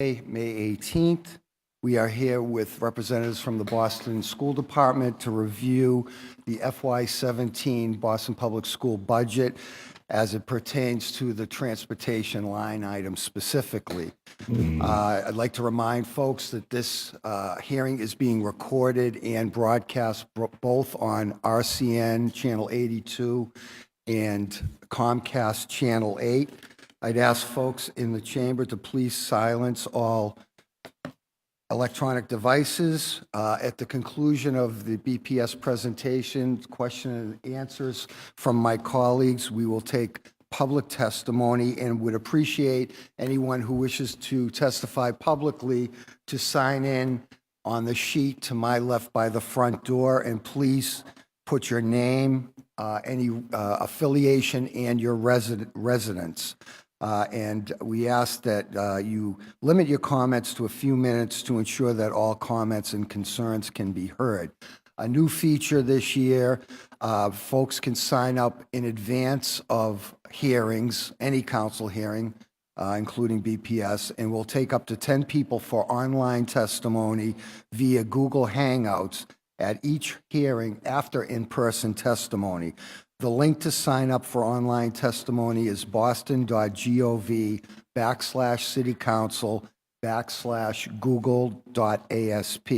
Tuesday, May 18th. We are here with representatives from the Boston School Department to review the FY17 Boston Public School budget as it pertains to the transportation line item specifically. I'd like to remind folks that this hearing is being recorded and broadcast both on RCN Channel 82 and Comcast Channel 8. I'd ask folks in the chamber to please silence all electronic devices. At the conclusion of the BPS presentation, question and answers from my colleagues, we will take public testimony and would appreciate anyone who wishes to testify publicly to sign in on the sheet to my left by the front door, and please put your name, any affiliation, and your residence. And we ask that you limit your comments to a few minutes to ensure that all comments and concerns can be heard. A new feature this year, folks can sign up in advance of hearings, any council hearing, including BPS, and we'll take up to 10 people for online testimony via Google Hangouts at each hearing after in-person testimony. The link to sign up for online testimony is boston.gov/citycouncil/google.asp.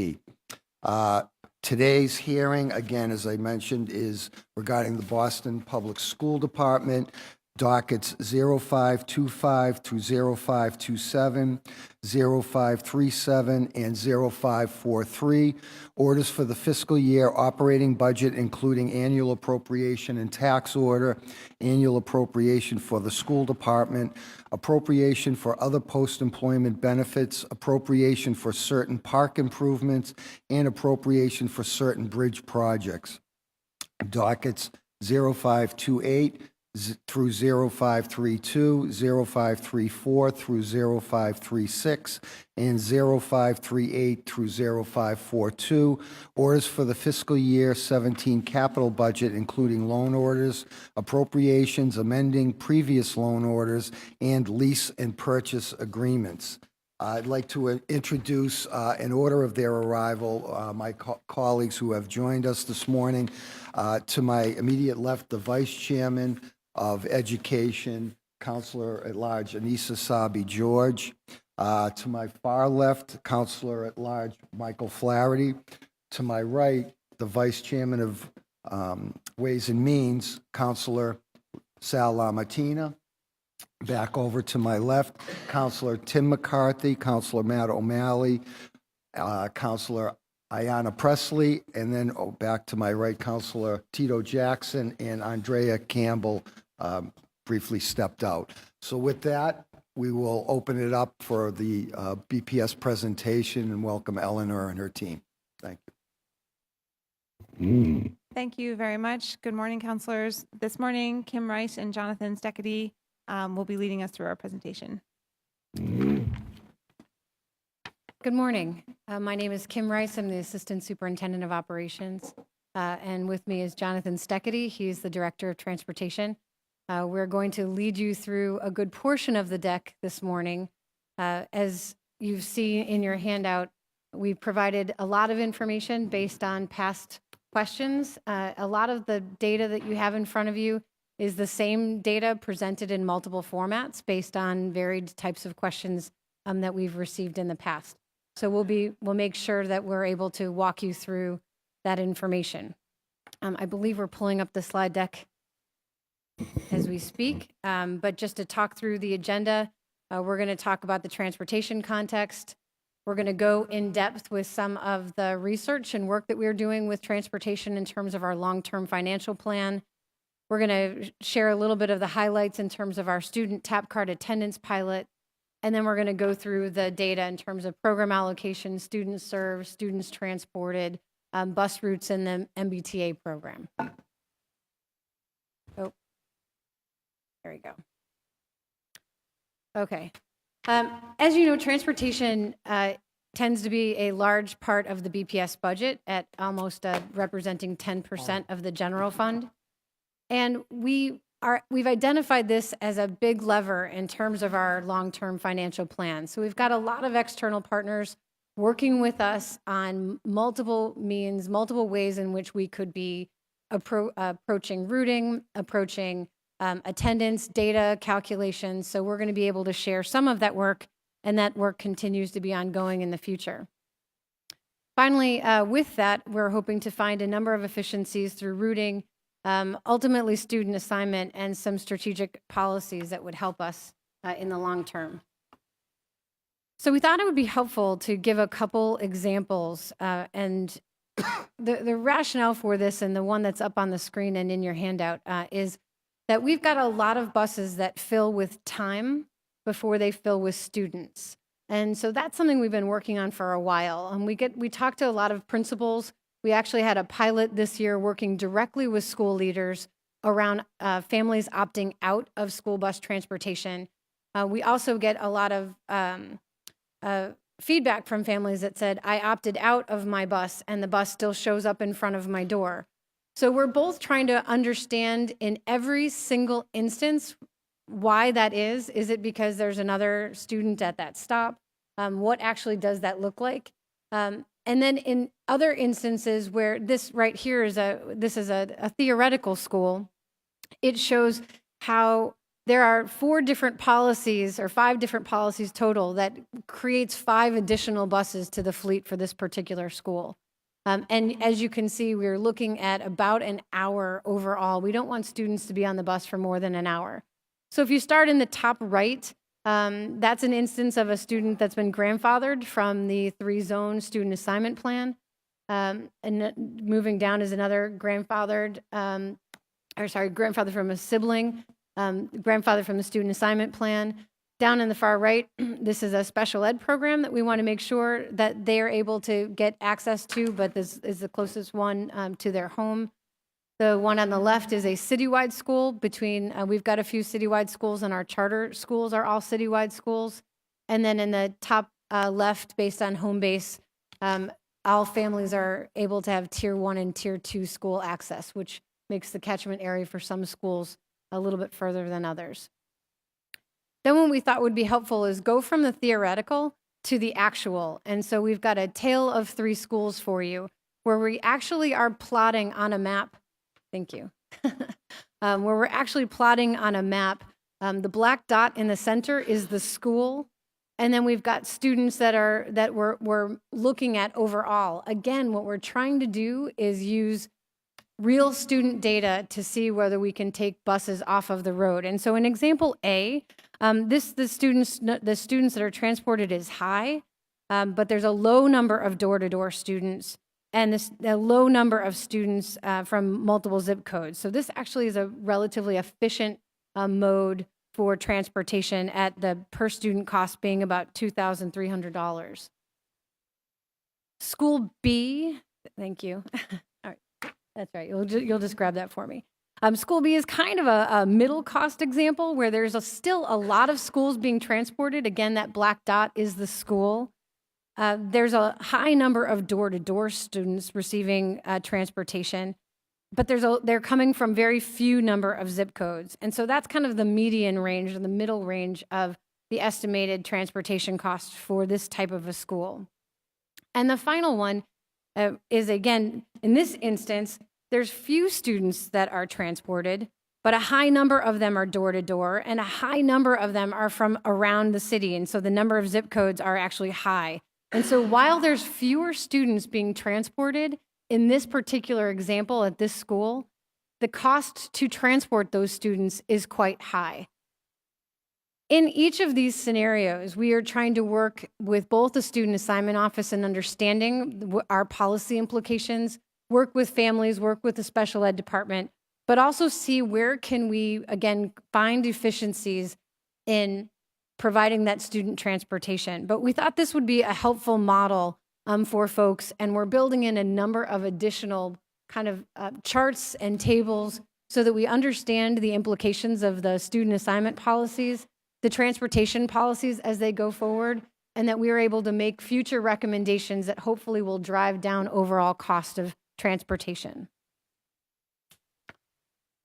Today's hearing, again, as I mentioned, is regarding the Boston Public School Department. Dockets 0525 through 0527, 0537, and 0543. Orders for the fiscal year operating budget, including annual appropriation and tax order, annual appropriation for the school department, appropriation for other post-employment benefits, appropriation for certain park improvements, and appropriation for certain bridge projects. Dockets 0528 through 0532, 0534 through 0536, and 0538 through 0542. Orders for the fiscal year 17 capital budget, including loan orders, appropriations, amending previous loan orders, and lease and purchase agreements. I'd like to introduce, in order of their arrival, my colleagues who have joined us this morning. To my immediate left, the Vice Chairman of Education, Counselor at Large Anissa Sabi George. To my far left, Counselor at Large Michael Flaherty. To my right, the Vice Chairman of Ways and Means, Counselor Sal LaMartina. Back over to my left, Counselor Tim McCarthy, Counselor Matt O'Malley, Counselor Ayanna Presley, and then back to my right, Counselor Tito Jackson, and Andrea Campbell briefly stepped out. So with that, we will open it up for the BPS presentation and welcome Eleanor and her team. Thank you. Thank you very much. Good morning, counselors. This morning, Kim Rice and Jonathan Steckedy will be leading us through our presentation. Good morning. My name is Kim Rice. I'm the Assistant Superintendent of Operations. And with me is Jonathan Steckedy. He's the Director of Transportation. We're going to lead you through a good portion of the deck this morning. As you've seen in your handout, we provided a lot of information based on past questions. A lot of the data that you have in front of you is the same data presented in multiple formats based on varied types of questions that we've received in the past. So we'll make sure that we're able to walk you through that information. I believe we're pulling up the slide deck as we speak, but just to talk through the agenda, we're going to talk about the transportation context. We're going to go in depth with some of the research and work that we're doing with transportation in terms of our long-term financial plan. We're going to share a little bit of the highlights in terms of our student tap card attendance pilot. And then we're going to go through the data in terms of program allocation, students served, students transported, bus routes, and the MBTA program. Oh, there we go. Okay. As you know, transportation tends to be a large part of the BPS budget at almost representing 10% of the general fund. And we we've identified this as a big lever in terms of our long-term financial plan. So we've got a lot of external partners working with us on multiple means, multiple ways in which we could be approaching routing, approaching attendance, data, calculations. So we're going to be able to share some of that work, and that work continues to be ongoing in the future. Finally, with that, we're hoping to find a number of efficiencies through routing, ultimately student assignment, and some strategic policies that would help us in the long term. So we thought it would be helpful to give a couple examples, and the rationale for this, and the one that's up on the screen and in your handout, is that we've got a lot of buses that fill with time before they fill with students. And so that's something we've been working on for a while. And we talked to a lot of principals. We actually had a pilot this year working directly with school leaders around families opting out of school bus transportation. We also get a lot of feedback from families that said, I opted out of my bus and the bus still shows up in front of my door. So we're both trying to understand in every single instance why that is. Is it because there's another student at that stop? What actually does that look like? And then in other instances where this right here is a theoretical school, it shows how there are 4 different policies or 5 different policies total that creates 5 additional buses to the fleet for this particular school. And as you can see, we're looking at about an hour overall. We don't want students to be on the bus for more than an hour. So if you start in the top right, that's an instance of a student that's been grandfathered from the 3-zone student assignment plan. And moving down is another grandfathered from a sibling, grandfather from the student assignment plan. Down in the far right, this is a special ed program that we want to make sure that they're able to get access to, but this is the closest one to their home. The one on the left is a citywide school. We've got a few citywide schools, and our charter schools are all citywide schools. And then in the top left, based on home base, all families are able to have Tier 1 and Tier 2 school access, which makes the catchment area for some schools a little bit further than others. Then what we thought would be helpful is go from the theoretical to the actual. And so we've got a tale of 3 schools for you, where we actually are plotting on a map. Thank you. Where we're actually plotting on a map. The black dot in the center is the school. And then we've got students that we're looking at overall. Again, what we're trying to do is use real student data to see whether we can take buses off of the road. And so in example A, the students that are transported is high, but there's a low number of door-to-door students and a low number of students from multiple zip codes. So this actually is a relatively efficient mode for transportation, at the per student cost being about $2,300. School B, thank you. All right, that's right. You'll just grab that for me. School B is kind of a middle cost example where there's still a lot of schools being transported. Again, that black dot is the school. There's a high number of door-to-door students receiving transportation, but they're coming from very few number of zip codes. And so that's kind of the median range, or the middle range of the estimated transportation cost for this type of a school. And the final one is, again, in this instance, there's few students that are transported, but a high number of them are door-to-door, and a high number of them are from around the city. And so the number of zip codes are actually high. And so while there's fewer students being transported in this particular example at this school, the cost to transport those students is quite high. In each of these scenarios, we are trying to work with both the student assignment office and understanding our policy implications, work with families, work with the special ed department, but also see where can we, again, find efficiencies in providing that student transportation. But we thought this would be a helpful model for folks, and we're building in a number of additional kind of charts and tables so that we understand the implications of the student assignment policies, the transportation policies as they go forward, and that we are able to make future recommendations that hopefully will drive down overall cost of transportation.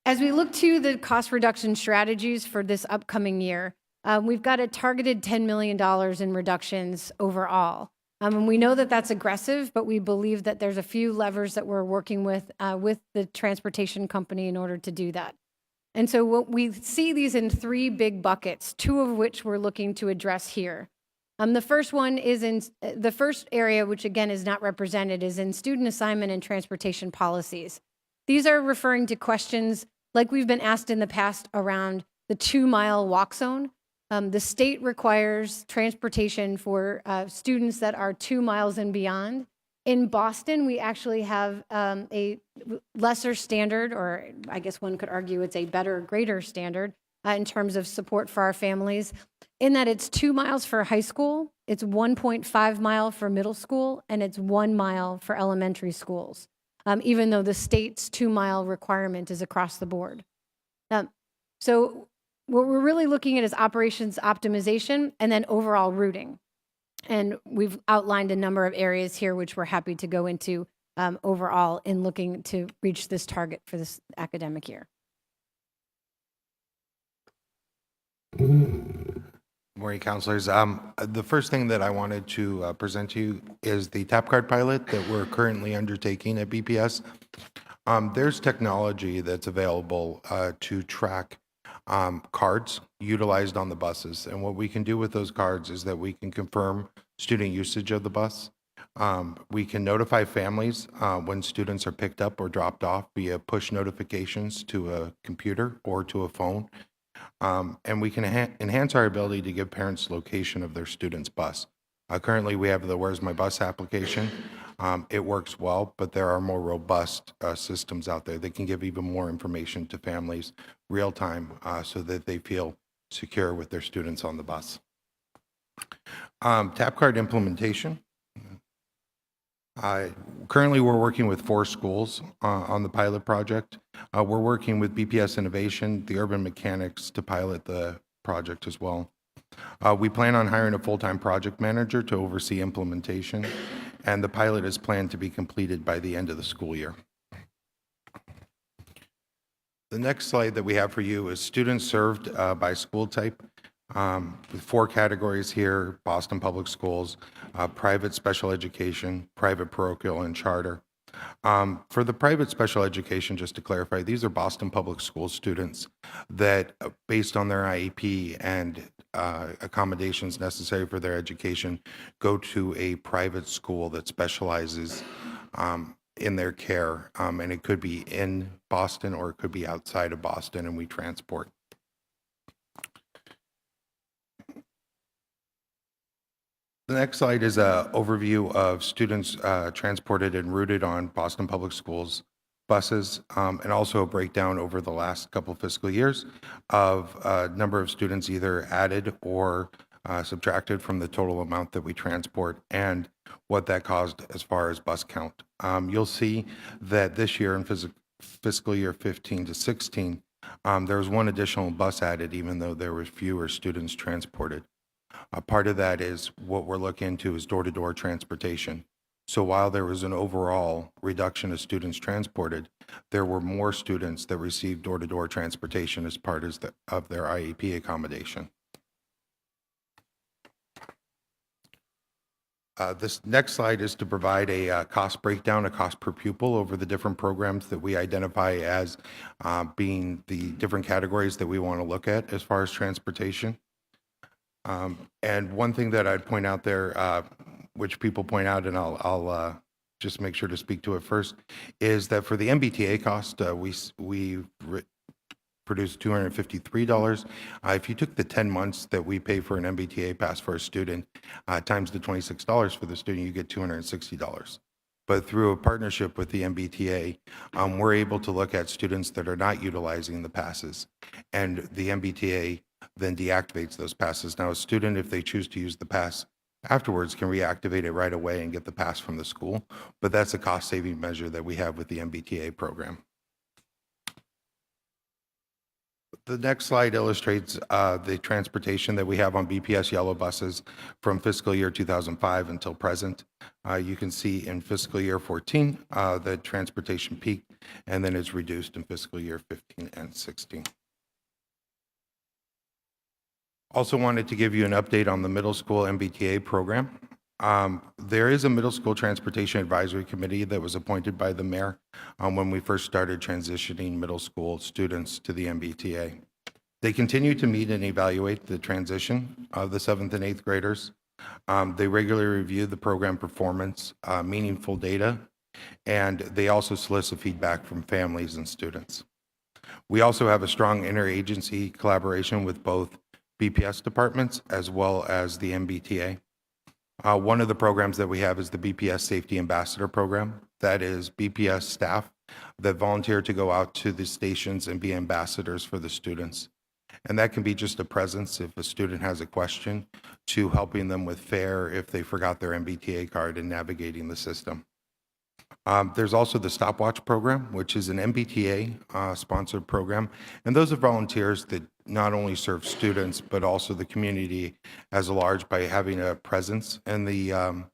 As we look to the cost reduction strategies for this upcoming year, we've got a targeted $10 million in reductions overall. And we know that that's aggressive, but we believe that there's a few levers that we're working with the transportation company in order to do that. And so what we see these in three big buckets, two of which we're looking to address here. The first one is in the first area, which again is not represented, is in student assignment and transportation policies. These are referring to questions like we've been asked in the past around the 2-mile walk zone. The state requires transportation for students that are 2 miles and beyond. In Boston, we actually have a lesser standard, or I guess one could argue it's a better, greater standard in terms of support for our families, in that it's 2 miles for high school, it's 1.5 mile for middle school, and it's 1 mile for elementary schools, even though the state's 2-mile requirement is across the board. So what we're really looking at is operations optimization and then overall routing. And we've outlined a number of areas here which we're happy to go into overall in looking to reach this target for this academic year. Morning, counselors. The first thing that I wanted to present to you is the tap card pilot that we're currently undertaking at BPS. There's technology that's available to track cards utilized on the buses. And what we can do with those cards is that we can confirm student usage of the bus. We can notify families when students are picked up or dropped off via push notifications to a computer or to a phone. And we can enhance our ability to give parents location of their student's bus. Currently, we have the Where's My Bus application. It works well, but there are more robust systems out there that can give even more information to families real time so that they feel secure with their students on the bus. Tap card implementation. Currently, we're working with 4 schools on the pilot project. We're working with BPS Innovation, the Urban Mechanics to pilot the project as well. We plan on hiring a full-time project manager to oversee implementation, and the pilot is planned to be completed by the end of the school year. The next slide that we have for you is students served by school type. With 4 categories here: Boston Public Schools, private special education, private parochial, and charter. For the private special education, just to clarify, these are Boston Public School students that, based on their IEP and accommodations necessary for their education, go to a private school that specializes in their care. And it could be in Boston or it could be outside of Boston, and we transport. The next slide is an overview of students transported and routed on Boston Public Schools buses, and also a breakdown over the last couple fiscal years of number of students either added or subtracted from the total amount that we transport and what that caused as far as bus count. You'll see that this year in fiscal year 15 to 16, there was 1 additional bus added, even though there were fewer students transported. A part of that is what we're looking into is door-to-door transportation. So while there was an overall reduction of students transported, there were more students that received door-to-door transportation as part of their IEP accommodation. This next slide is to provide a cost breakdown, a cost per pupil over the different programs that we identify as being the different categories that we want to look at as far as transportation. And one thing that I'd point out there, which people point out, and I'll just make sure to speak to it first, is that for the MBTA cost, we produced $253. If you took the 10 months that we pay for an MBTA pass for a student, times the $26 for the student, you get $260. But through a partnership with the MBTA, we're able to look at students that are not utilizing the passes, and the MBTA then deactivates those passes. Now, a student, if they choose to use the pass afterwards, can reactivate it right away and get the pass from the school, but that's a cost-saving measure that we have with the MBTA program. The next slide illustrates the transportation that we have on BPS yellow buses from fiscal year 2005 until present. You can see in fiscal year 14, the transportation peaked, and then it's reduced in fiscal year 15 and 16. Also wanted to give you an update on the middle school MBTA program. There is a middle school transportation advisory committee that was appointed by the mayor when we first started transitioning middle school students to the MBTA. They continue to meet and evaluate the transition of the 7th and 8th graders. They regularly review the program performance, meaningful data, and they also solicit feedback from families and students. We also have a strong interagency collaboration with both BPS departments as well as the MBTA. One of the programs that we have is the BPS Safety Ambassador Program. That is BPS staff that volunteer to go out to the stations and be ambassadors for the students. And that can be just a presence if a student has a question, to helping them with fare if they forgot their MBTA card and navigating the system. There's also the Stopwatch program, which is an MBTA sponsored program. And those are volunteers that not only serve students, but also the community as a large by having a presence in the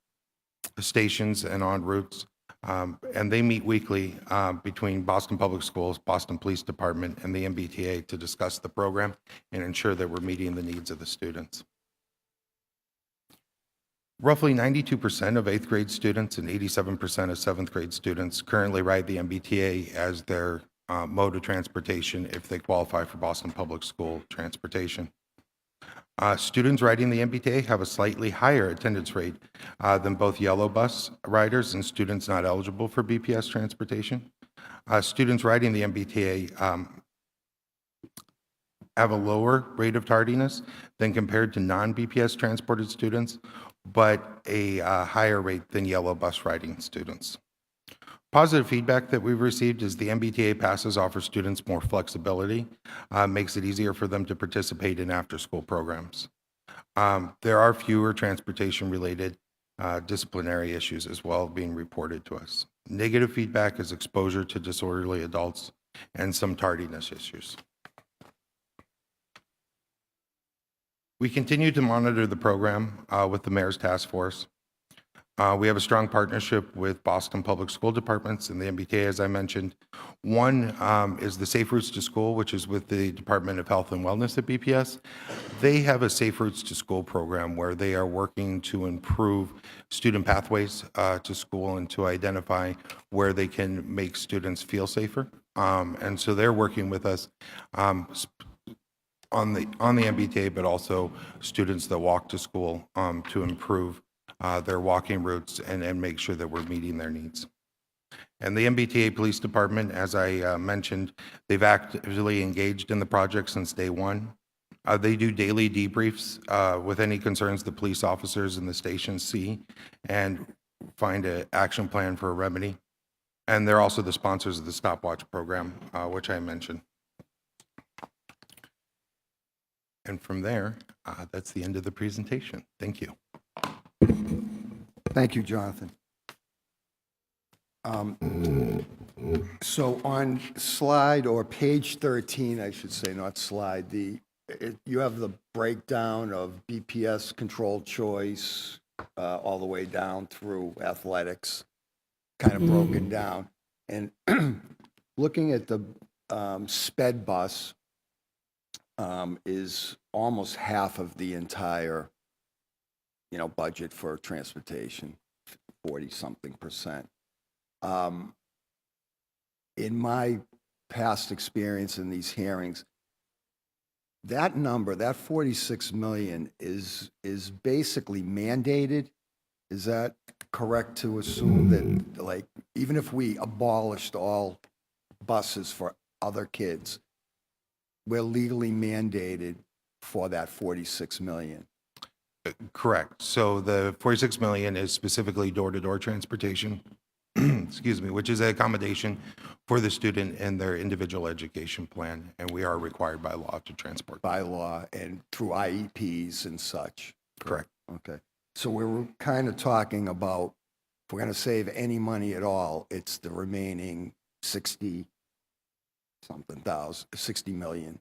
stations and en routes. And they meet weekly between Boston Public Schools, Boston Police Department, and the MBTA to discuss the program and ensure that we're meeting the needs of the students. Roughly 92% of 8th grade students and 87% of 7th grade students currently ride the MBTA as their mode of transportation if they qualify for Boston Public School transportation. Students riding the MBTA have a slightly higher attendance rate than both yellow bus riders and students not eligible for BPS transportation. Students riding the MBTA have a lower rate of tardiness than compared to non-BPS transported students, but a higher rate than yellow bus riding students. Positive feedback that we've received is the MBTA passes offer students more flexibility, makes it easier for them to participate in after-school programs. There are fewer transportation-related disciplinary issues as well being reported to us. Negative feedback is exposure to disorderly adults and some tardiness issues. We continue to monitor the program with the Mayor's Task Force. We have a strong partnership with Boston Public School Departments and the MBTA, as I mentioned. One is the Safe Routes to School, which is with the Department of Health and Wellness at BPS. They have a Safe Routes to School program where they are working to improve student pathways to school and to identify where they can make students feel safer. And so they're working with us on the MBTA, but also students that walk to school to improve their walking routes and make sure that we're meeting their needs. And the MBTA Police Department, as I mentioned, they've actively engaged in the project since day one. They do daily debriefs with any concerns the police officers in the station see and find an action plan for a remedy. And they're also the sponsors of the Stopwatch program, which I mentioned. And from there, that's the end of the presentation. Thank you. Thank you, Jonathan. So on slide, or page 13, I should say, not slide, you have the breakdown of BPS controlled choice all the way down through athletics, kind of broken down. And looking at the sped bus is almost half of the entire, budget for transportation, 40-something%. In my past experience in these hearings, that number, that 46 million is basically mandated. Is that correct to assume that, like, even if we abolished all buses for other kids, we're legally mandated for that 46 million? Correct. So the 46 million is specifically door-to-door transportation, excuse me, which is an accommodation for the student in their individual education plan, and we are required by law to transport. By law and through IEPs and such? Correct. Okay. So we're kind of talking about, if we're going to save any money at all, it's the remaining 60 million.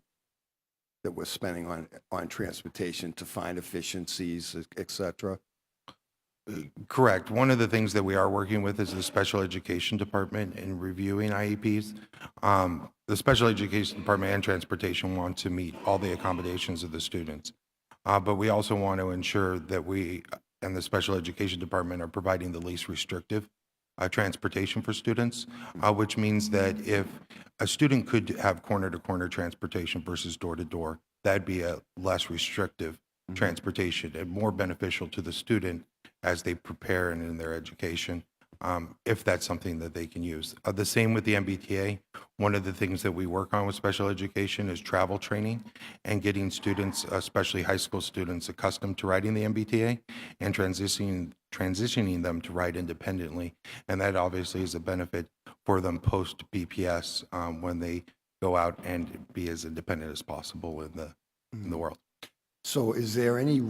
that we're spending on transportation to find efficiencies, et cetera? Correct. One of the things that we are working with is the special education department in reviewing IEPs. The special education department and transportation want to meet all the accommodations of the students. But we also want to ensure that we and the special education department are providing the least restrictive transportation for students, which means that if a student could have corner-to-corner transportation versus door-to-door, that'd be a less restrictive transportation and more beneficial to the student as they prepare and in their education, if that's something that they can use. The same with the MBTA. One of the things that we work on with special education is travel training and getting students, especially high school students, accustomed to riding the MBTA and transitioning them to ride independently. And that obviously is a benefit for them post BPS when they go out and be as independent as possible in the world. So is there any,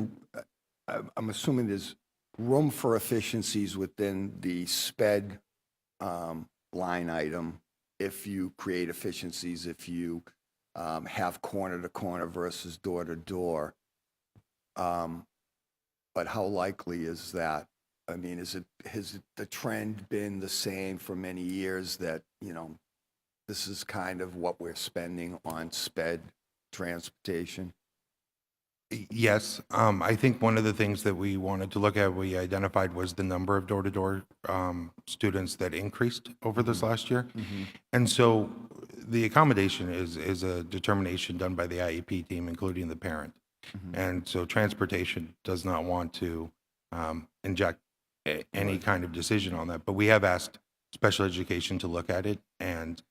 I'm assuming there's room for efficiencies within the SPED line item if you create efficiencies, if you have corner-to-corner versus door-to-door. But how likely is that? I mean, has the trend been the same for many years that, this is kind of what we're spending on SPED transportation? Yes, I think one of the things that we wanted to look at, we identified was the number of door-to-door students that increased over this last year. And so the accommodation is a determination done by the IEP team, including the parent. And so transportation does not want to inject any kind of decision on that. But we have asked special education to look at it and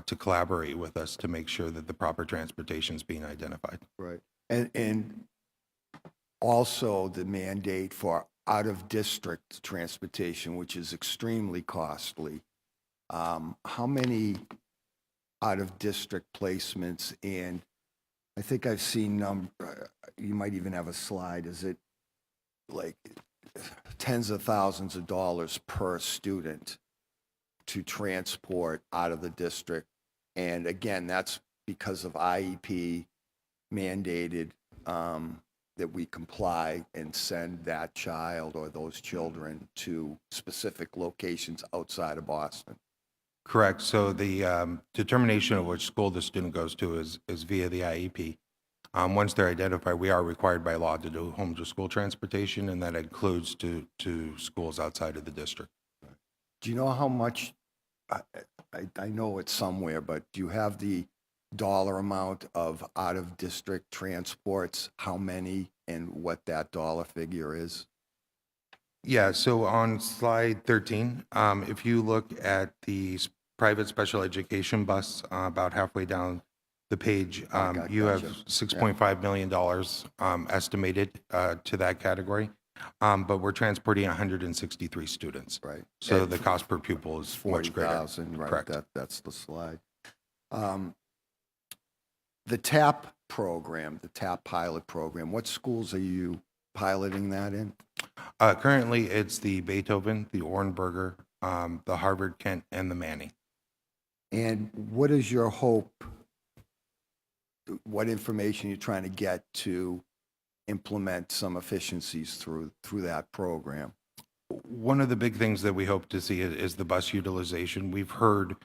to collaborate with us to make sure that the proper transportation is being identified. Right. And also the mandate for out-of-district transportation, which is extremely costly. How many out-of-district placements? And I think I've seen, you might even have a slide, is it like tens of thousands of dollars per student to transport out of the district? And again, that's because of IEP mandated that we comply and send that child or those children to specific locations outside of Boston. Correct. So the determination of which school the student goes to is via the IEP. Once they're identified, we are required by law to do home-to-school transportation, and that includes to schools outside of the district. Do you know how much, I know it's somewhere, but do you have the dollar amount of out-of-district transports, how many, and what that dollar figure is? Yeah, so on slide 13, if you look at the private special education bus, about halfway down the page, you have $6.5 million estimated to that category, but we're transporting 163 students. Right. So the cost per pupil is much greater. 40,000, right? Correct. That's the slide. The TAP program, the TAP pilot program, what schools are you piloting that in? Currently, it's the Beethoven, the Ornberger, the Harvard, Kent, and the Manning. And what is your hope, what information you're trying to get to implement some efficiencies through that program? One of the big things that we hope to see is the bus utilization. We've heard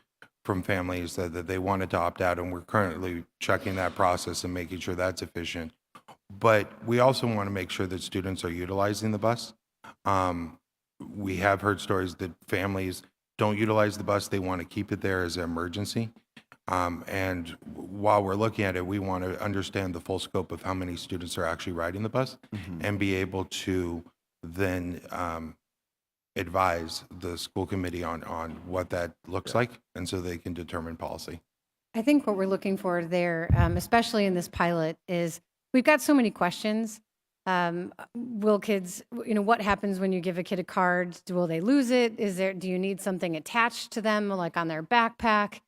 from families that they wanted to opt out, and we're currently checking that process and making sure that's efficient. But we also want to make sure that students are utilizing the bus. We have heard stories that families don't utilize the bus. They want to keep it there as an emergency. And while we're looking at it, we want to understand the full scope of how many students are actually riding the bus and be able to then advise the school committee on what that looks like, and so they can determine policy. I think what we're looking for there, especially in this pilot, is we've got so many questions. Will kids, what happens when you give a kid a card? Will they lose it? Do you need something attached to them, like on their backpack?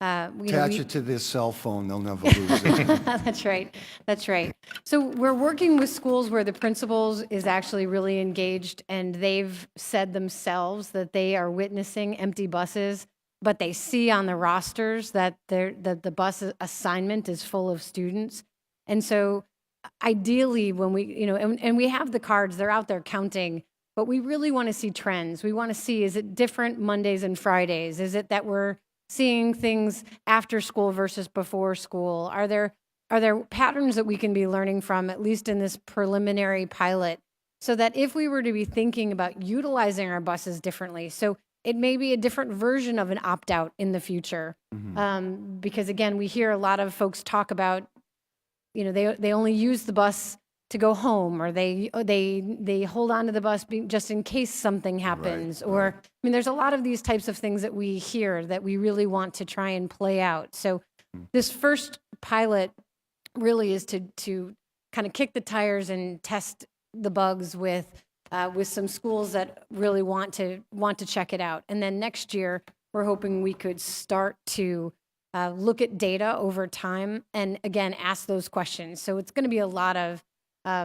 Attach it to their cell phone, they'll never lose it. That's right. That's right. So we're working with schools where the principals is actually really engaged, and they've said themselves that they are witnessing empty buses, but they see on the rosters that the bus assignment is full of students. And so ideally when we, and we have the cards, they're out there counting, but we really want to see trends. We want to see, is it different Mondays and Fridays? Is it that we're seeing things after school versus before school? Are there patterns that we can be learning from, at least in this preliminary pilot, so that if we were to be thinking about utilizing our buses differently, so it may be a different version of an opt-out in the future. Because again, we hear a lot of folks talk about, they only use the bus to go home, or they hold on to the bus just in case something happens. Or, I mean, there's a lot of these types of things that we hear that we really want to try and play out. So this first pilot really is to kind of kick the tires and test the bugs with some schools that really want to check it out. And then next year, we're hoping we could start to look at data over time and again ask those questions. So it's going to be a lot of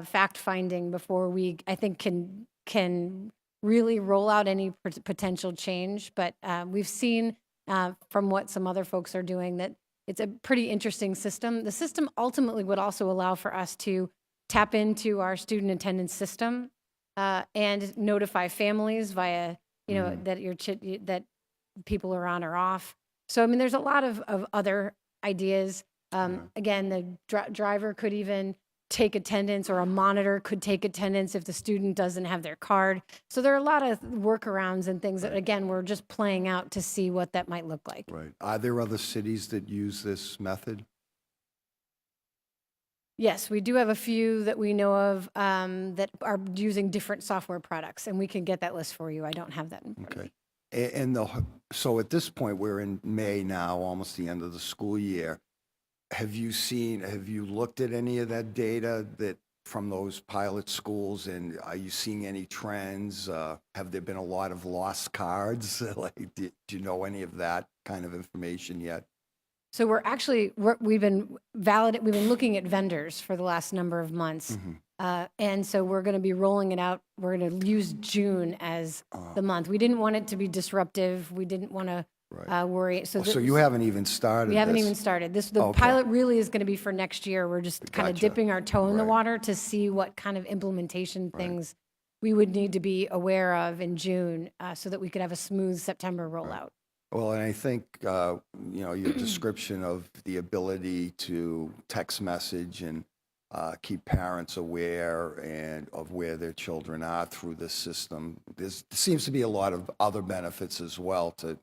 fact finding before we, I think, can really roll out any potential change. But we've seen from what some other folks are doing that it's a pretty interesting system. The system ultimately would also allow for us to tap into our student attendance system and notify families via, that people are on or off. So, I mean, there's a lot of other ideas. Again, the driver could even take attendance, or a monitor could take attendance if the student doesn't have their card. So there are a lot of workarounds and things that, again, we're just playing out to see what that might look like. Right. Are there other cities that use this method? Yes, we do have a few that we know of that are using different software products, and we can get that list for you. I don't have that in front of me. Okay. So at this point, we're in May now, almost the end of the school year. Have you looked at any of that data from those pilot schools, and are you seeing any trends? Have there been a lot of lost cards? Do you know any of that kind of information yet? So we've been looking at vendors for the last number of months. And so we're going to be rolling it out. We're going to use June as the month. We didn't want it to be disruptive. We didn't want to worry. So you haven't even started. We haven't even started. The pilot really is going to be for next year. We're just kind of dipping our toe in the water to see what kind of implementation things we would need to be aware of in June so that we could have a smooth September rollout. Well, and I think, your description of the ability to text message and keep parents aware of where their children are through this system. There seems to be a lot of other benefits as well to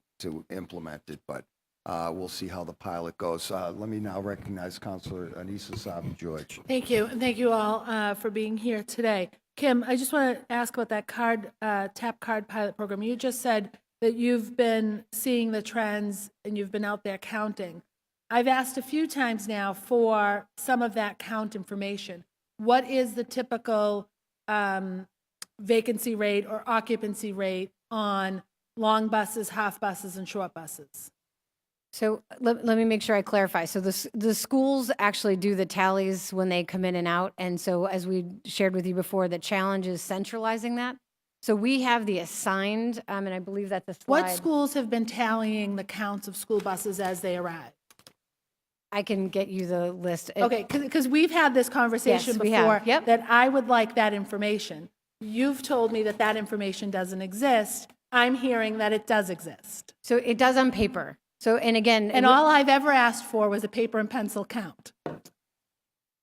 implement it, but we'll see how the pilot goes. Let me now recognize Councilor Anissa Savage-George. Thank you, and thank you all for being here today. Kim, I just want to ask about that tap card pilot program. You just said that you've been seeing the trends and you've been out there counting. I've asked a few times now for some of that count information. What is the typical vacancy rate or occupancy rate on long buses, half buses, and short buses? So let me make sure I clarify. So the schools actually do the tallies when they come in and out. And so as we shared with you before, the challenge is centralizing that. So we have the assigned, and I believe that's a slide. What schools have been tallying the counts of school buses as they arrive? I can get you the list. Okay, because we've had this conversation Yes, we before, have. Yep. that I would like that information. You've told me that that information doesn't exist. I'm hearing that it does exist. So it does on paper. So, and again. And all I've ever asked for was a paper and pencil count.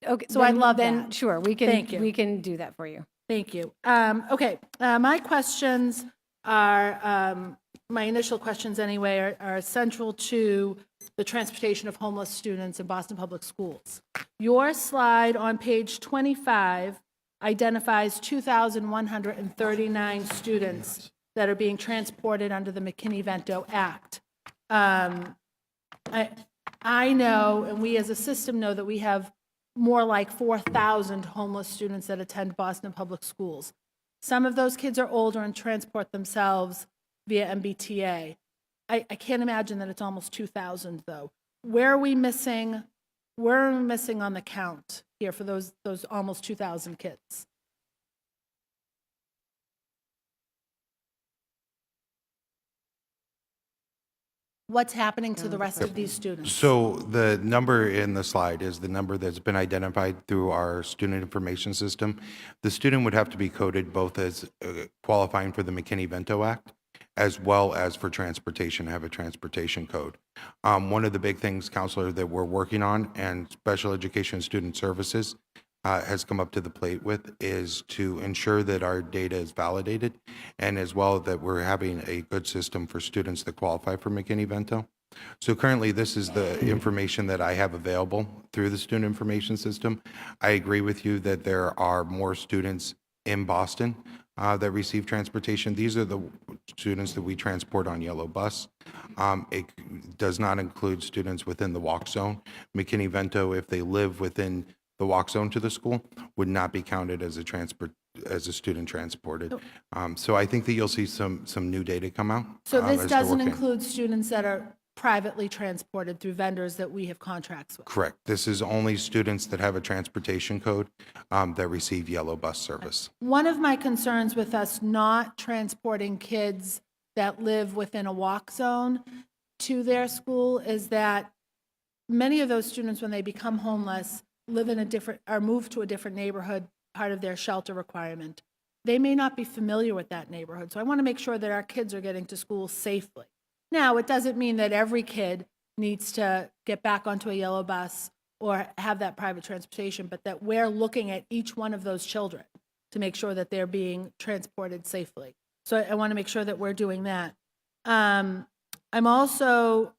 Okay, So I'd love then, that. sure, we Thank you. can do that for you. Thank you. Okay, my questions are, my initial questions anyway, are central to the transportation of homeless students in Boston Public Schools. Your slide on page 25 identifies 2,139 students that are being transported under the McKinney-Vento Act. I know, and we as a system know, that we have more like 4,000 homeless students that attend Boston Public Schools. Some of those kids are older and transport themselves via MBTA. I can't imagine that it's almost 2,000 though. Where are we missing on the count here for those almost 2,000 kids? what's happening to the rest of these students? So the number in the slide is the number that's been identified through our student information system. The student would have to be coded both as qualifying for the McKinney-Vento Act as well as for transportation, have a transportation code. One of the big things, Counselor, that we're working on, and Special Education and Student Services has come up to the plate with, is to ensure that our data is validated, and as well that we're having a good system for students that qualify for McKinney-Vento. So currently, this is the information that I have available through the student information system. I agree with you that there are more students in Boston that receive transportation. These are the students that we transport on Yellow Bus. It does not include students within the walk zone. McKinney-Vento, if they live within the walk zone to the school, would not be counted as a student transported. So I think that you'll see some new data come out. So this as to doesn't what include students that are privately transported through vendors that we have contracts with? Correct. This is only students that have a transportation code that receive Yellow Bus service. One of my concerns with us not transporting kids that live within a walk zone to their school is that many of those students, when they become homeless, live in a different, are moved to a different neighborhood, part of their shelter requirement. They may not be familiar with that neighborhood. So I want to make sure that our kids are getting to school safely. Now, it doesn't mean that every kid needs to get back onto a yellow bus or have that private transportation, but that we're looking at each one of those children to make sure that they're being transported safely. So I want to make sure that we're doing that. I'm also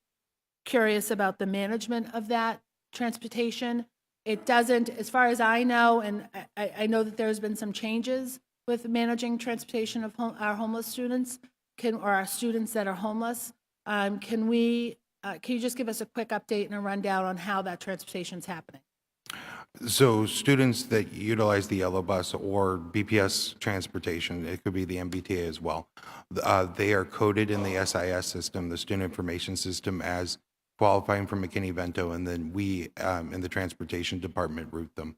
curious about the management of that transportation. It doesn't, as far as I know, and I know that there's been some changes with managing transportation of our homeless students, or our students that are homeless. Can you just give us a quick update and a rundown on how that transportation is happening? So students that utilize the Yellow Bus or BPS transportation, it could be the MBTA as well, they are coded in the SIS system, the Student Information System, as qualifying for McKinney-Vento, and then we in the transportation department route them.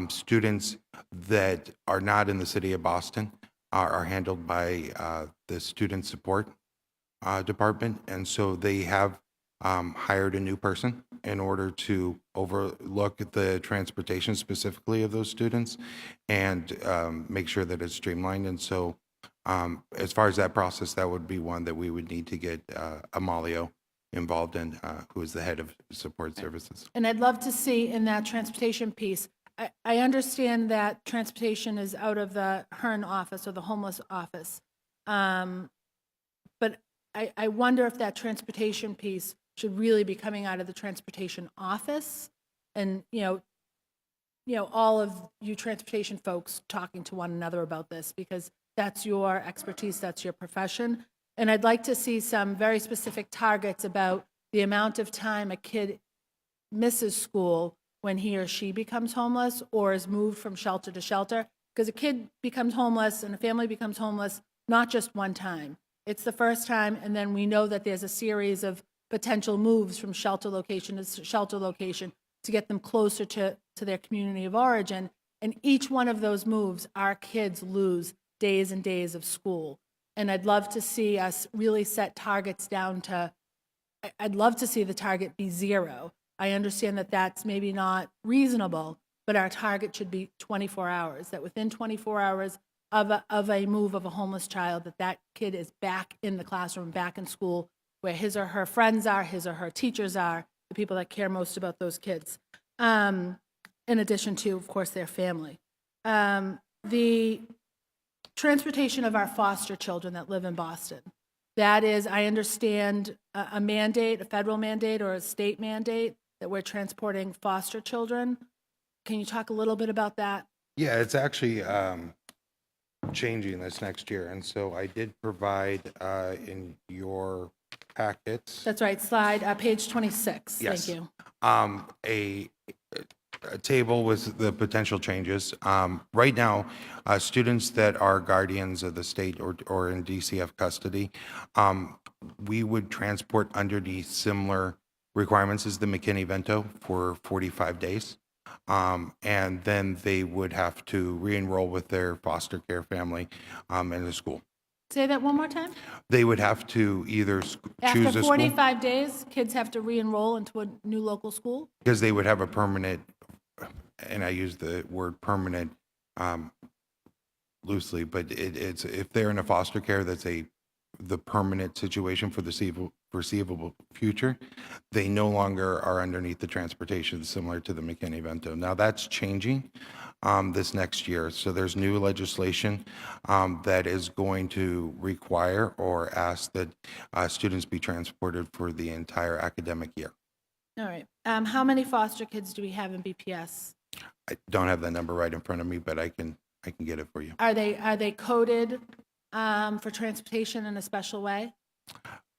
Students that are not in the city of Boston are handled by the student support department, and so they have hired a new person in order to overlook the transportation specifically of those students and make sure that it's streamlined. And so as far as that process, that would be one that we would need to get Amalio involved in, who is the head of support services. And I'd love to see in that transportation piece, I understand that transportation is out of the HERN office or the homeless office. But I wonder if that transportation piece should really be coming out of the transportation office, and all of you transportation folks talking to one another about this, because that's your expertise, that's your profession. And I'd like to see some very specific targets about the amount of time a kid misses school when he or she becomes homeless or is moved from shelter to shelter. Because a kid becomes homeless and a family becomes homeless not just one time. It's the first time, and then we know that there's a series of potential moves from shelter location to shelter location to get them closer to their community of origin. And each one of those moves, our kids lose days and days of school. And I'd love to see us really set targets down to, I'd love to see the target be 0. I understand that that's maybe not reasonable, but our target should be 24 hours, that within 24 hours of a move of a homeless child, that kid is back in the classroom, back in school, where his or her friends are, his or her teachers are, the people that care most about those kids, in addition to, of course, their family. The transportation of our foster children that live in Boston, that is, I understand, a mandate, a federal mandate or a state mandate that we're transporting foster children. Can you talk a little bit about that? Yeah, it's actually changing this next year, and so I did provide in your packets. That's right, slide, page 26. Yes. Thank you. A table with the potential changes. Right now, students that are guardians of the state or in DCF custody, we would transport underneath similar requirements as the McKinney-Vento for 45 days. And then they would have to re-enroll with their foster care family in the school. Say that one more time? They would have to either choose After a school, 45 days, kids have to re-enroll into a new local school? because they would have a permanent, and I use the word permanent loosely, but it's, if they're in a foster care, that's the permanent situation for the foreseeable future, they no longer are underneath the transportation, similar to the McKinney-Vento. Now, that's changing this next year. So there's new legislation that is going to require or ask that students be transported for the entire academic year. All right. How many foster kids do we have in BPS? I don't have that number right in front of me, but I can get it for you. Are they coded for transportation in a special way?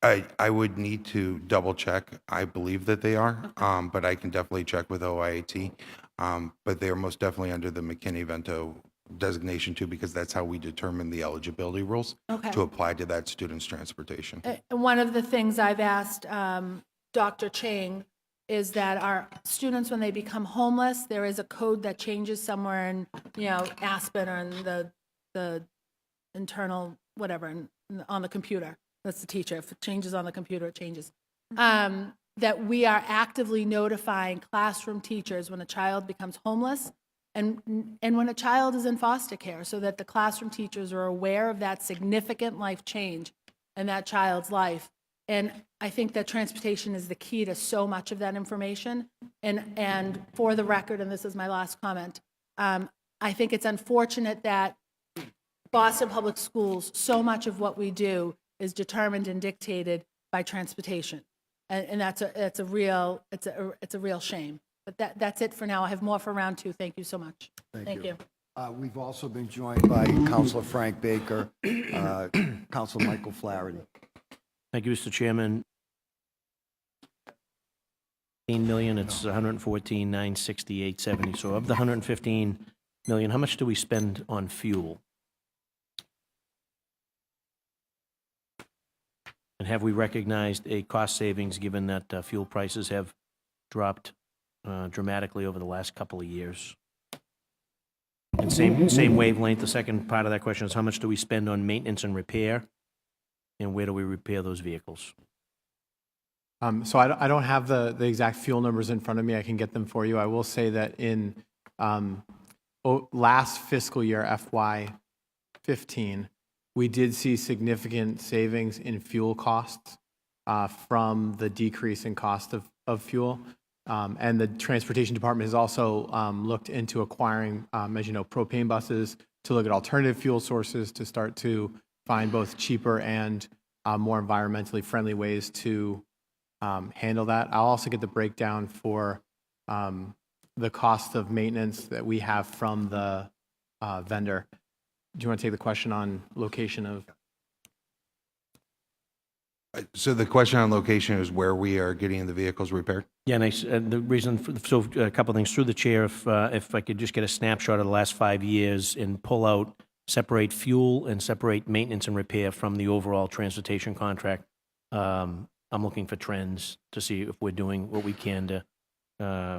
I would need to double check. I believe that they are, but I can definitely check with OIAT. But they are most definitely under the McKinney-Vento designation too, because that's how we determine the eligibility rules Okay. to apply to that student's transportation. And one of the things I've asked Dr. Chang is that our students, when they become homeless, there is a code that changes somewhere in, Aspen or in the internal, whatever, on the computer. That's the teacher. If it changes on the computer, it changes. That we are actively notifying classroom teachers when a child becomes homeless and when a child is in foster care, so that the classroom teachers are aware of that significant life change in that child's life. And I think that transportation is the key to so much of that information. And for the record, and this is my last comment, I think it's unfortunate that Boston Public Schools, so much of what we do is determined and dictated by transportation. And that's a real shame. But that's it for now. I have more for round two. Thank you so much. Thank you. We've also been joined by Counselor Frank Baker, Counselor Michael Flaherty. Thank you, Mr. Chairman. 15 million, it's 114,968.70. So of the 115 million, how much do we spend on fuel? And have we recognized a cost savings, given that fuel prices have dropped dramatically over the last couple of years? And same wavelength, the second part of that question is, how much do we spend on maintenance and repair? And where do we repair those vehicles? So I don't have the exact fuel numbers in front of me. I can get them for you. I will say that in last fiscal year, FY15, we did see significant savings in fuel costs from the decrease in cost of fuel. And the Transportation Department has also looked into acquiring, as you know, propane buses to look at alternative fuel sources to start to find both cheaper and more environmentally friendly ways to handle that. I'll also get the breakdown for the cost of maintenance that we have from the vendor. Do you want to take the question on location of? So the question on location is where we are getting the vehicles repaired? Yeah, and the reason, so a couple of things through the chair, if I could just get a snapshot of the last 5 years and pull out, separate fuel and separate maintenance and repair from the overall transportation contract. I'm looking for trends to see if we're doing what we can to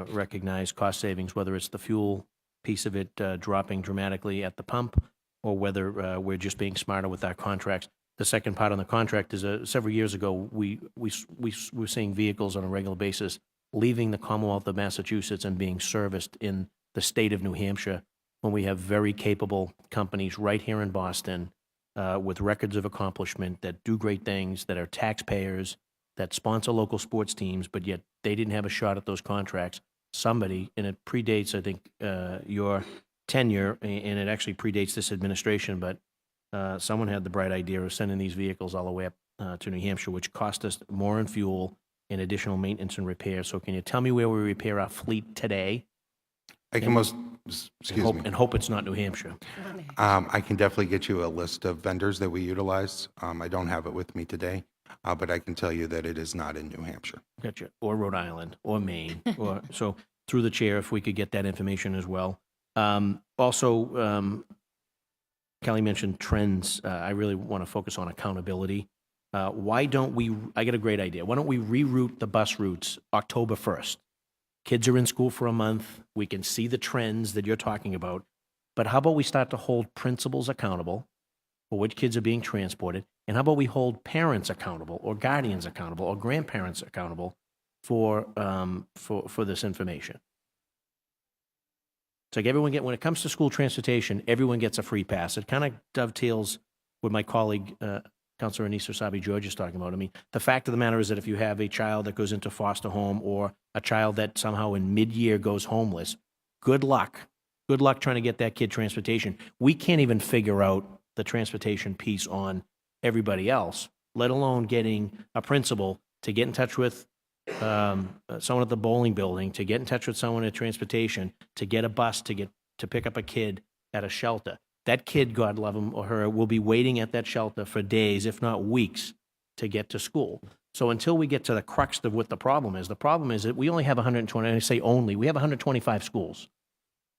recognize cost savings, whether it's the fuel piece of it dropping dramatically at the pump, or whether we're just being smarter with our contracts. The second part on the contract is several years ago, we were seeing vehicles on a regular basis leaving the Commonwealth of Massachusetts and being serviced in the state of New Hampshire, when we have very capable companies right here in Boston with records of accomplishment that do great things, that are taxpayers, that sponsor local sports teams, but yet they didn't have a shot at those contracts. Somebody, and it predates, I think, your tenure, and it actually predates this administration, but someone had the bright idea of sending these vehicles all the way up to New Hampshire, which cost us more in fuel and additional maintenance and repair. So can you tell me where we repair our fleet today? I can And hope it's not New Hampshire. I can definitely get you a list of vendors that we utilize. I don't have it with me today, but I can tell you that it is not in New Hampshire. Gotcha. Or Rhode Island, or Maine, or so. Through the chair, if we could get that information as well. Also, Kelly mentioned trends. I really want to focus on accountability. Why don't we? I get a great idea. Why don't we reroute the bus routes October 1st? Kids are in school for a month. We can see the trends that you're talking about. But how about we start to hold principals accountable for which kids are being transported? And how about we hold parents accountable, or guardians accountable, or grandparents accountable for this information? It's like when it comes to school transportation, everyone gets a free pass. It kind of dovetails with my colleague, Councilor Anissa Sabi-George is talking about. I mean, the fact of the matter is that if you have a child that goes into foster home, or a child that somehow in mid-year goes homeless, good luck. Good luck trying to get that kid transportation. We can't even figure out the transportation piece on everybody else, let alone getting a principal to get in touch with someone at the bowling building, to get in touch with someone at transportation, to get a bus to pick up a kid at a shelter. That kid, God love him or her, will be waiting at that shelter for days, if not weeks, to get to school. So until we get to the crux of what the problem is that we only have 120, and I say only, we have 125 schools.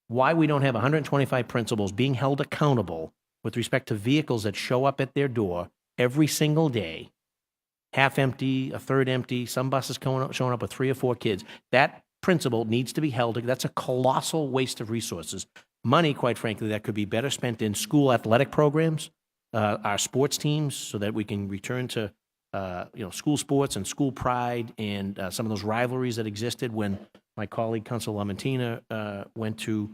Why we don't have 125 principals being held accountable with respect to vehicles that show up at their door every single day, half empty, a third empty, some buses showing up with 3 or 4 kids. That principal needs to be held. That's a colossal waste of resources. Money, quite frankly, that could be better spent in school athletic programs, our sports teams, so that we can return to school sports and school pride, and some of those rivalries that existed when my colleague, Councilor Lamantina, went to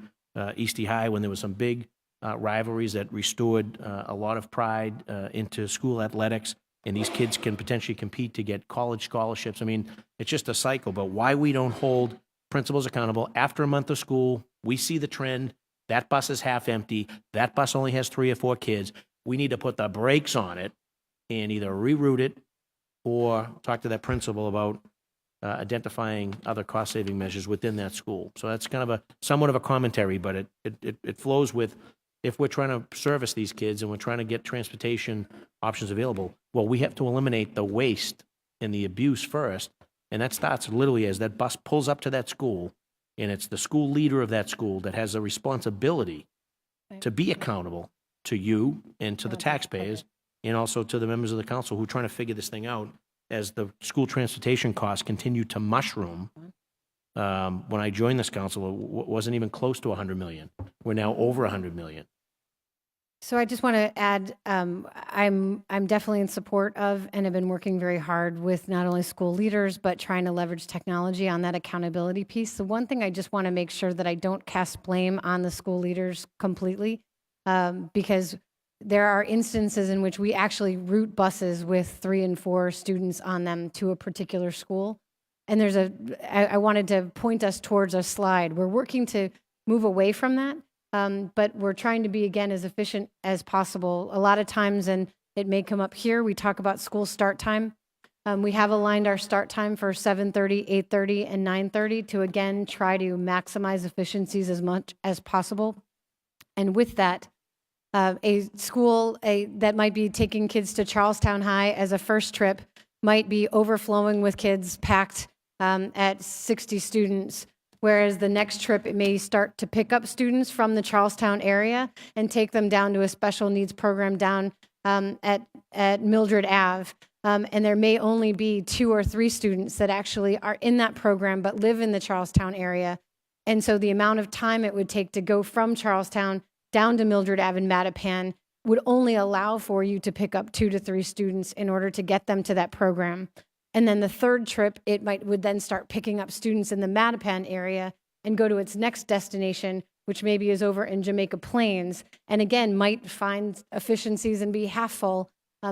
Eastie High, when there was some big rivalries that restored a lot of pride into school athletics, and these kids can potentially compete to get college scholarships. I mean, it's just a cycle, but why we don't hold principals accountable after a month of school, we see the trend, that bus is half empty, that bus only has 3 or 4 kids, we need to put the brakes on it and either reroute it or talk to that principal about identifying other cost-saving measures within that school. So that's kind of somewhat of a commentary, but it flows with, if we're trying to service these kids and we're trying to get transportation options available, well, we have to eliminate the waste and the abuse first, and that starts literally as that bus pulls up to that school, and it's the school leader of that school that has a responsibility to be accountable to you and to the taxpayers, and also to the members of the council who are trying to figure this thing out as the school transportation costs continue to mushroom. When I joined this council, it wasn't even close to 100 million. We're now over 100 million. So I just want to add, I'm definitely in support of, and have been working very hard with not only school leaders, but trying to leverage technology on that accountability piece. The one thing I just want to make sure that I don't cast blame on the school leaders completely, because there are instances in which we actually route buses with 3 and 4 students on them to a particular school. And I wanted to point us towards a slide. We're working to move away from that. But we're trying to be, again, as efficient as possible. A lot of times, and it may come up here, we talk about school start time. We have aligned our start time for 7:30, 8:30, and 9:30 to, again, try to maximize efficiencies as much as possible. And with that, a school that might be taking kids to Charlestown High as a first trip might be overflowing with kids packed at 60 students. Whereas the next trip, it may start to pick up students from the Charlestown area and take them down to a special needs program down at Mildred Ave. And there may only be 2 or 3 students that actually are in that program but live in the Charlestown area. And so the amount of time it would take to go from Charlestown down to Mildred Ave and Mattapan would only allow for you to pick up 2 to 3 students in order to get them to that program. And then the third trip, would then start picking up students in the Mattapan area and go to its next destination, which maybe is over in Jamaica Plains, and again, might find efficiencies and be half full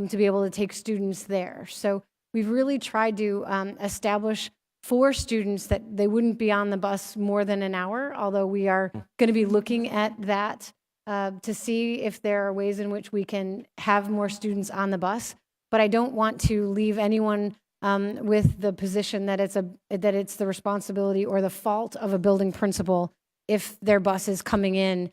to be able to take students there. So we've really tried to establish for students that they wouldn't be on the bus more than an hour, although we are going to be looking at that to see if there are ways in which we can have more students on the bus. But I don't want to leave anyone with the position that it's the responsibility or the fault of a building principal if their bus is coming in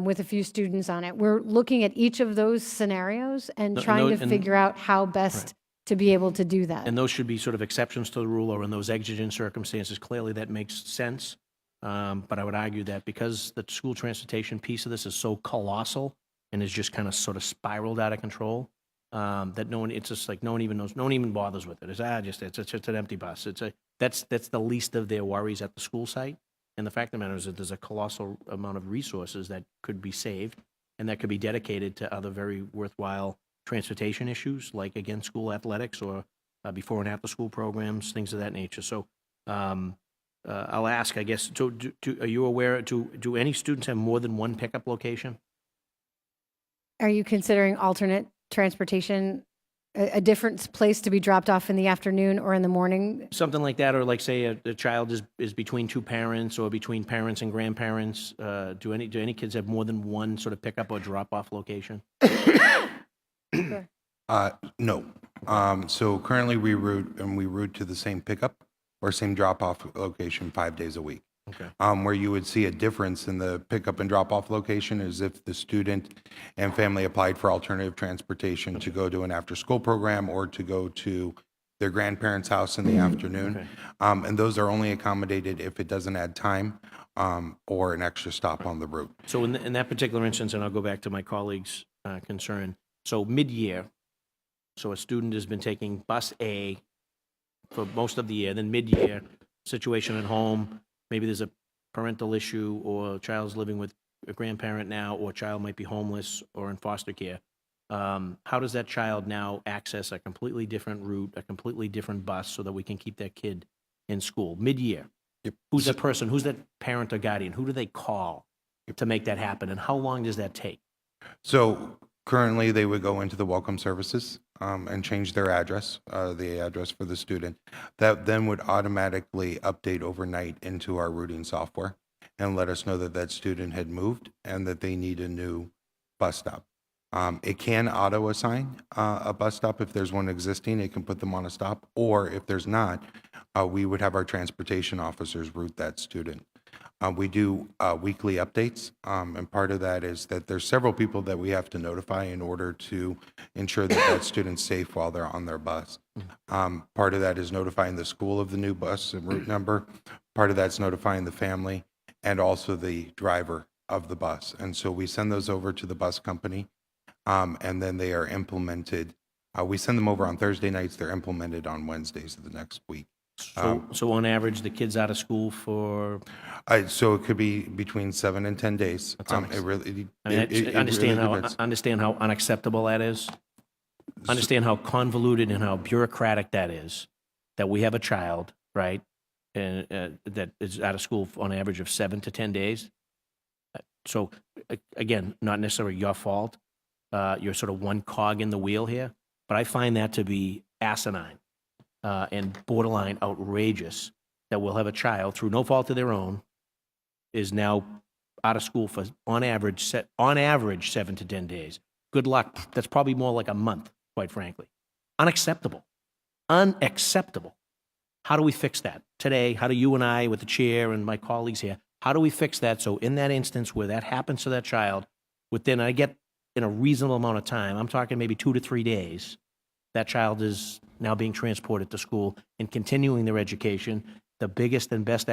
with a few students on it. We're looking at each of those scenarios and trying to figure out how best to be able to do that. And those should be sort of exceptions to the rule, or in those exigent circumstances. Clearly, that makes sense. But I would argue that because the school transportation piece of this is so colossal and is just kind of sort of spiraled out of control, that no one, it's just like no one even knows, no one even bothers with it. It's an empty bus. That's the least of their worries at the school site. And the fact of the matter is that there's a colossal amount of resources that could be saved, and that could be dedicated to other very worthwhile transportation issues, like, again, school athletics or before and after school programs, things of that nature. So I'll ask, I guess, so are you aware, do any students have more than one pickup location? Are you considering alternate transportation, a different place to be dropped off in the afternoon or in the morning? Something like that, or like, say, a child is between two parents or between parents and grandparents. Do any kids have more than one sort of pickup or drop-off location? Sure. No. So currently we route to the same pickup or same drop-off location 5 days a week. Okay. Where you would see a difference in the pickup and drop-off location is if the student and family applied for alternative transportation to go to an after-school program or to go to their grandparents' house in the afternoon. Okay. And those are only accommodated if it doesn't add time or an extra stop on the route. So in that particular instance, and I'll go back to my colleague's concern, so mid-year, so a student has been taking bus A for most of the year, then mid-year, situation at home, maybe there's a parental issue, or a child's living with a grandparent now, or a child might be homeless or in foster care. How does that child now access a completely different route, a completely different bus, so that we can keep that kid in school mid-year? Yep. Who's that person? Who's that parent or guardian? Who do they call to make that happen? And how long does that take? So currently, they would go into the welcome services and change their address, the address for the student. That then would automatically update overnight into our routing software and let us know that that student had moved and that they need a new bus stop. It can auto-assign a bus stop. If there's one existing, it can put them on a stop. Or if there's not, we would have our transportation officers route that student. We do weekly updates, and part of that is that there's several people that we have to notify in order to ensure that that student's safe while they're on their bus. Part of that is notifying the school of the new bus and route number. Part of that's notifying the family and also the driver of the bus. And so we send those over to the bus company, and then they are implemented. We send them over on Thursday nights. They're implemented on Wednesdays of the next week. So on average, the kid's out of school for, So it could be between 7 and 10 days. That's It really, I mean, it understand really how, depends. understand how unacceptable that is? Understand how convoluted and how bureaucratic that is, that we have a child, right, and that is out of school on average of 7 to 10 days. So again, not necessarily your fault. You're sort of one cog in the wheel here, but I find that to be asinine and borderline outrageous that we'll have a child through no fault of their own is now out of school for on average 7 to 10 days. Good luck. That's probably more like a month, quite frankly. Unacceptable. Unacceptable. How do we fix that today? How do you and I, with the chair and my colleagues here, how do we fix that so in that instance where that happens to that child, within, I get in a reasonable amount of time, I'm talking maybe 2 to 3 days, that child is now being transported to school and continuing their education, the biggest and best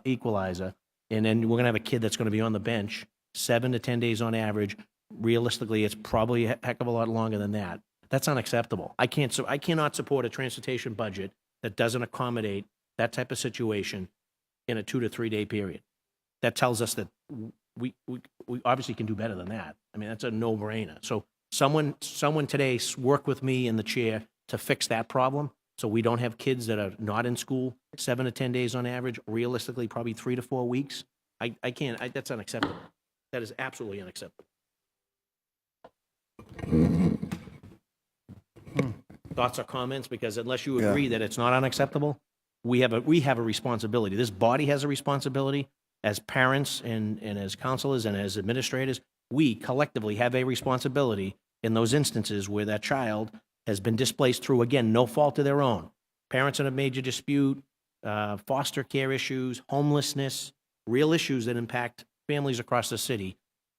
equalizer. And then we're going to have a kid that's going to be on the bench 7 to 10 days on average. Realistically, it's probably a heck of a lot longer than that. That's unacceptable. I cannot support a transportation budget that doesn't accommodate that type of situation in a 2 to 3 day period. That tells us that we obviously can do better than that. I mean, that's a no-brainer. So someone today work with me in the chair to fix that problem so we don't have kids that are not in school 7 to 10 days on average, realistically probably 3 to 4 weeks. I can't, that's unacceptable. That is absolutely unacceptable. Thoughts or comments? Because unless you agree that it's not unacceptable, we have a responsibility. This body has a responsibility as parents and as counselors and as administrators. We collectively have a responsibility in those instances where that child has been displaced through, again, no fault of their own. Parents in a major dispute, foster care issues, homelessness, real issues that impact families across the city.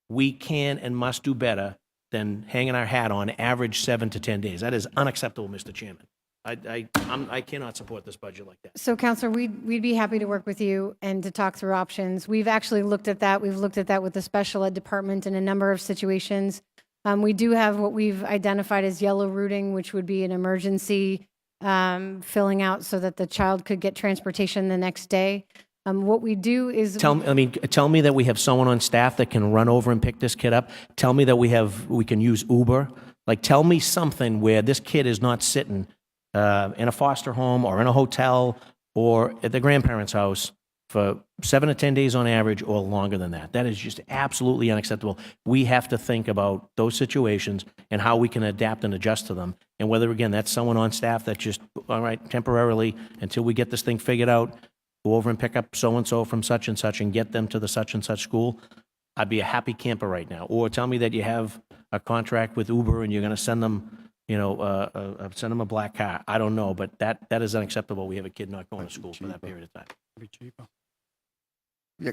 We can and must do better than hanging our hat on average 7 to 10 days. That is unacceptable, Mr. Chairman. I cannot support this budget like that. So, Counselor, we'd be happy to work with you and to talk through options. We've actually looked at that. We've looked at that with the special ed department in a number of situations. We do have what we've identified as yellow routing, which would be an emergency filling out so that the child could get transportation the next day. What we do is Tell me that we have someone on staff that can run over and pick this kid up. Tell me that we can use Uber. Like, tell me something where this kid is not sitting in a foster home or in a hotel or at the grandparents' house for 7 to 10 days on average or longer than that. That is just absolutely unacceptable. We have to think about those situations and how we can adapt and adjust to them. And whether, again, that's someone on staff that just, all right, temporarily, until we get this thing figured out, go over and pick up so-and-so from such and such and get them to the such and such school, I'd be a happy camper right now. Or tell me that you have a contract with Uber and you're going to send them, send them a black car. I don't know, but that is unacceptable. We have a kid not going to school for that period of time. Yeah,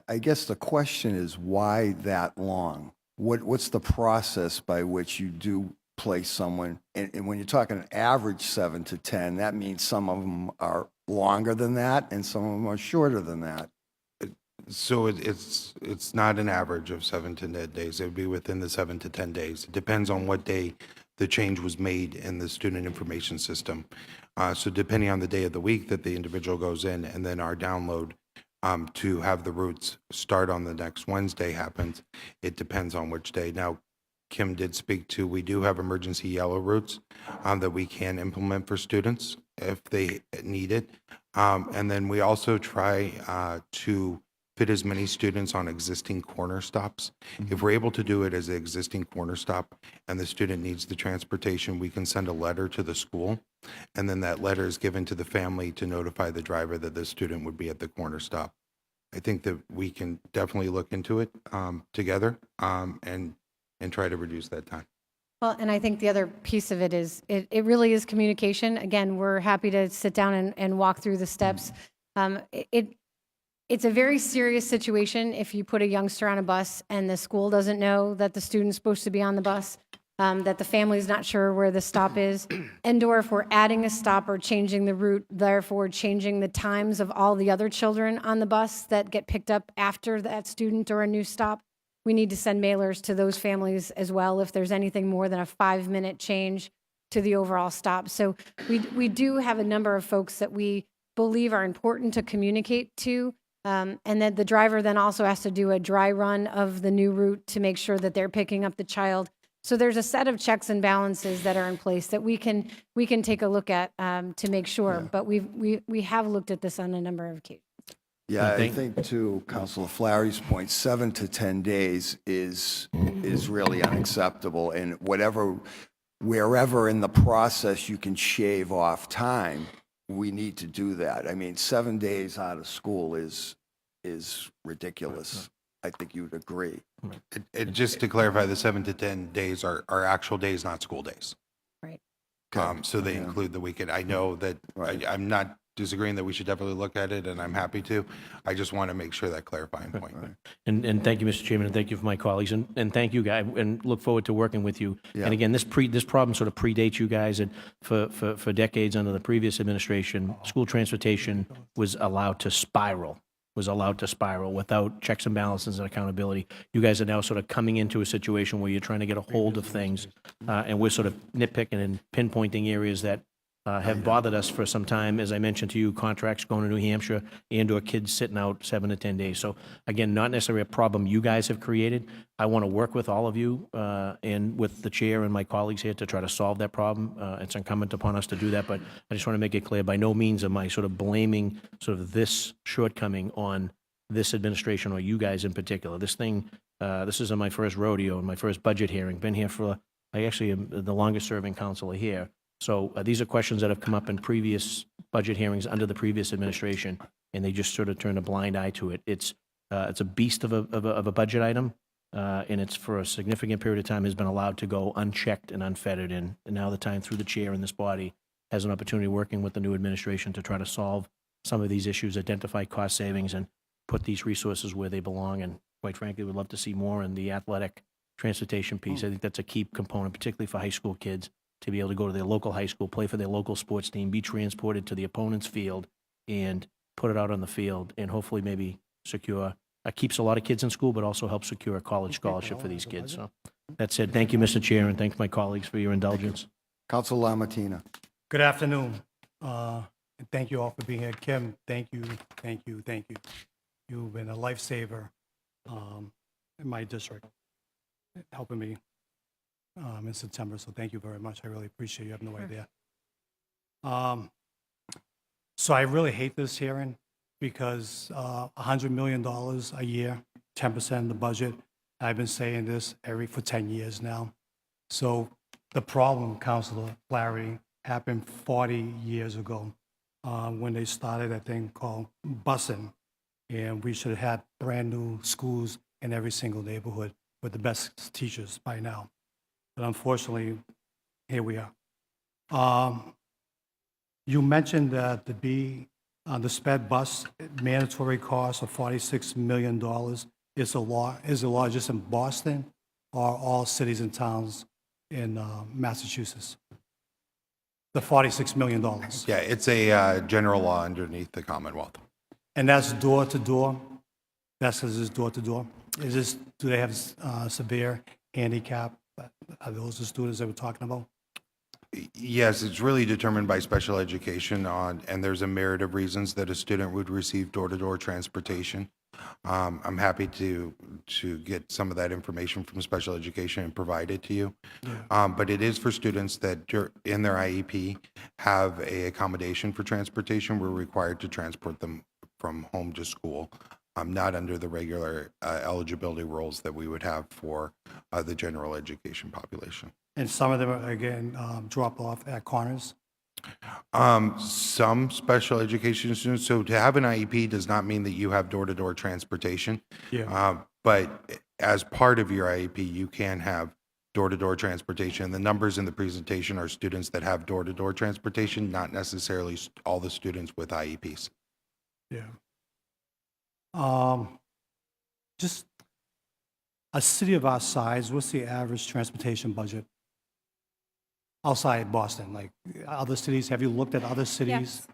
I guess the question is, why that long? What's the process by which you do place someone? And when you're talking an average 7 to 10, that means some of them are longer than that and some of them are shorter than that. So it's not an average of 7 to 10 days. It would be within the 7 to 10 days. It depends on what day the change was made in the student information system. So depending on the day of the week that the individual goes in, and then our download to have the routes start on the next Wednesday happens, it depends on which day. Now, Kim did speak to, we do have emergency yellow routes that we can implement for students if they need it. And then we also try to fit as many students on existing corner stops. If we're able to do it as an existing corner stop and the student needs the transportation, we can send a letter to the school, and then that letter is given to the family to notify the driver that the student would be at the corner stop. I think that we can definitely look into it together and try to reduce that time. Well, and I think the other piece of it is it really is communication. Again, we're happy to sit down and walk through the steps. It's a very serious situation if you put a youngster on a bus and the school doesn't know that the student's supposed to be on the bus, that the family's not sure where the stop is, and or if we're adding a stop or changing the route, therefore changing the times of all the other children on the bus that get picked up after that student or a new stop. We need to send mailers to those families as well if there's anything more than a 5-minute change to the overall stop. So we do have a number of folks that we believe are important to communicate to, and that the driver then also has to do a dry run of the new route to make sure that they're picking up the child. So there's a set of checks and balances that are in place that we can take a look at to make sure. But we have looked at this on a number of occasions. Yeah, I think to Councilor Flaherty's point, 7 to 10 days is really unacceptable. And wherever in the process you can shave off time, we need to do that. I mean, 7 days out of school is ridiculous. I think you would agree. Just to clarify, the 7 to 10 days are actual days, not school days. Right. So they include the weekend. I know that I'm not disagreeing that we should definitely look at it, and I'm happy to. I just want to make sure that clarifying point. And thank you, Mr. Chairman, and thank you for my colleagues, and thank you, guys, and look forward to working with you. Yeah. And again, this problem sort of predates you guys, and for decades under the previous administration, school transportation was allowed to spiral without checks and balances and accountability. You guys are now sort of coming into a situation where you're trying to get a hold of things, and we're sort of nitpicking and pinpointing areas that have bothered us for some time. As I mentioned to you, contracts going to New Hampshire and/or kids sitting out 7 to 10 days. So again, not necessarily a problem you guys have created. I want to work with all of you and with the chair and my colleagues here to try to solve that problem. It's incumbent upon us to do that, but I just want to make it clear, by no means am I sort of blaming sort of this shortcoming on this administration or you guys in particular. This isn't my first rodeo and my first budget hearing. Been here I actually am the longest serving counselor here. So these are questions that have come up in previous budget hearings under the previous administration, and they just sort of turned a blind eye to it. It's a beast of a budget item, and it's for a significant period of time has been allowed to go unchecked and unfettered. And now the time through the chair in this body has an opportunity working with the new administration to try to solve some of these issues, identify cost savings, and put these resources where they belong. And quite frankly, we'd love to see more in the athletic transportation piece. I think that's a key component, particularly for high school kids, to be able to go to their local high school, play for their local sports team, be transported to the opponent's field, and put it out on the field, and hopefully maybe secure, keeps a lot of kids in school, but also helps secure a college scholarship for these kids. So that's it. Thank you, Mr. Chair, and thank my colleagues for your indulgence. Councilor LaMattina. Good afternoon. And thank you all for being here. Kim, thank you, thank you, thank you. You've been a lifesaver in my district, helping me in September. So thank you very much. I really appreciate you. You have no idea. So I really hate this hearing because $100 million a year, 10% of the budget. I've been saying this for 10 years now. So the problem, Councilor Flaherty, happened 40 years ago when they started a thing called busing. And we should have had brand-new schools in every single neighborhood with the best teachers by now. But unfortunately, here we are. You mentioned that the sped bus mandatory cost of $46 million is the law just in Boston or all cities and towns in Massachusetts? The $46 million. Yeah, it's a general law underneath the Commonwealth. And that's door to door? That's because it's door to door? Do they have severe handicap? Are those the students that we're talking about? Yes, it's really determined by special education and there's a merit of reasons that a student would receive door-to-door transportation. I'm happy to get some of that information from special education and provide it to you. But it is for students that in their IEP have a accommodation for transportation. We're required to transport them from home to school, not under the regular eligibility rules that we would have for the general education population. And some of them are, again, drop off at corners? Some special education students, so to have an IEP does not mean that you have door-to-door transportation. Yeah. But as part of your IEP, you can have door-to-door transportation. The numbers in the presentation are students that have door-to-door transportation, not necessarily all the students with IEPs. Yeah. Just a city of our size, what's the average transportation budget? Outside Boston, like other cities, have you looked at other cities? Yes.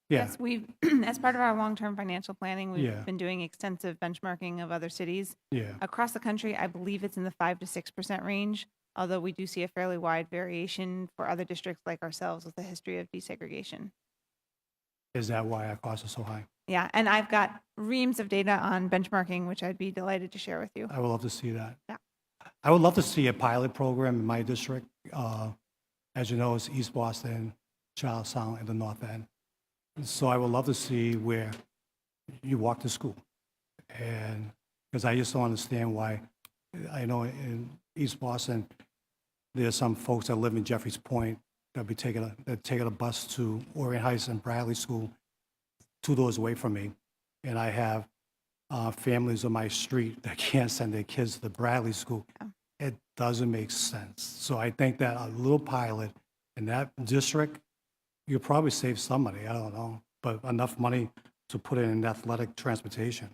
Yeah, Yes, we've, as part of our long-term financial planning, we've Yeah. been doing extensive benchmarking of other cities. yeah, Across the country, I believe it's in the 5 to 6% range, although we do see a fairly wide variation for other districts like ourselves with a history of desegregation. is that why our costs are so high? Yeah, and I've got reams of data on benchmarking, which I'd be delighted to share with you. I would love to see that. Yeah. I would love to see a pilot program in my district. As you know, it's East Boston, Charlestown, and the North End. So I would love to see where you walk to school. And because I just don't understand why, I know in East Boston, there's some folks that live in Jeffries Point that be taking a bus to Orient Heights and Bradley School, 2 doors away from me. And I have families on my street that can't send their kids to the Bradley School. Yeah. It doesn't make sense. So I think that a little pilot in that district, you'll probably save some money, I don't know, but enough money to put in athletic transportation.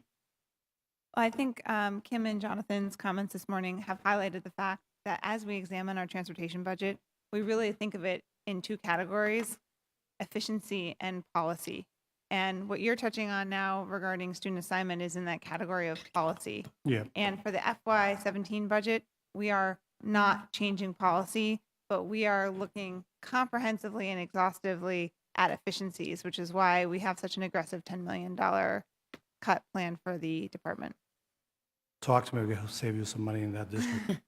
I think Kim and Jonathan's comments this morning have highlighted the fact that as we examine our transportation budget, we really think of it in 2 categories, efficiency and policy. And what you're touching on now regarding student assignment is in that category of policy. Yeah, And for the FY17 budget, we are not changing policy, but we are looking comprehensively and exhaustively at efficiencies, which is why we have such an aggressive $10 million cut plan for the department. talk to me, we'll save you some money in that district.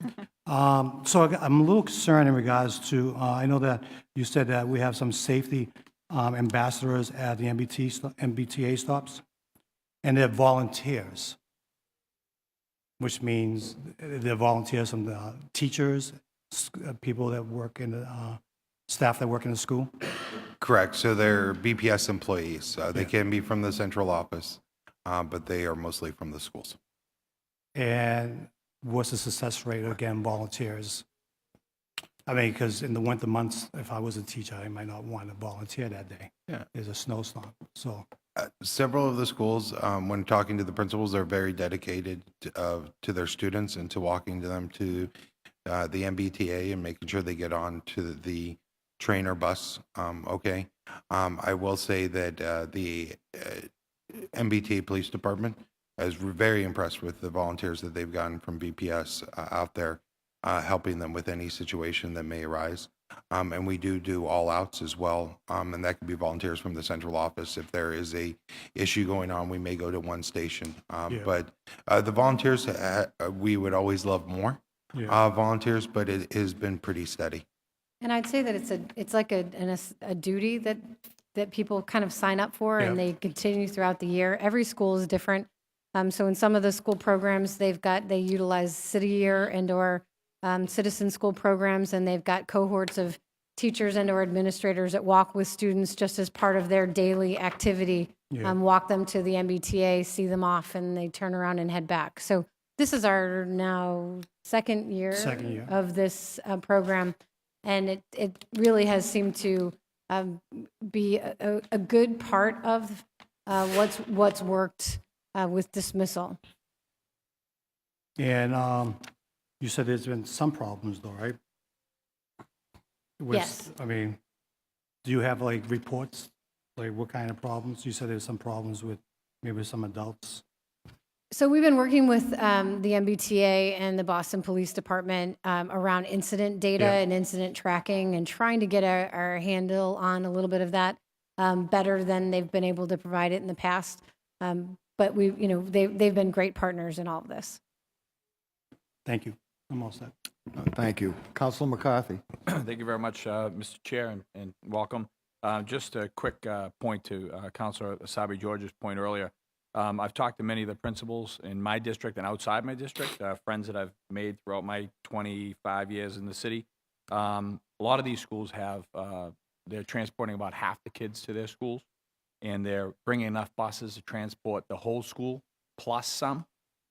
So I'm a little concerned in regards to, I know that you said that we have some safety ambassadors at the MBTA stops, and they're volunteers, which means they're volunteers from the teachers, people that work in the, staff that work in the school. Correct. So they're BPS employees. They can be from the central office, but they are mostly from the schools. And what's the success rate, again, volunteers? I mean, because in the winter months, if I was a teacher, I might not want to volunteer that day. Yeah. There's a snowstorm, so, Several of the schools, when talking to the principals, are very dedicated to their students and to walking to them to the MBTA and making sure they get on to the train or bus. Okay. I will say that the MBTA Police Department is very impressed with the volunteers that they've gotten from BPS out there, helping them with any situation that may arise. And we do all outs as well. And that could be volunteers from the central office. If there is a issue going on, we may go to one station. Yeah. But the volunteers, we would always love more Yeah. volunteers, but it has been pretty steady. And I'd say that it's like a duty that people kind of sign up for, and Yeah. they continue throughout the year. Every school is different. So in some of the school programs, they utilize city year and/or citizen school programs, and they've got cohorts of teachers and/or administrators that walk with students just as part of their daily activity. Yeah. Walk them to the MBTA, see them off, and they turn around and head back. So this is our now second year of this program, and it really has seemed to be a good part of what's worked with dismissal. And you said there's been some problems though, right? Yes. I mean, do you have like reports? Like what kind of problems? You said there's some problems with maybe some adults. So we've been working with the MBTA and the Boston Police Department around incident data Yeah. and incident tracking, and trying to get our handle on a little bit of that better than they've been able to provide it in the past. But they've been great partners in all of this. Thank you. I'm all set. Thank you. Councilor McCarthy. Thank you very much, Mr. Chair, and welcome. Just a quick point to Councilor Asabi George's point earlier. I've talked to many of the principals in my district and outside my district, friends that I've made throughout my 25 years in the city. A lot of these schools have, they're transporting about half the kids to their schools, and they're bringing enough buses to transport the whole school plus some.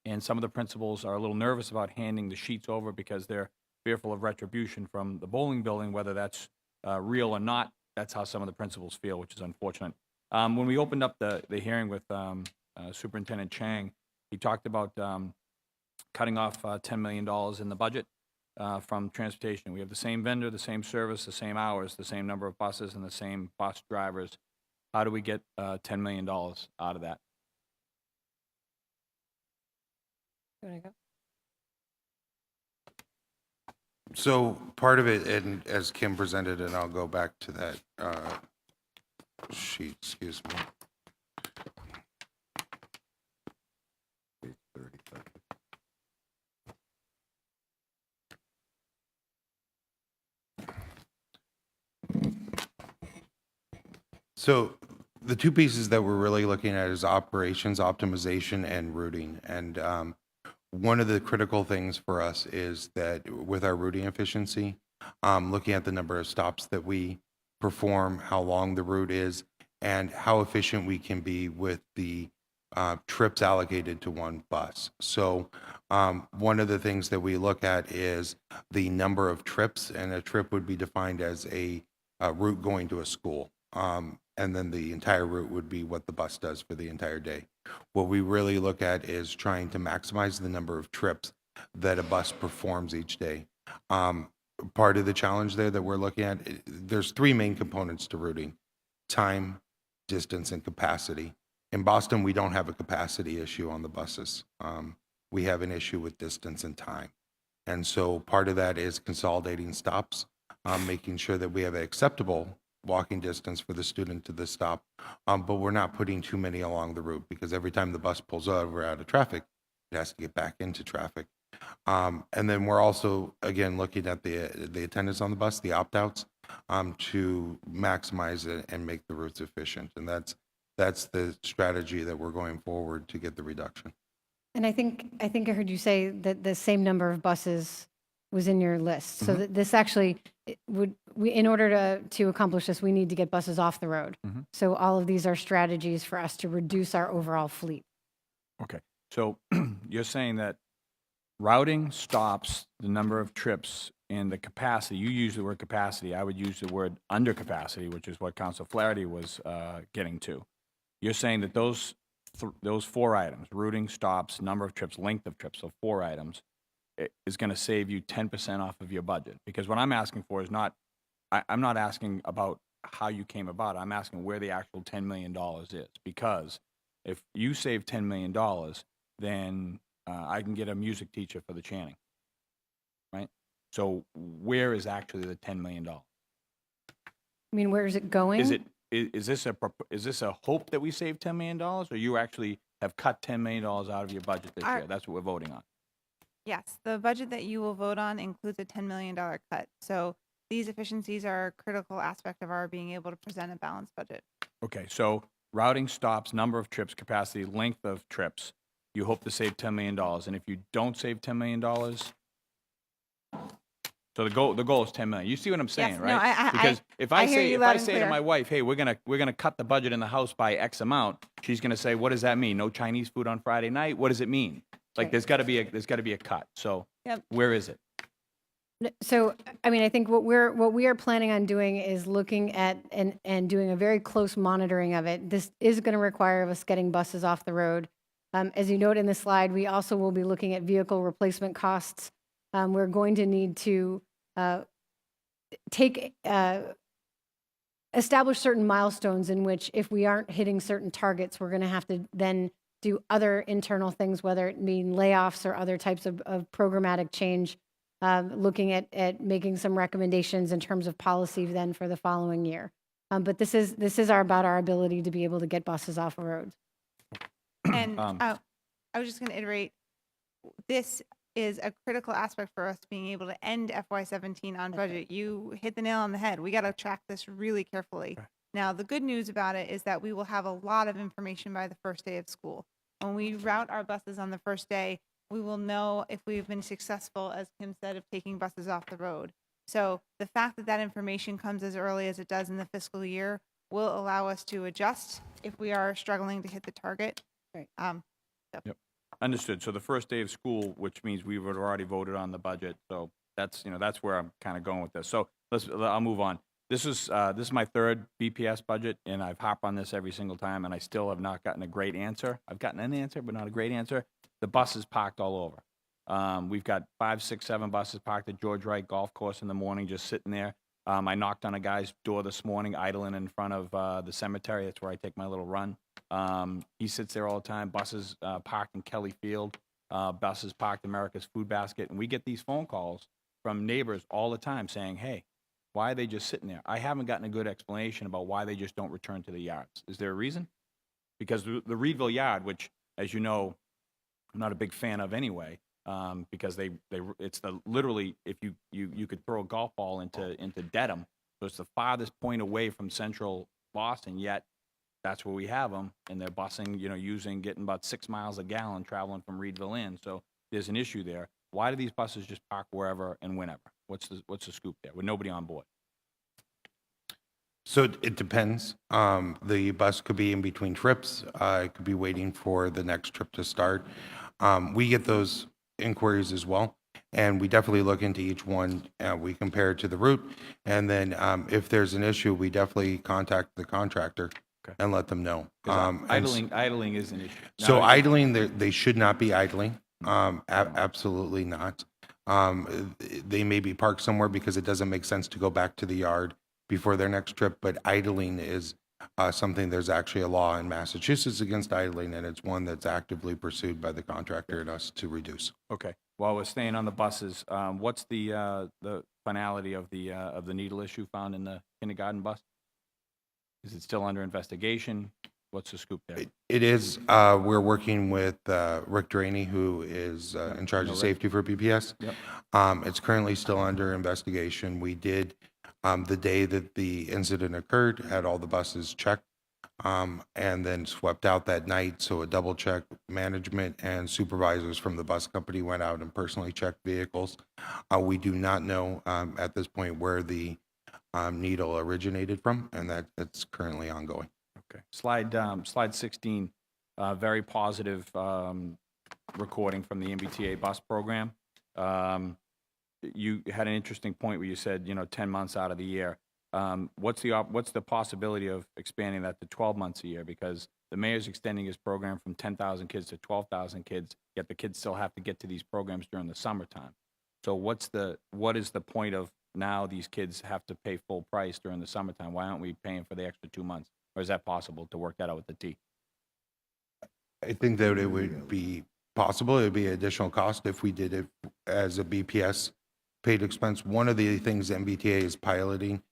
And some of the principals are a little nervous about handing the sheets over because they're fearful of retribution from the bowling building, whether that's real or not. That's how some of the principals feel, which is unfortunate. When we opened up the hearing with Superintendent Chang, he talked about cutting off $10 million in the budget from transportation. We have the same vendor, the same service, the same hours, the same number of buses, and the same bus drivers. How do we get $10 million out of that? You wanna go? So part of it, and as Kim presented, and I'll go back to that sheet, excuse me. So the two pieces that we're really looking at is operations optimization and routing. And one of the critical things for us is that with our routing efficiency, looking at the number of stops that we perform, how long the route is, and how efficient we can be with the trips allocated to one bus. So one of the things that we look at is the number of trips, and a trip would be defined as a route going to a school. And then the entire route would be what the bus does for the entire day. What we really look at is trying to maximize the number of trips that a bus performs each day. Part of the challenge there that we're looking at, there's three main components to routing: time, distance, and capacity. In Boston, we don't have a capacity issue on the buses. We have an issue with distance and time. And so part of that is consolidating stops, making sure that we have an acceptable walking distance for the student to the stop, but we're not putting too many along the route, because every time the bus pulls over out of traffic, it has to get back into traffic. And then we're also, again, looking at the attendance on the bus, the opt-outs, to maximize it and make the routes efficient. And that's the strategy that we're going forward to get the reduction. And I think I heard you say that the same number of buses was in your list. So that this actually in order to accomplish this, we need to get buses off the road. So all of these are strategies for us to reduce our overall fleet. Okay, so you're saying that routing stops the number of trips and the capacity. You use the word capacity. I would use the word under capacity, which is what Council Flaherty was getting to. You're saying that those four items, routing, stops, number of trips, length of trips, so 4 items, is going to save you 10% off of your budget. Because what I'm asking for is not, I'm not asking about how you came about it. I'm asking where the actual $10 million is. Because if you save $10 million, then I can get a music teacher for the Channing, right? So where is actually the $10 million? I mean, where is it going? Is this a hope that we save $10 million, or you actually have cut $10 million out of your budget this year? That's what we're voting on. Yes, the budget that you will vote on includes a $10 million cut. So these efficiencies are a critical aspect of our being able to present a balanced budget. Okay, so routing, stops, number of trips, capacity, length of trips, you hope to save $10 million. And if you don't save $10 million, so the goal is 10 million. You see what I'm saying, Yes, right? no, I- Because if I I hear say you if loud I and say to clear. my wife, hey, we're gonna cut the budget in the house by X amount, she's gonna say, what does that mean? No Chinese food on Friday night? What does it mean? Like Right. there's got to be a cut. So Yep. where is it? So, I mean, I think what we are planning on doing is looking at and doing a very close monitoring of it. This is going to require us getting buses off the road. As you note in the slide, we also will be looking at vehicle replacement costs. We're going to need to establish certain milestones in which if we aren't hitting certain targets, we're going to have to then do other internal things, whether it mean layoffs or other types of programmatic change, looking at making some recommendations in terms of policy then for the following year. But this is about our ability to be able to get buses off the roads. And I was just going to iterate, this is a critical aspect for us being able to end FY17 on budget. You hit the nail on the head. We got to track this really carefully. Right. Now, the good news about it is that we will have a lot of information by the first day of school. When we route our buses on the first day, we will know if we've been successful, as Kim said, of taking buses off the road. So the fact that that information comes as early as it does in the fiscal year will allow us to adjust if we are struggling to hit the target. Right. Understood. So the first day of school, which means we would have already voted on the budget. So that's where I'm kind of going with this. So I'll move on. This is my third BPS budget, and I've harped on this every single time, and I still have not gotten a great answer. I've gotten an answer, but not a great answer. The bus is parked all over. We've got 5, 6, 7 buses parked at George Wright Golf Course in the morning, just sitting there. I knocked on a guy's door this morning, idling in front of the cemetery. That's where I take my little run. He sits there all the time. Buses parked in Kelly Field. Buses parked America's Food Basket. And we get these phone calls from neighbors all the time saying, hey, why are they just sitting there? I haven't gotten a good explanation about why they just don't return to the yards. Is there a reason? Because the Reedville yard, which, as you know, I'm not a big fan of anyway, because it's literally, if you could throw a golf ball into Dedham, so it's the farthest point away from central Boston, yet that's where we have them, and they're busing, getting about 6 miles a gallon traveling from Reedville in. So there's an issue there. Why do these buses just park wherever and whenever? What's the scoop there with nobody on board? So it depends. The bus could be in between trips. It could be waiting for the next trip to start. We get those inquiries as well, and we definitely look into each one. We compare it to the route, and then if there's an issue, we definitely contact the contractor and let them know. 'Cause idling is an issue. So Now, idling, they should not be idling. Absolutely not. They may be parked somewhere because it doesn't make sense to go back to the yard before their next trip, but idling is something, there's actually a law in Massachusetts against idling, and it's one that's actively pursued by the contractor and us to reduce. Okay. While we're staying on the buses, what's the finality of the needle issue found in the kindergarten bus? Is it still under investigation? What's the scoop there? It is, we're working with Rick Draney, who is in charge of safety for BPS. Yep. It's currently still under investigation. We did, the day that the incident occurred, had all the buses checked, and then swept out that night. So a double check, management and supervisors from the bus company went out and personally checked vehicles. We do not know at this point where the needle originated from, and that's currently ongoing. Okay. Slide 16, very positive recording from the MBTA bus program. You had an interesting point where you said, 10 months out of the year. What's the possibility of expanding that to 12 months a year? Because the mayor's extending his program from 10,000 kids to 12,000 kids, yet the kids still have to get to these programs during the summertime. So what is the point of now these kids have to pay full price during the summertime? Why aren't we paying for the extra 2 months? Or is that possible to work that out with the T? I think that it would be possible. It would be an additional cost if we did it as a BPS paid expense. One of the things MBTA is piloting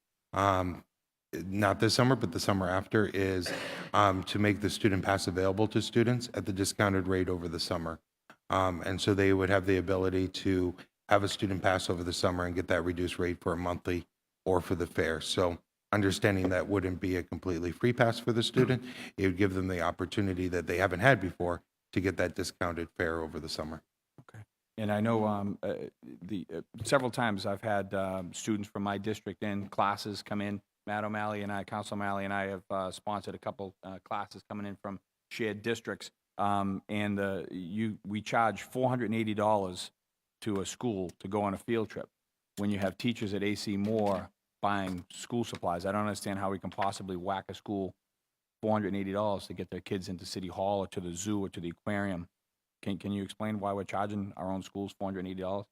not this summer, but the summer after, is to make the student pass available to students at the discounted rate over the summer. And so they would have the ability to have a student pass over the summer and get that reduced rate for a monthly or for the fair. So understanding that wouldn't be a completely free pass for the student, it would give them the opportunity that they haven't had before to get that discounted fare over the summer. Okay. And I know several times I've had students from my district in classes come in. Matt O'Malley and I, Council O'Malley and I have sponsored a couple classes coming in from shared districts. We charge $480 to a school to go on a field trip. When you have teachers at AC Moore buying school supplies, I don't understand how we can possibly whack a school $480 to get their kids into City Hall or to the zoo or to the aquarium. Can you explain why we're charging our own schools $480?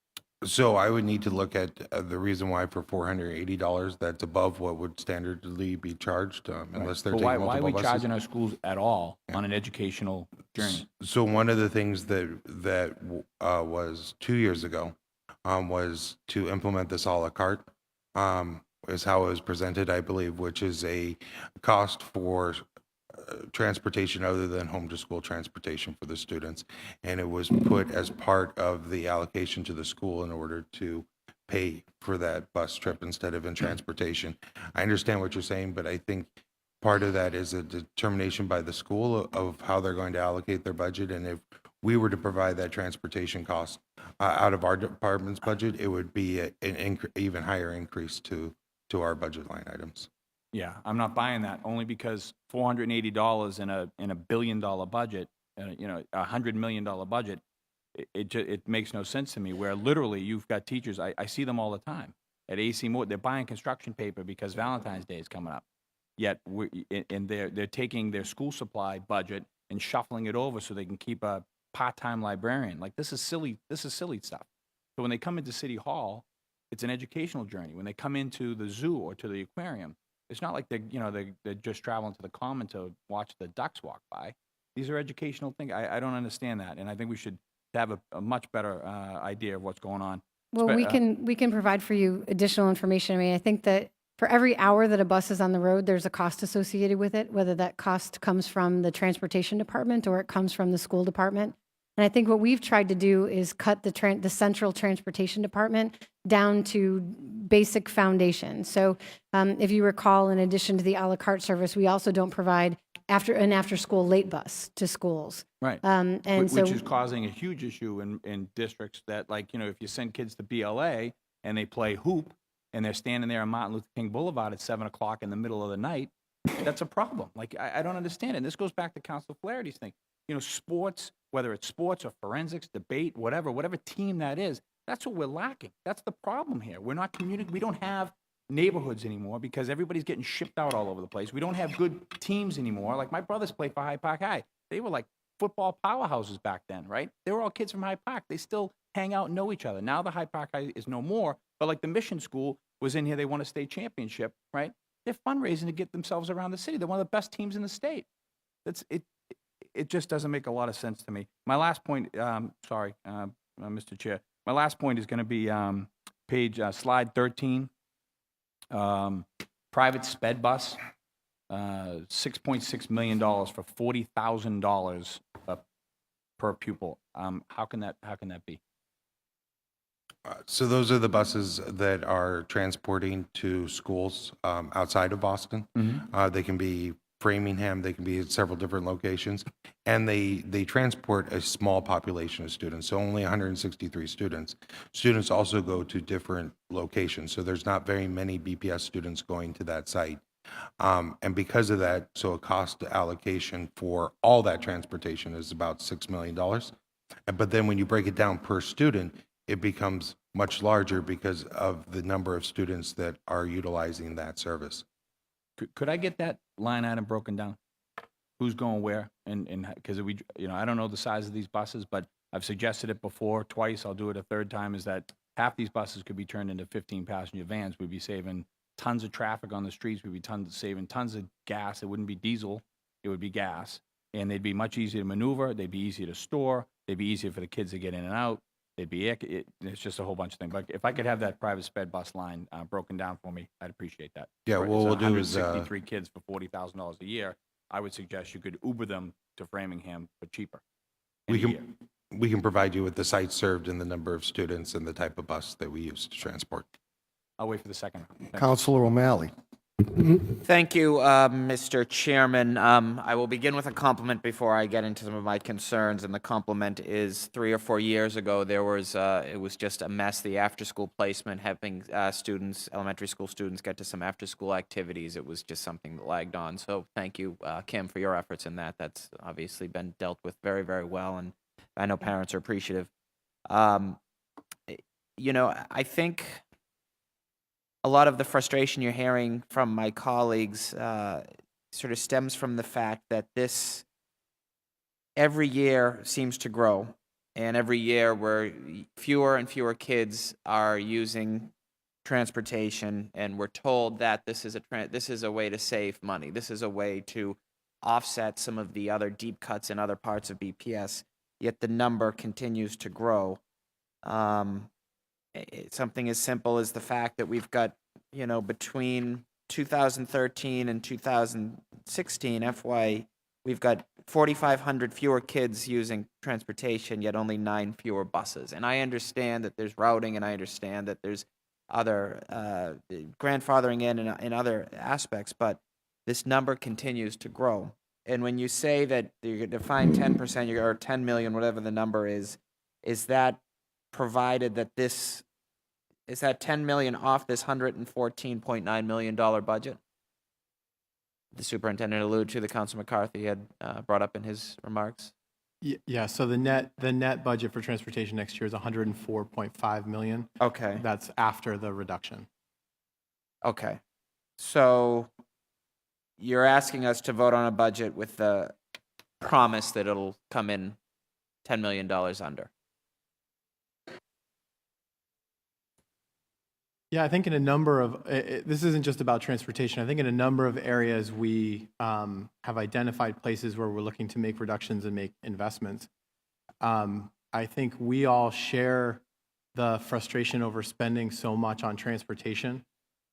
So I would need to look at the reason why for $480, that's above what would standardly be charged, unless they're But taking why are multiple we buses. charging our schools at all on an educational journey? So one of the things that was 2 years ago was to implement this à la carte, is how it was presented, I believe, which is a cost for transportation other than home to school transportation for the students. And it was put as part of the allocation to the school in order to pay for that bus trip instead of in transportation. I understand what you're saying, but I think part of that is a determination by the school of how they're going to allocate their budget. And if we were to provide that transportation cost out of our department's budget, it would be an even higher increase to our budget line items. Yeah, I'm not buying that, only because $480 in a $1 billion budget, $100 million budget, it makes no sense to me. Where literally you've got teachers, I see them all the time at AC Moore. They're buying construction paper because Valentine's Day is coming up. Yet they're taking their school supply budget and shuffling it over so they can keep a part-time librarian. Like, this is silly. This is silly stuff. So when they come into City Hall, it's an educational journey. When they come into the zoo or to the aquarium, it's not like they're just traveling to the common to watch the ducks walk by. These are educational things. I don't understand that, and I think we should have a much better idea of what's going on. Well, we can provide for you additional information. I mean, I think that for every hour that a bus is on the road, there's a cost associated with it, whether that cost comes from the transportation department or it comes from the school department. And I think what we've tried to do is cut the central transportation department down to basic foundation. So if you recall, in addition to the a la carte service, we also don't provide an after-school late bus to schools. Right. Which is causing a huge issue in districts that, like, if you send kids to BLA and they play hoop and they're standing there on Martin Luther King Boulevard at 7 o'clock in the middle of the night, that's a problem. Like, I don't understand it. And this goes back to Council Flaherty's thing. Sports, whether it's sports or forensics, debate, whatever team that is, that's what we're lacking. That's the problem here. We're not we don't have neighborhoods anymore because everybody's getting shipped out all over the place. We don't have good teams anymore. Like, my brothers played for Hyde Park High. They were like football powerhouses back then, right? They were all kids from Hyde Park. They still hang out and know each other. Now the Hyde Park High is no more, but like the Mission School was in here. They won a state championship, right? They're fundraising to get themselves around the city. They're one of the best teams in the state. That's it. It just doesn't make a lot of sense to me. My last point, Mr. Chair, my last point is going to be slide 13. Private sped bus, $6.6 million for $40,000 per pupil. How can that be? So those are the buses that are transporting to schools outside of Boston. They can be Framingham, they can be at several different locations, and they transport a small population of students, so only 163 students. Students also go to different locations, so there's not very many BPS students going to that site. And because of that, so a cost allocation for all that transportation is about $6 million. But then when you break it down per student, it becomes much larger because of the number of students that are utilizing that service. Could I get that line item broken down? Who's going where? And because I don't know the size of these buses, but I've suggested it before twice. I'll do it a third time. Is that half these buses could be turned into 15-passenger vans? We'd be saving tons of traffic on the streets. We'd be saving tons of gas. It wouldn't be diesel. It would be gas, and they'd be much easier to maneuver. They'd be easier to store. They'd be easier for the kids to get in and out. they'd be, it's just a whole bunch of things. But if I could have that private sped bus line broken down for me, I'd appreciate that. Yeah, Right, what it's we'll do is, 163 kids for $40,000 a year. I would suggest you could Uber them to Framingham for cheaper. in we a year. we can provide you with the site served and the number of students and the type of bus that we use to transport. I'll wait for the second. Thank you. Counselor O'Malley. Thank you, Mr. Chairman. I will begin with a compliment before I get into some of my concerns, and the compliment is 3 or 4 years ago, there was, it was just a mess, the after-school placement, having students, elementary school students get to some after-school activities. It was just something that lagged on. So thank you, Kim, for your efforts in that. That's obviously been dealt with very, very well, and I know parents are appreciative. You know, I think a lot of the frustration you're hearing from my colleagues sort of stems from the fact that this every year seems to grow, and every year where fewer and fewer kids are using transportation, and we're told that this is a way to save money. This is a way to offset some of the other deep cuts in other parts of BPS. Yet the number continues to grow. Something as simple as the fact that we've got, you know, between 2013 and 2016 FY, we've got 4,500 fewer kids using transportation, yet only 9 fewer buses. And I understand that there's routing, and I understand that there's other grandfathering in other aspects, but this number continues to grow. And when you say that you define 10%, or 10 million, whatever the number is that provided that this, is that 10 million off this $114.9 million budget? The superintendent alluded to, the Council McCarthy had brought up in his remarks. Yeah, so the net budget for transportation next year is 104.5 million. Okay, That's after the reduction. okay. So you're asking us to vote on a budget with the promise that it'll come in $10 million under. Yeah, I think in a number of, this isn't just about transportation. I think in a number of areas, we have identified places where we're looking to make reductions and make investments. I think we all share the frustration over spending so much on transportation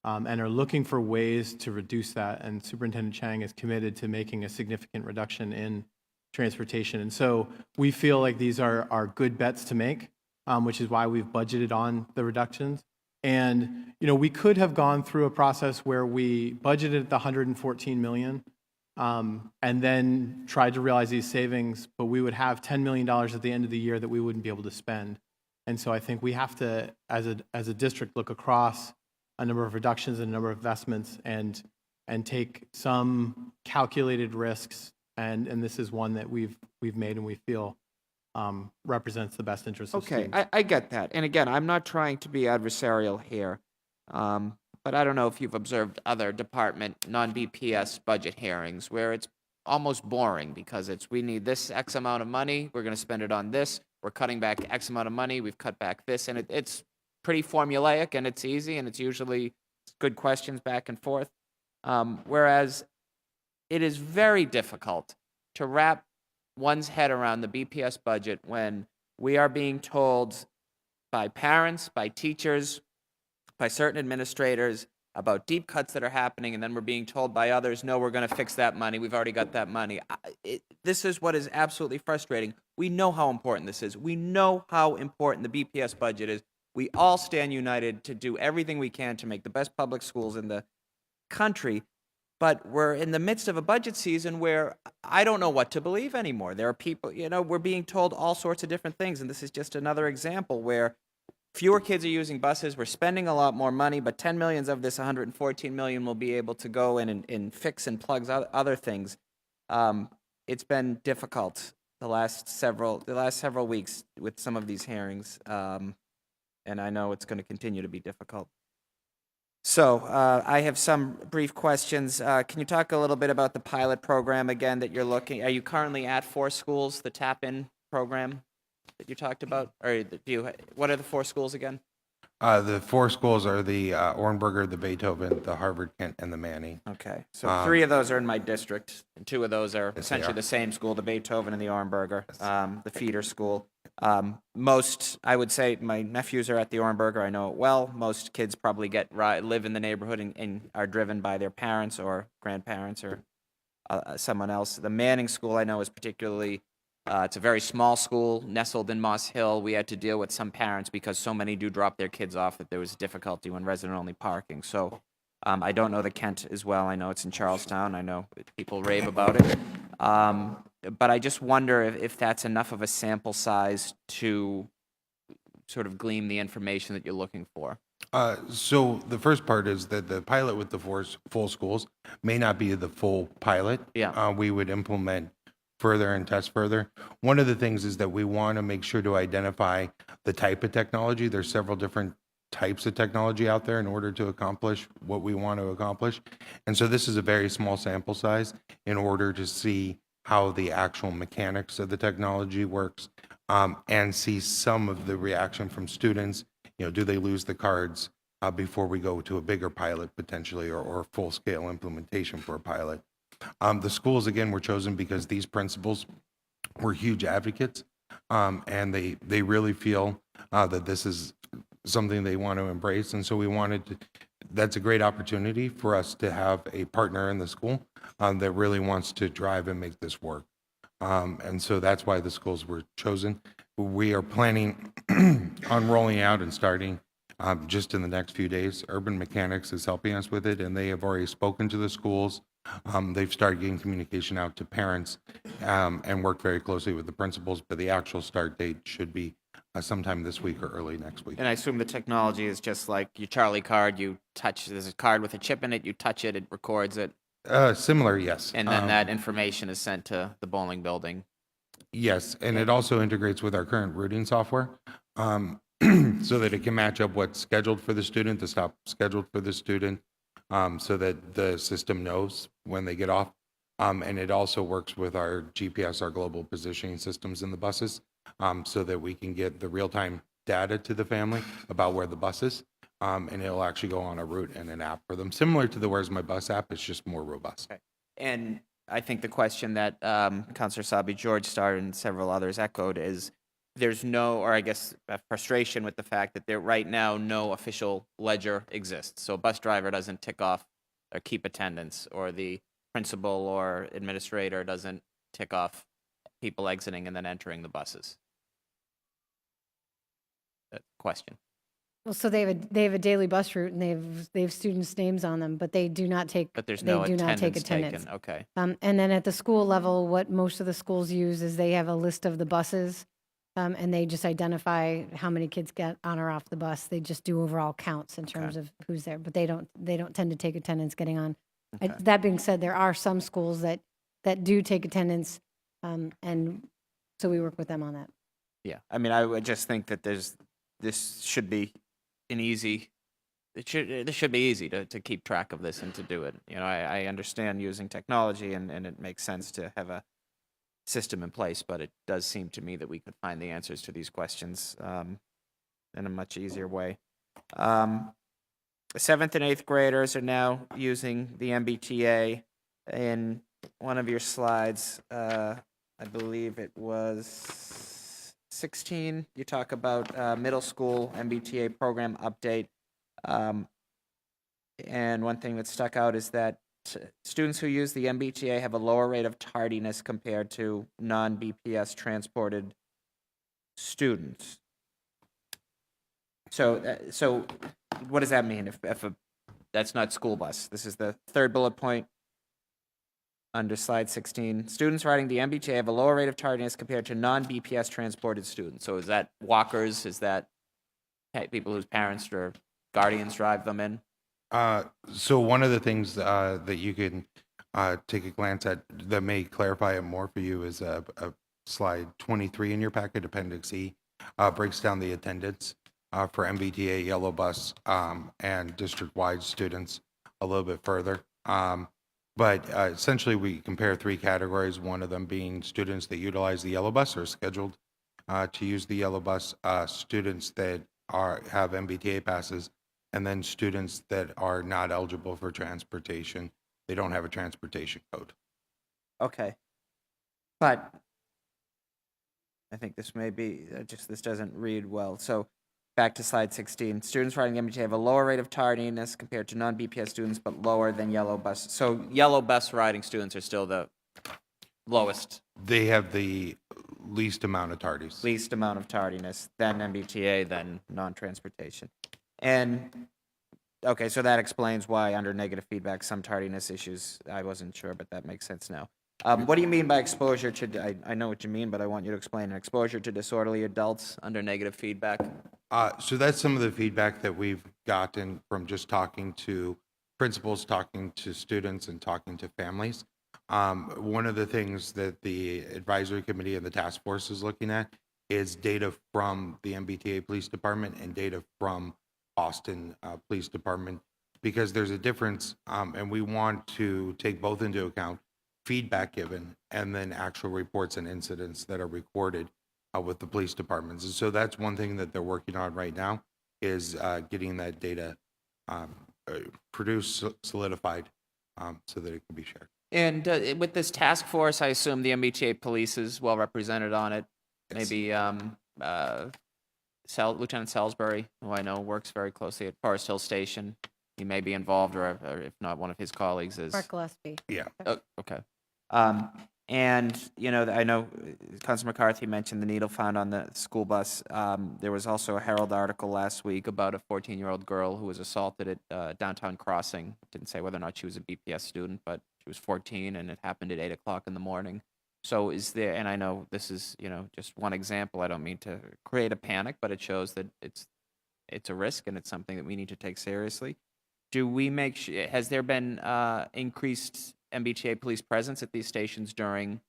and are looking for ways to reduce that. And Superintendent Chang is committed to making a significant reduction in transportation. And so we feel like these are good bets to make, which is why we've budgeted on the reductions. And, you know, we could have gone through a process where we budgeted the 114 million and then tried to realize these savings, but we would have $10 million at the end of the year that we wouldn't be able to spend. And so I think we have to, as a district, look across a number of reductions and a number of investments and take some calculated risks. And this is one that we've made and we feel represents the best interests of Okay, students. I get that. And again, I'm not trying to be adversarial here, but I don't know if you've observed other department non-BPS budget hearings where it's almost boring because we need this X amount of money, we're going to spend it on this, we're cutting back X amount of money, we've cut back this, and it's pretty formulaic and it's easy and it's usually good questions back and forth. Whereas it is very difficult to wrap one's head around the BPS budget when we are being told by parents, by teachers, by certain administrators about deep cuts that are happening, and then we're being told by others, no, we're going to fix that money, we've already got that money. This is what is absolutely frustrating. We know how important this is. We know how important the BPS budget is. We all stand united to do everything we can to make the best public schools in the country. But we're in the midst of a budget season where I don't know what to believe anymore. There are people, you know, we're being told all sorts of different things. And this is just another example where fewer kids are using buses. We're spending a lot more money, but 10 million of this 114 million will be able to go in and fix and plug other things. It's been difficult the last several weeks with some of these hearings. And I know it's going to continue to be difficult. So I have some brief questions. Can you talk a little bit about the pilot program again that you're looking? Are you currently at 4 schools, the tap-in program that you talked about? Or what are the 4 schools again? The 4 schools are the Ornberger, the Beethoven, the Harvard Kent, and the Manny. Okay, so 3 of those are in my district, and 2 of those are they essentially are. the same school, the Beethoven and the Ornberger, the feeder school. Most, I would say, my nephews are at the Orenburger. I know it well. Most kids probably live in the neighborhood and are driven by their parents or grandparents or someone else. The Manning School I know is particularly, it's a very small school nestled in Moss Hill. We had to deal with some parents because so many do drop their kids off that there was difficulty when resident-only parking. So I don't know the Kent as well. I know it's in Charlestown. I know people rave about it. But I just wonder if that's enough of a sample size to sort of glean the information that you're looking for. So the first part is that the pilot with the full schools may not be the full pilot. Yeah. We would implement further and test further. One of the things is that we want to make sure to identify the type of technology. There's several different types of technology out there in order to accomplish what we want to accomplish. And so this is a very small sample size in order to see how the actual mechanics of the technology works, and see some of the reaction from students. Do they lose the cards before we go to a bigger pilot potentially, or full-scale implementation for a pilot? The schools, again, were chosen because these principals were huge advocates, and they really feel that this is something they want to embrace. And so we wanted to, that's a great opportunity for us to have a partner in the school that really wants to drive and make this work. And so that's why the schools were chosen. We are planning on rolling out and starting just in the next few days. Urban Mechanics is helping us with it, and they have already spoken to the schools. They've started getting communication out to parents and worked very closely with the principals, but the actual start date should be sometime this week or early next week. And I assume the technology is just like your Charlie card. You touch, there's a card with a chip in it. You touch it, it records it. Similar, yes. And then that information is sent to the bowling building. Yes, and it also integrates with our current routing software, so that it can match up what's scheduled for the student, the stop scheduled for the student, so that the system knows when they get off. And it also works with our GPS, our global positioning systems in the buses, so that we can get the real-time data to the family about where the bus is. And it'll actually go on a route and an app for them, similar to the Where's My Bus app. It's just more robust. Okay. And I think the question that Councilor Sabi George started and several others echoed is there's no, or I guess a frustration with the fact that there right now no official ledger exists. So a bus driver doesn't tick off or keep attendance, or the principal or administrator doesn't tick off people exiting and then entering the buses. Question. Well, so they have a daily bus route, and they have students' names on them, but they do not take. But there's they no do not take attendance attendance. taken. Okay. And then at the school level, what most of the schools use is they have a list of the buses, and they just identify how many kids get on or off the bus. They just do overall counts in terms of who's there, but they don't tend to take attendance getting on. Okay. That being said, there are some schools that do take attendance, and so we work with them on that. Yeah. I mean, I would just think that this should be an easy. This should be easy to keep track of this and to do it. I understand using technology, and it makes sense to have a system in place, but it does seem to me that we could find the answers to these questions in a much easier way. 7th and 8th graders are now using the MBTA. In one of your slides, I believe it was 16, you talk about middle school MBTA program update. And one thing that stuck out is that students who use the MBTA have a lower rate of tardiness compared to non-BPS transported students. So what does that mean if that's not school bus? This is the third bullet point under slide 16. Students riding the MBTA have a lower rate of tardiness compared to non-BPS transported students. So is that walkers? Is that people whose parents or guardians drive them in? So one of the things that you can take a glance at that may clarify it more for you is a slide 23 in your packet, Appendix E, breaks down the attendance for MBTA, yellow bus, and district-wide students a little bit further. But essentially, we compare three categories, one of them being students that utilize the yellow bus or are scheduled to use the yellow bus, students that have MBTA passes, and then students that are not eligible for transportation. They don't have a transportation code. Okay. But I think this may be, this doesn't read well. So back to slide 16. Students riding MBTA have a lower rate of tardiness compared to non-BPS students, but lower than yellow bus. So yellow bus riding students are still the lowest, They have the least amount of tardies. least amount of tardiness, then MBTA, then non-transportation. And, okay, so that explains why under negative feedback, some tardiness issues, I wasn't sure, but that makes sense now. What do you mean by exposure to, I know what you mean, but I want you to explain exposure to disorderly adults under negative feedback? So that's some of the feedback that we've gotten from just talking to principals, talking to students, and talking to families. One of the things that the advisory committee and the task force is looking at is data from the MBTA Police Department and data from Boston Police Department, because there's a difference, and we want to take both into account, feedback given, and then actual reports and incidents that are recorded with the police departments. And so that's one thing that they're working on right now, is getting that data produced, solidified, so that it can be shared. And with this task force, I assume the MBTA police is well represented on it. Yes. Maybe Lieutenant Salisbury, who I know works very closely at Forest Hill Station. He may be involved, or if not, one of his colleagues is. Mark Gillespie. Yeah. Oh, okay. And, you know, I know Councilor McCarthy mentioned the needle found on the school bus. There was also a Herald article last week about a 14-year-old girl who was assaulted at Downtown Crossing. Didn't say whether or not she was a BPS student, but she was 14, and it happened at 8 o'clock in the morning. So is there, and I know this is, you know, just one example. I don't mean to create a panic, but it shows that it's a risk, and it's something that we need to take seriously. Do we make sure, has there been increased MBTA police presence at these stations during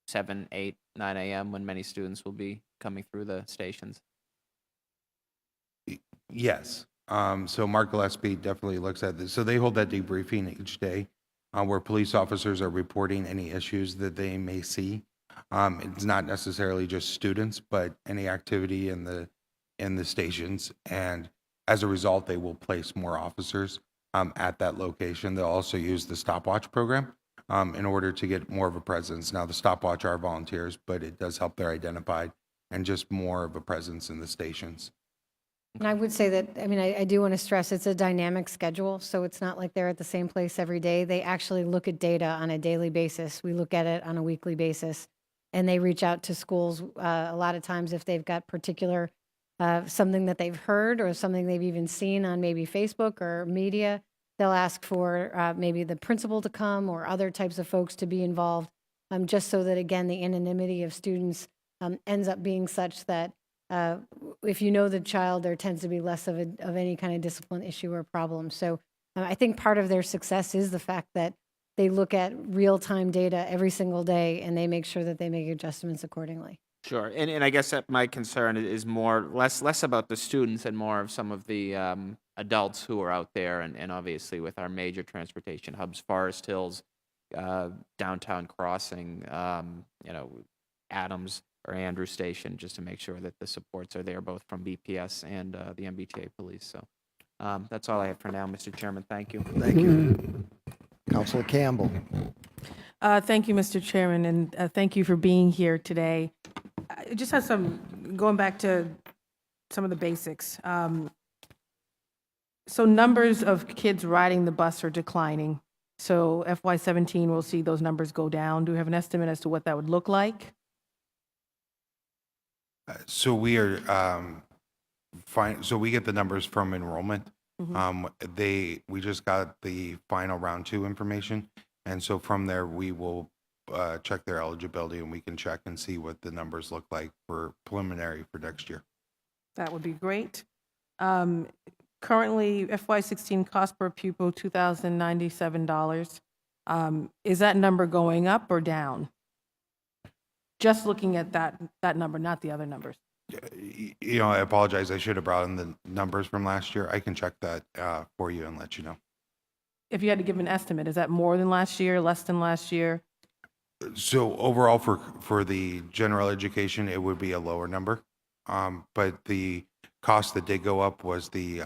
7, 8, 9 a.m. when many students will be coming through the stations? Yes. So Mark Gillespie definitely looks at this. So they hold that debriefing each day where police officers are reporting any issues that they may see. It's not necessarily just students, but any activity in the stations. And as a result, they will place more officers at that location. They'll also use the stopwatch program in order to get more of a presence. Now, the stopwatch are volunteers, but it does help they're identified and just more of a presence in the stations. And I would say that, I mean, I do want to stress it's a dynamic schedule, so it's not like they're at the same place every day. They actually look at data on a daily basis. We look at it on a weekly basis, and they reach out to schools a lot of times if they've got particular something that they've heard or something they've even seen on maybe Facebook or media. They'll ask for maybe the principal to come or other types of folks to be involved, just so that, again, the anonymity of students ends up being such that if you know the child, there tends to be less of any kind of discipline issue or problem. So I think part of their success is the fact that they look at real-time data every single day, and they make sure that they make adjustments accordingly. Sure, and I guess that my concern is less about the students and more of some of the adults who are out there, and obviously with our major transportation hubs, Forest Hills, Downtown Crossing, you know, Adams or Andrew Station, just to make sure that the supports are there both from BPS and the MBTA police. So that's all I have for now, Mr. Chairman. Thank you. Thank you. Councilor Campbell. Thank you, Mr. Chairman, and thank you for being here today. I just have going back to some of the basics. So numbers of kids riding the bus are declining. So FY17 will see those numbers go down. Do you have an estimate as to what that would look like? So we are fine. So we get the numbers from enrollment. We just got the final round 2 information, and so from there we will check their eligibility, and we can check and see what the numbers look like for preliminary for next year. That would be great. Currently, FY16 cost per pupil $2,097. Is that number going up or down? Just looking at that number, not the other numbers. You know, I apologize. I should have brought in the numbers from last year. I can check that for you and let you know. If you had to give an estimate, is that more than last year, less than last year? So overall, for the general education, it would be a lower number. But the cost that did go up was the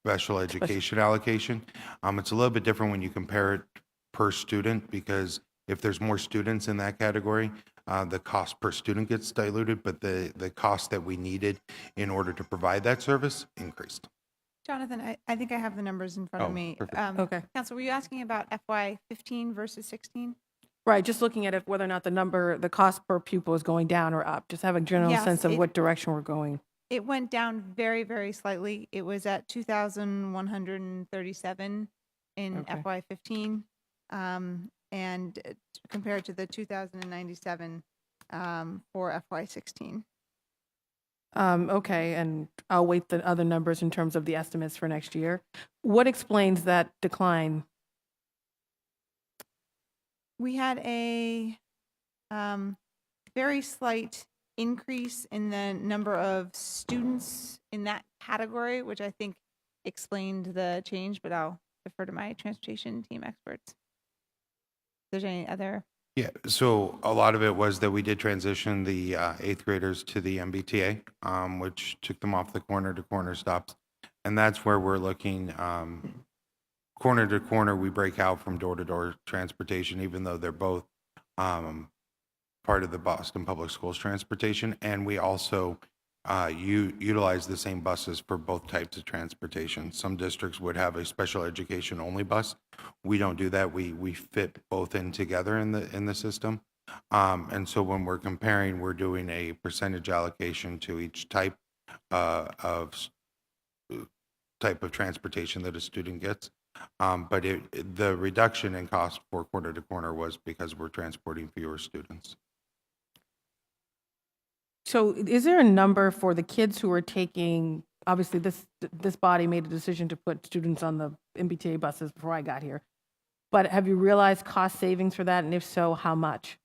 special education allocation. It's a little bit different when you compare it per student, because if there's more students in that category, the cost per student gets diluted, but the cost that we needed in order to provide that service increased. Jonathan, I think I have the numbers in front of Oh, me. perfect. Okay. Council, were you asking about FY15 versus 16? Right, just looking at it, whether or not the cost per pupil is going down or up, just have a general Yes, sense of it- what direction we're going. It went down very, very slightly. It was at 2,137 in Okay. FY15, and compared to the 2,097 for FY16. Okay, and I'll wait the other numbers in terms of the estimates for next year. What explains that decline? We had a very slight increase in the number of students in that category, which I think explained the change, but I'll defer to my transportation team experts. If there's any other, Yeah, so a lot of it was that we did transition the eighth graders to the MBTA, which took them off the corner-to-corner stops. And that's where we're looking, corner to corner, we break out from door-to-door transportation, even though they're both part of the Boston Public Schools transportation. And we also utilize the same buses for both types of transportation. Some districts would have a special education only bus. We don't do that. We fit both in together in the system. And so when we're comparing, we're doing a percentage allocation to each type of transportation that a student gets. But the reduction in cost for corner to corner was because we're transporting fewer students. So is there a number for the kids who are taking, obviously this body made a decision to put students on the MBTA buses before I got here, but have you realized cost savings for that, and if so, how much?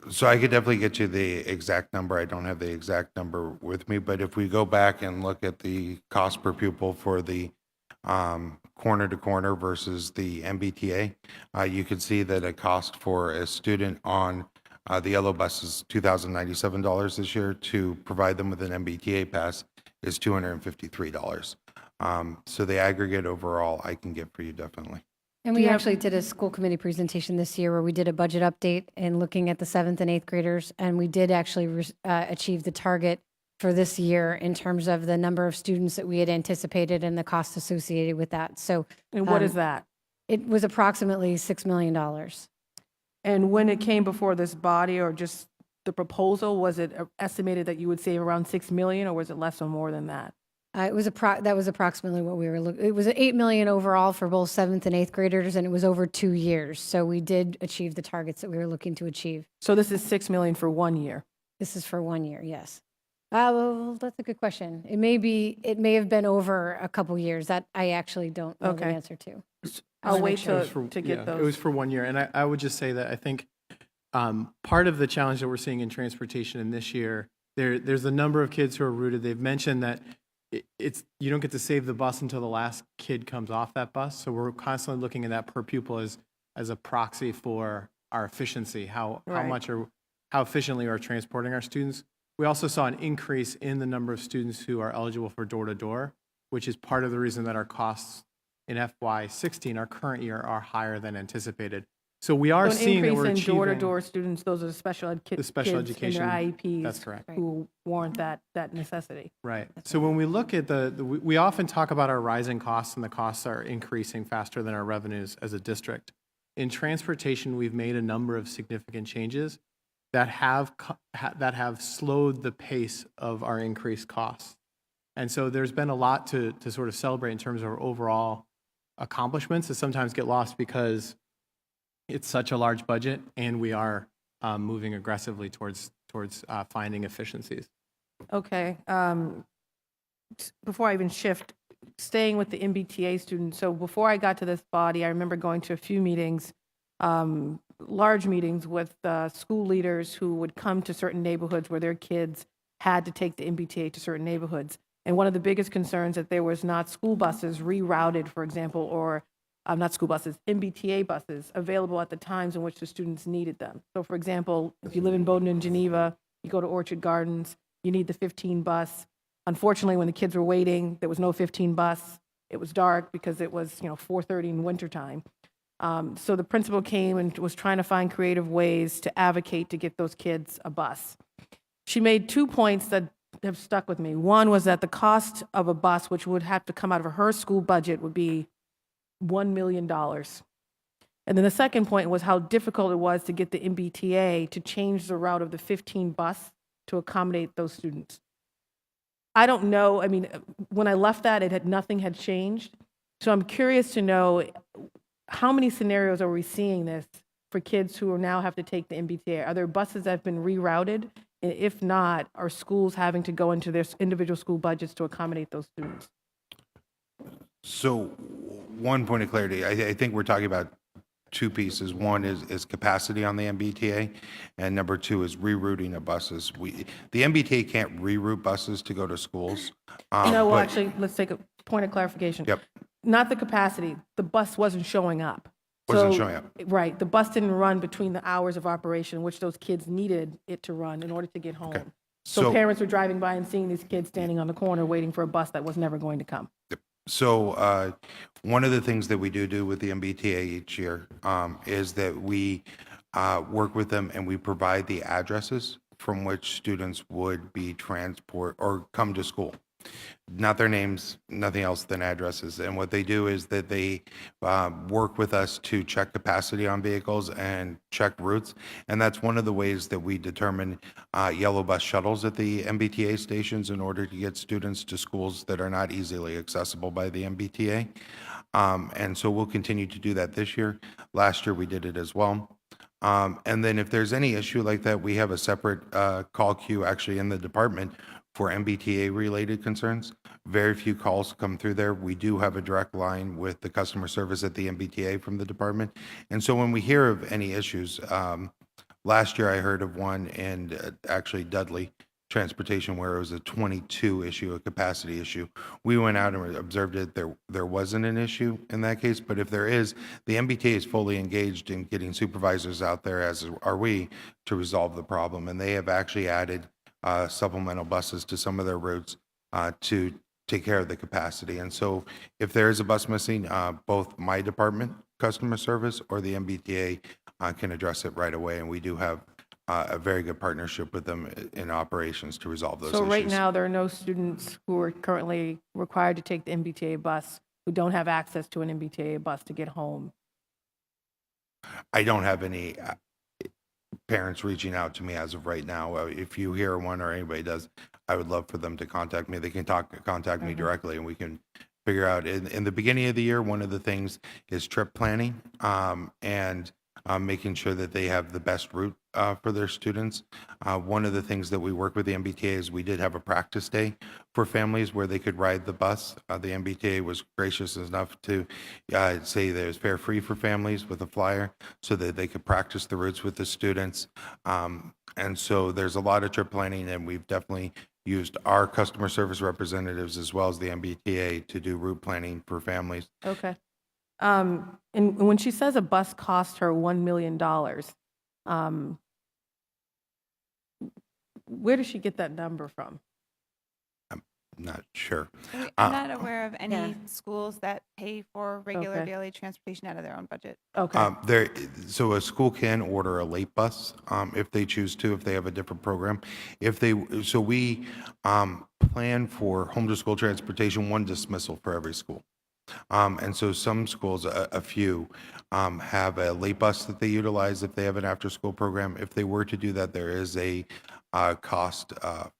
So I could definitely get you the exact number. I don't have the exact number with me, but if we go back and look at the cost per pupil for the corner to corner versus the MBTA, you can see that a cost for a student on the yellow bus is $2,097 this year. To provide them with an MBTA pass is $253. So the aggregate overall I can get for you definitely. And we actually did a school committee presentation this year where we did a budget update and looking at the 7th and 8th graders. And we did actually achieve the target for this year in terms of the number of students that we had anticipated and the costs associated with that. So And what is that? it was approximately $6 million. And when it came before this body, or just the proposal, was it estimated that you would save around 6 million, or was it less or more than that? It was that was approximately what we were looking. It was $8 million overall for both 7th and 8th graders, and it was over 2 years. So we did achieve the targets that we were looking to achieve. So this is 6 million for 1 year. This is for 1 year, yes. Well, that's a good question. It may have been over a couple years. That I actually don't know the Okay. answer to. I'll wanna wait make sure. to get It those. was for 1 year, and I would just say that I think part of the challenge that we're seeing in transportation in this year, there's a number of kids who are rooted. They've mentioned that it's you don't get to save the bus until the last kid comes off that bus. So we're constantly looking at that per pupil as a proxy for our efficiency, how efficiently we're transporting our students. We also saw an increase in the number of students who are eligible for door-to-door, which is part of the reason that our costs in FY16, our current year, are higher than anticipated. So we are So an seeing that we're increase in achieving door-to-door students, those are the special ed the special kids education. in their IEPs. That's correct. Who warrant that necessity. Right. So when we look at we often talk about our rising costs, and the costs are increasing faster than our revenues as a district. In transportation, we've made a number of significant changes that have slowed the pace of our increased costs. And so there's been a lot to sort of celebrate in terms of our overall accomplishments that sometimes get lost because it's such a large budget, and we are moving aggressively towards finding efficiencies. Okay. Before I even shift, staying with the MBTA students, so before I got to this body, I remember going to a few meetings, large meetings with school leaders who would come to certain neighborhoods where their kids had to take the MBTA to certain neighborhoods. And one of the biggest concerns that there was not school buses rerouted, for example, or not school buses, MBTA buses available at the times in which the students needed them. So for example, if you live in Bowdoin and Geneva, you go to Orchard Gardens, you need the 15 bus. Unfortunately, when the kids were waiting, there was no 15 bus. It was dark because it was 4:30 in wintertime. So the principal came and was trying to find creative ways to advocate to get those kids a bus. She made 2 points that have stuck with me. One was that the cost of a bus, which would have to come out of her school budget, would be $1 million. And then the second point was how difficult it was to get the MBTA to change the route of the 15 bus to accommodate those students. I don't know, I mean, when I left that, nothing had changed. So I'm curious to know, how many scenarios are we seeing this for kids who now have to take the MBTA? Are there buses that have been rerouted? And if not, are schools having to go into their individual school budgets to accommodate those students? So one point of clarity, I think we're talking about two pieces. One is capacity on the MBTA, and number two is rerouting of buses. The MBTA can't reroute buses to go to schools. No, well, but- actually, let's take a point of clarification. Yep. Not the capacity, the bus wasn't showing up. Wasn't So- showing up. Right, the bus didn't run between the hours of operation, which those kids needed it to run in order to get home. Okay. So parents were driving by and seeing these kids standing on the corner waiting for a bus that was never going to come. So one of the things that we do with the MBTA each year is that we work with them and we provide the addresses from which students would be transport or come to school. Not their names, nothing else than addresses. And what they do is that they work with us to check capacity on vehicles and check routes. And that's one of the ways that we determine yellow bus shuttles at the MBTA stations in order to get students to schools that are not easily accessible by the MBTA. And so we'll continue to do that this year. Last year we did it as well. And then if there's any issue like that, we have a separate call queue actually in the department for MBTA-related concerns. Very few calls come through there. We do have a direct line with the customer service at the MBTA from the department. And so when we hear of any issues, last year I heard of one in actually Dudley Transportation where it was a 22 issue, a capacity issue. We went out and observed it. There wasn't an issue in that case, but if there is, the MBTA is fully engaged in getting supervisors out there, as are we, to resolve the problem. And they have actually added supplemental buses to some of their routes to take care of the capacity. And so if there is a bus missing, both my department, customer service, or the MBTA can address it right away. And we do have a very good partnership with them in operations to resolve those issues. So right now, there are no students who are currently required to take the MBTA bus who don't have access to an MBTA bus to get home. I don't have any parents reaching out to me as of right now. If you hear one or anybody does, I would love for them to contact me. They can contact me directly and we can figure out. In the beginning of the year, one of the things is trip planning and making sure that they have the best route for their students. One of the things that we work with the MBTA is we did have a practice day for families where they could ride the bus. The MBTA was gracious enough to say there's fare free for families with a flyer so that they could practice the routes with the students. And so there's a lot of trip planning, and we've definitely used our customer service representatives as well as the MBTA to do route planning for families. Okay. And when she says a bus cost her $1 million, where does she get that number from? Not sure. I'm not aware of any Yeah. schools that pay for regular Okay. daily transportation out of their own budget. Okay. So a school can order a late bus if they choose to, if they have a different program. So we plan for home to school transportation, one dismissal for every school. And so some schools, a few, have a late bus that they utilize if they have an after-school program. If they were to do that, there is a cost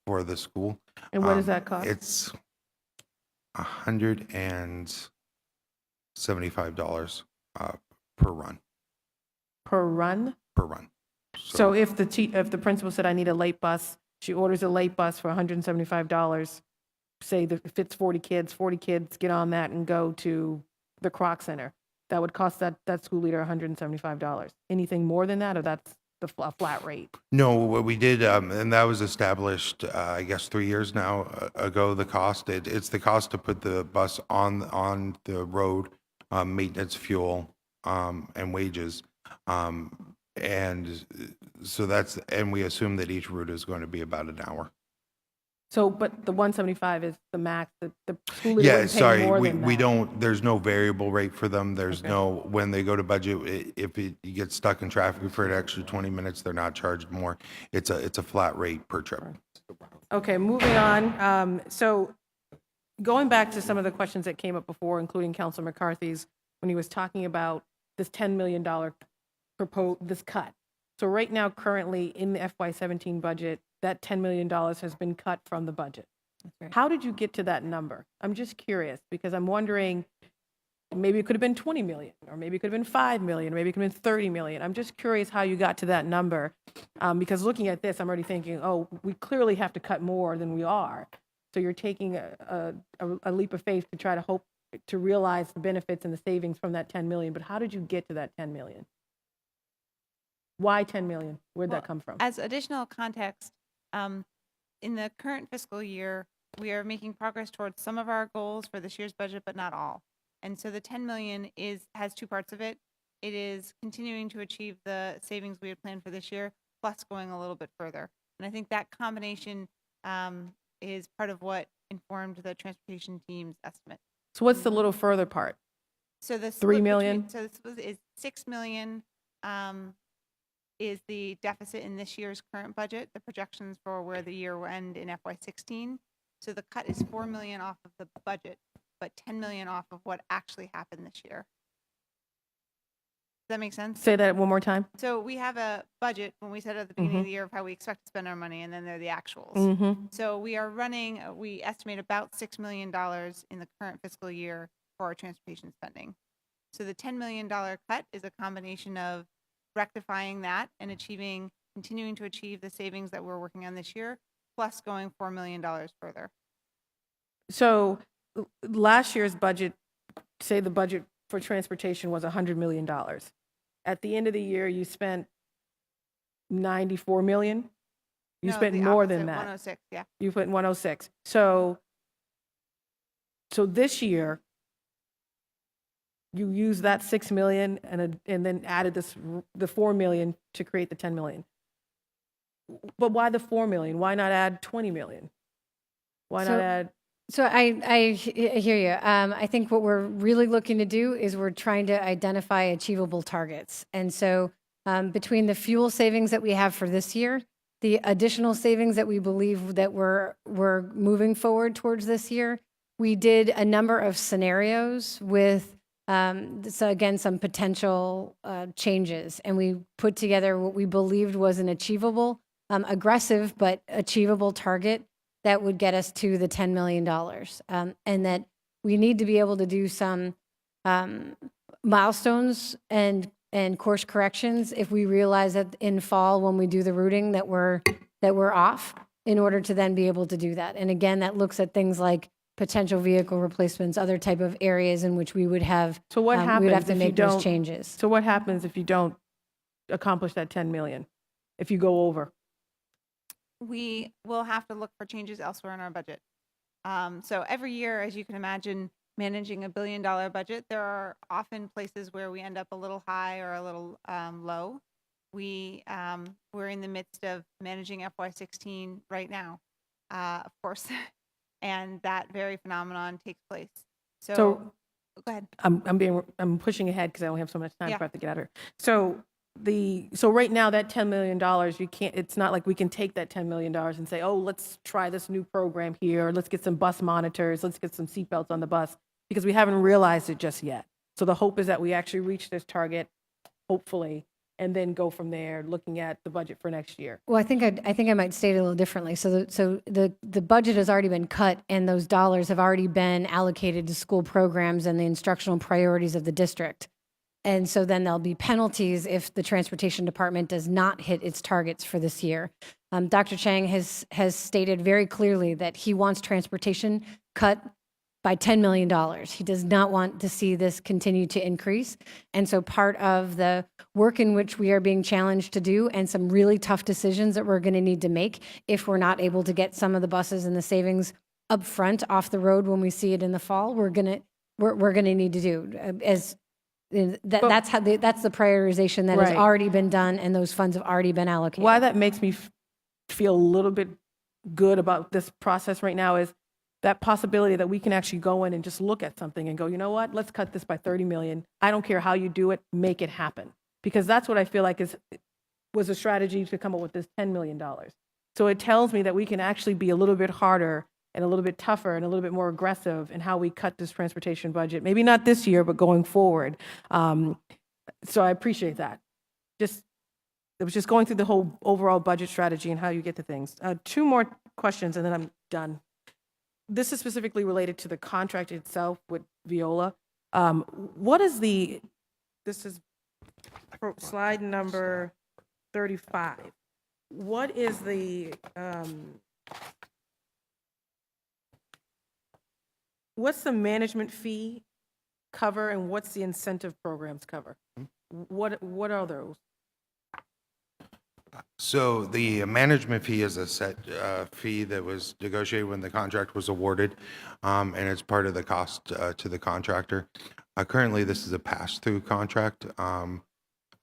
for the school. And what does that cost? It's $175 per run. Per run? Per run. So if the principal said, I need a late bus, she orders a late bus for $175, say that if it's 40 kids get on that and go to the Croc Center, that would cost that school leader $175. Anything more than that, or that's the flat rate? No, what we did, and that was established, I guess, 3 years now ago, the cost. It's the cost to put the bus on the road, maintenance, fuel, and wages. And so and we assume that each route is going to be about an hour. So, but the 175 is the max, the school leader Yeah, wouldn't pay sorry, more we than we that. don't, there's no variable rate for them. There's Okay. no, when they go to budget, if it you get stuck in traffic for an extra 20 minutes, they're not charged more. It's a flat rate per trip. Okay, moving on. So going back to some of the questions that came up before, including Councilor McCarthy's, when he was talking about this $10 million this cut. So right now, currently in the FY17 budget, that $10 million has been cut from the budget. right. How did you get to that number? I'm just curious, because I'm wondering, maybe it could have been 20 million, or maybe it could have been 5 million, or maybe it could have been 30 million. I'm just curious how you got to that number, because looking at this, I'm already thinking, oh, we clearly have to cut more than we are. So you're taking a leap of faith to try to hope to realize the benefits and the savings from that 10 million. But how did you get to that 10 million? Why 10 million? Where'd that come from? As additional context, in the current fiscal year, we are making progress towards some of our goals for this year's budget, but not all. And so the 10 million has two parts of it. It is continuing to achieve the savings we had planned for this year, plus going a little bit further. And I think that combination is part of what informed the transportation team's estimate. So what's the little further part? So the 3 split million? between, so this is 6 million is the deficit in this year's current budget, the projections for where the year will end in FY16. So the cut is 4 million off of the budget, but 10 million off of what actually happened this year. Does that make sense? Say that one more time. So we have a budget when we said at the beginning of the year of how we expect to spend our money, and then they're the actuals. Mm-hmm. So we are running, we estimate about $6 million in the current fiscal year for our transportation spending. So the $10 million cut is a combination of rectifying that and continuing to achieve the savings that we're working on this year, plus going $4 million further. So last year's budget, say the budget for transportation was $100 million. At the end of the year, you spent 94 million. You No, spent the more opposite, than that. 106, yeah. You put 106. So this year, you used that 6 million and then added the 4 million to create the 10 million. But why the 4 million? Why not add 20 million? Why not So- add? So I hear you. I think what we're really looking to do is we're trying to identify achievable targets. And so between the fuel savings that we have for this year, the additional savings that we believe that we're moving forward towards this year, we did a number of scenarios with, so again, some potential changes. And we put together what we believed was an achievable, aggressive, but achievable target that would get us to the $10 million. And that we need to be able to do some milestones and course corrections if we realize that in fall, when we do the routing, that we're off, in order to then be able to do that. And again, that looks at things like potential vehicle replacements, other type of areas in which we would have, So what we happens would have to if you make those don't? changes. So what happens if you don't accomplish that 10 million? If you go over? We will have to look for changes elsewhere in our budget. So every year, as you can imagine, managing $1 billion budget, there are often places where we end up a little high or a little low. We're in the midst of managing FY16 right now, of course, and that very phenomenon takes place. So So go ahead. I'm pushing ahead because I only have so much time Yeah. before I have to get out of here. So right now, that $10 million, it's not like we can take that $10 million and say, oh, let's try this new program here, let's get some bus monitors, let's get some seatbelts on the bus, because we haven't realized it just yet. So the hope is that we actually reach this target, hopefully, and then go from there, looking at the budget for next year. Well, I think I might state it a little differently. So the budget has already been cut, and those dollars have already been allocated to school programs and the instructional priorities of the district. And so then there'll be penalties if the transportation department does not hit its targets for this year. Dr. Chang has stated very clearly that he wants transportation cut by $10 million. He does not want to see this continue to increase. And so part of the work in which we are being challenged to do, and some really tough decisions that we're going to need to make if we're not able to get some of the buses and the savings up front off the road when we see it in the fall, we're going to need to do. That's the prioritization that has Right. already been done, and those funds have already been allocated. Why that makes me feel a little bit good about this process right now is that possibility that we can actually go in and just look at something and go, you know what, let's cut this by 30 million. I don't care how you do it, make it happen. Because that's what I feel like was a strategy to come up with this $10 million. So it tells me that we can actually be a little bit harder and a little bit tougher and a little bit more aggressive in how we cut this transportation budget. Maybe not this year, but going forward. So I appreciate that. It was just going through the whole overall budget strategy and how you get to things. 2 more questions and then I'm done. This is specifically related to the contract itself with Viola. What is this is slide number 35. What is what's the management fee cover and what's the incentive programs cover? What are those? So the management fee is a set fee that was negotiated when the contract was awarded, and it's part of the cost to the contractor. Currently, this is a pass-through contract,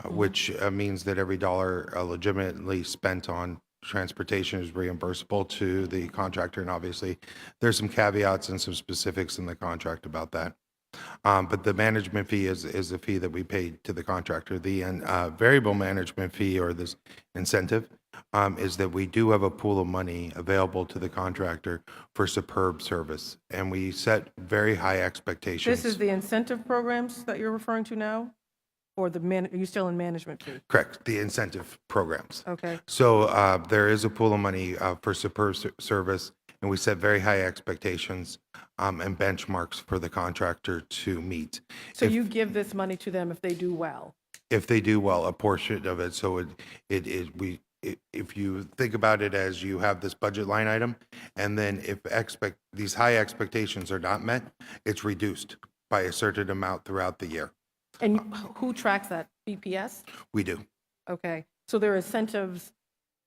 which means that every dollar legitimately spent on transportation is reimbursable to the contractor, and obviously, there's some caveats and some specifics in the contract about that. But the management fee is a fee that we pay to the contractor. The variable management fee, or this incentive, is that we do have a pool of money available to the contractor for superb service, and we set very high expectations. This is the incentive programs that you're referring to now? Or are you still in management fee? Correct, the incentive programs. Okay. So there is a pool of money for superb service, and we set very high expectations and benchmarks for the contractor to meet. So you give this money to them if they do well? If they do well, a portion of it. So if you think about it as you have this budget line item, and then if these high expectations are not met, it's reduced by a certain amount throughout the year. And who tracks that? BPS? We do. Okay. So there are incentives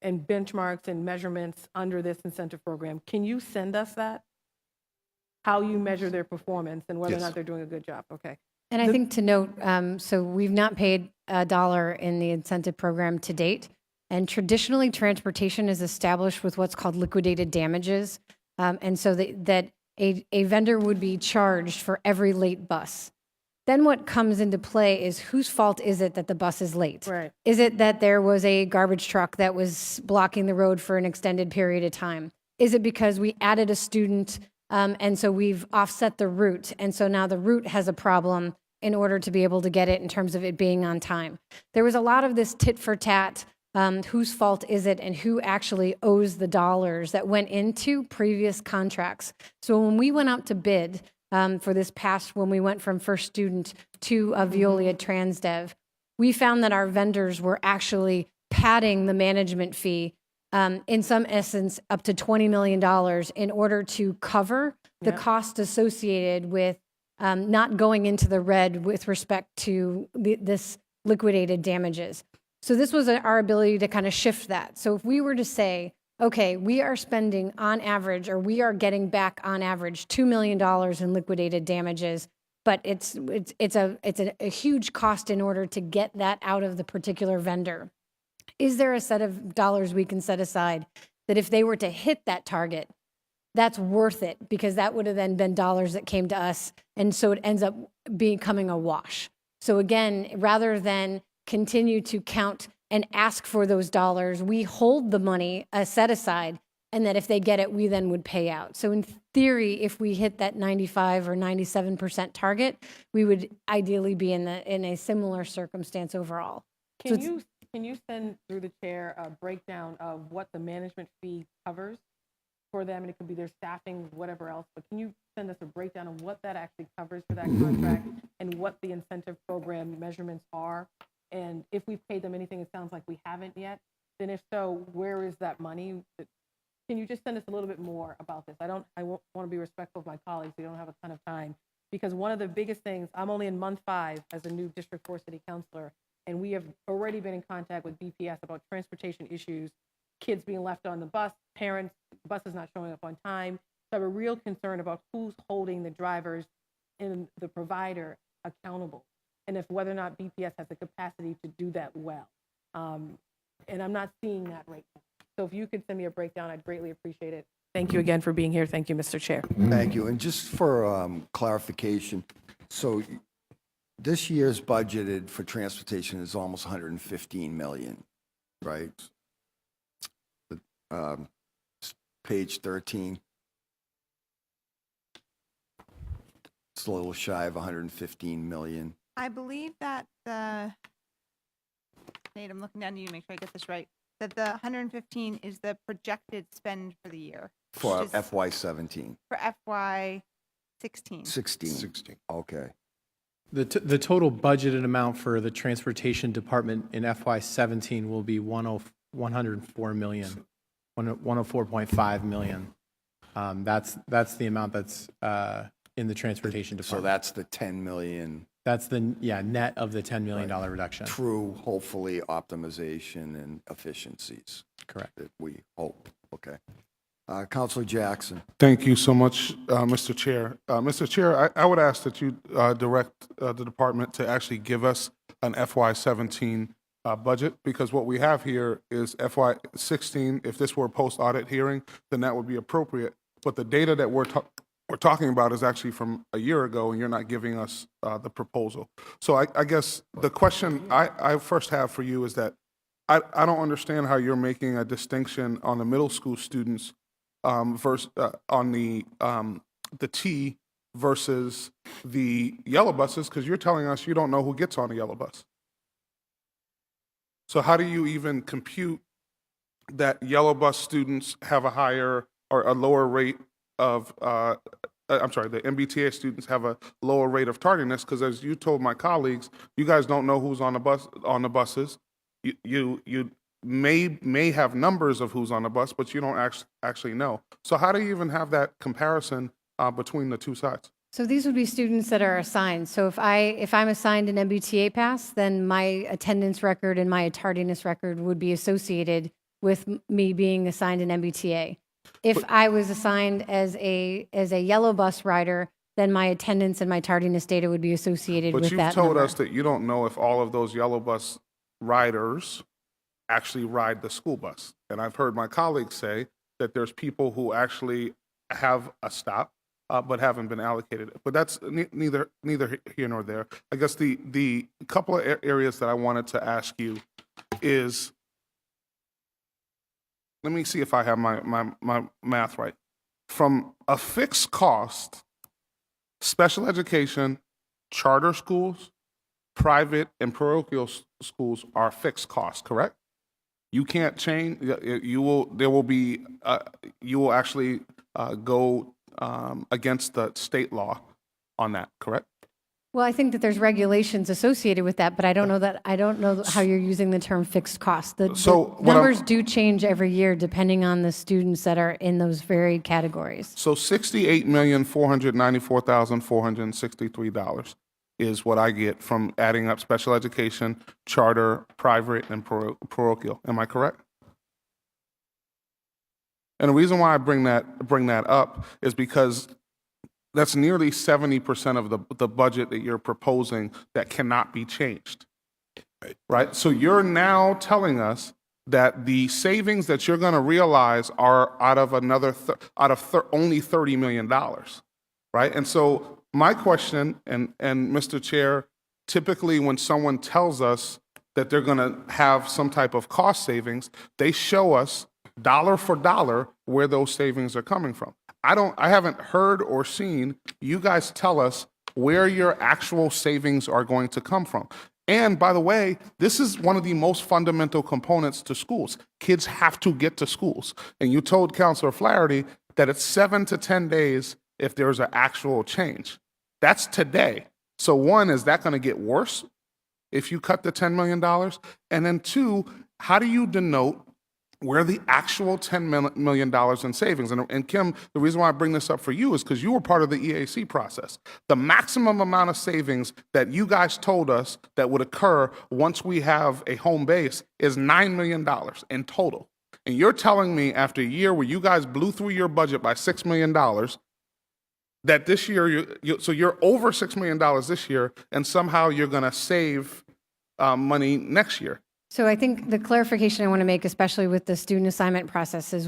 and benchmarks and measurements under this incentive program. Can you send us that? How you measure their performance and whether or not they're doing a good job? Okay. And I think to note, so we've not paid $1 in the incentive program to date. And traditionally, transportation is established with what's called liquidated damages. And so that a vendor would be charged for every late bus. Then what comes into play is whose fault is it that the bus is late? Right. Is it that there was a garbage truck that was blocking the road for an extended period of time? Is it because we added a student and so we've offset the route, and so now the route has a problem in order to be able to get it in terms of it being on time? There was a lot of this tit for tat, whose fault is it and who actually owes the dollars that went into previous contracts. So when we went out to bid for this past, when we went from first student to Veolia Transdev, we found that our vendors were actually padding the management fee in some essence up to $20 million in order to cover the cost associated with not going into the red with respect to this liquidated damages. So this was our ability to kind of shift that. So if we were to say, okay, we are spending on average, or we are getting back on average $2 million in liquidated damages, but it's a huge cost in order to get that out of the particular vendor. Is there a set of dollars we can set aside that if they were to hit that target, that's worth it, because that would have then been dollars that came to us, and so it ends up becoming a wash. So again, rather than continue to count and ask for those dollars, we hold the money set aside, and that if they get it, we then would pay out. So in theory, if we hit that 95 or 97% target, we would ideally be in a similar circumstance overall. Can you send through the chair a breakdown of what the management fee covers for them? And it could be their staffing, whatever else, but can you send us a breakdown of what that actually covers for that contract and what the incentive program measurements are? And if we've paid them anything, it sounds like we haven't yet, then if so, where is that money? Can you just send us a little bit more about this? I want to be respectful of my colleagues. We don't have a ton of time, because one of the biggest things, I'm only in month 5 as a new District 4 city councilor, and we have already been in contact with BPS about transportation issues, kids being left on the bus, parents, buses not showing up on time. So I have a real concern about who's holding the drivers and the provider accountable, and if whether or not BPS has the capacity to do that well. And I'm not seeing that right now. So if you could send me a breakdown, I'd greatly appreciate it. Thank you again for being here. Thank you, Mr. Chair. Thank you. And just for clarification, so this year's budgeted for transportation is almost 115 million, right? Um, Page 13. It's a little shy of 115 million. I believe that Nate, I'm looking down to you to make sure I get this right, that the 115 is the projected spend for the year. For which is FY17. For FY16. 16. Okay. The total budgeted amount for the transportation department in FY17 will be 104 million, 104.5 million. That's the amount that's in the transportation So department. that's the 10 million That's the, net of the $10 million reduction. through hopefully optimization and efficiencies Correct. that we hope. Okay. Counselor Jackson. Thank you so much, Mr. Chair. Mr. Chair, I would ask that you direct the department to actually give us an FY17 budget, because what we have here is FY16. If this were a post-audit hearing, then that would be appropriate. But the data that we're talking about is actually from a year ago, and you're not giving us the proposal. So I guess the question I first have for you is that I don't understand how you're making a distinction on the middle school students versus on the T versus the yellow buses, because you're telling us you don't know who gets on the yellow bus. So how do you even compute that yellow bus students have a higher or a lower rate of, the MBTA students have a lower rate of tardiness? Because as you told my colleagues, you guys don't know who's on the buses. You may have numbers of who's on the bus, but you don't actually know. So how do you even have that comparison between the two sides? So these would be students that are assigned. So if I'm assigned an MBTA pass, then my attendance record and my tardiness record would be associated with me being assigned an MBTA. If I was assigned as a yellow bus rider, then my attendance and my tardiness data would be associated with that number. But you've told us that you don't know if all of those yellow bus riders actually ride the school bus. And I've heard my colleagues say that there's people who actually have a stop, but haven't been allocated. But that's neither here nor there. I guess the couple of areas that I wanted to ask you is, let me see if I have my math right. From a fixed cost, special education, charter schools, private and parochial schools are fixed costs, correct? You can't change. You will actually go against the state law on that, correct? Well, I think that there's regulations associated with that, but I don't know how you're using the term fixed cost. The numbers do change every year depending on the students that are in those varied categories. So $68,494,463 is what I get from adding up special education, charter, private, and parochial. Am I correct? And the reason why I bring that up is because that's nearly 70% of the budget that you're proposing that cannot be changed. Right? So you're now telling us that the savings that you're going to realize are out of only $30 million. Right? And so my question, and Mr. Chair, typically when someone tells us that they're going to have some type of cost savings, they show us dollar for dollar where those savings are coming from. I haven't heard or seen you guys tell us where your actual savings are going to come from. And by the way, this is one of the most fundamental components to schools. Kids have to get to schools. And you told Councilor Flaherty that it's 7 to 10 days if there's an actual change. That's today. So one, is that going to get worse if you cut the $10 million? And then two, how do you denote where the actual $10 million in savings? And Kim, the reason why I bring this up for you is because you were part of the EAC process. The maximum amount of savings that you guys told us that would occur once we have a home base is $9 million in total. And you're telling me after a year where you guys blew through your budget by $6 million, that this year, so you're over $6 million this year, and somehow you're going to save money next year. So I think the clarification I want to make, especially with the student assignment process, is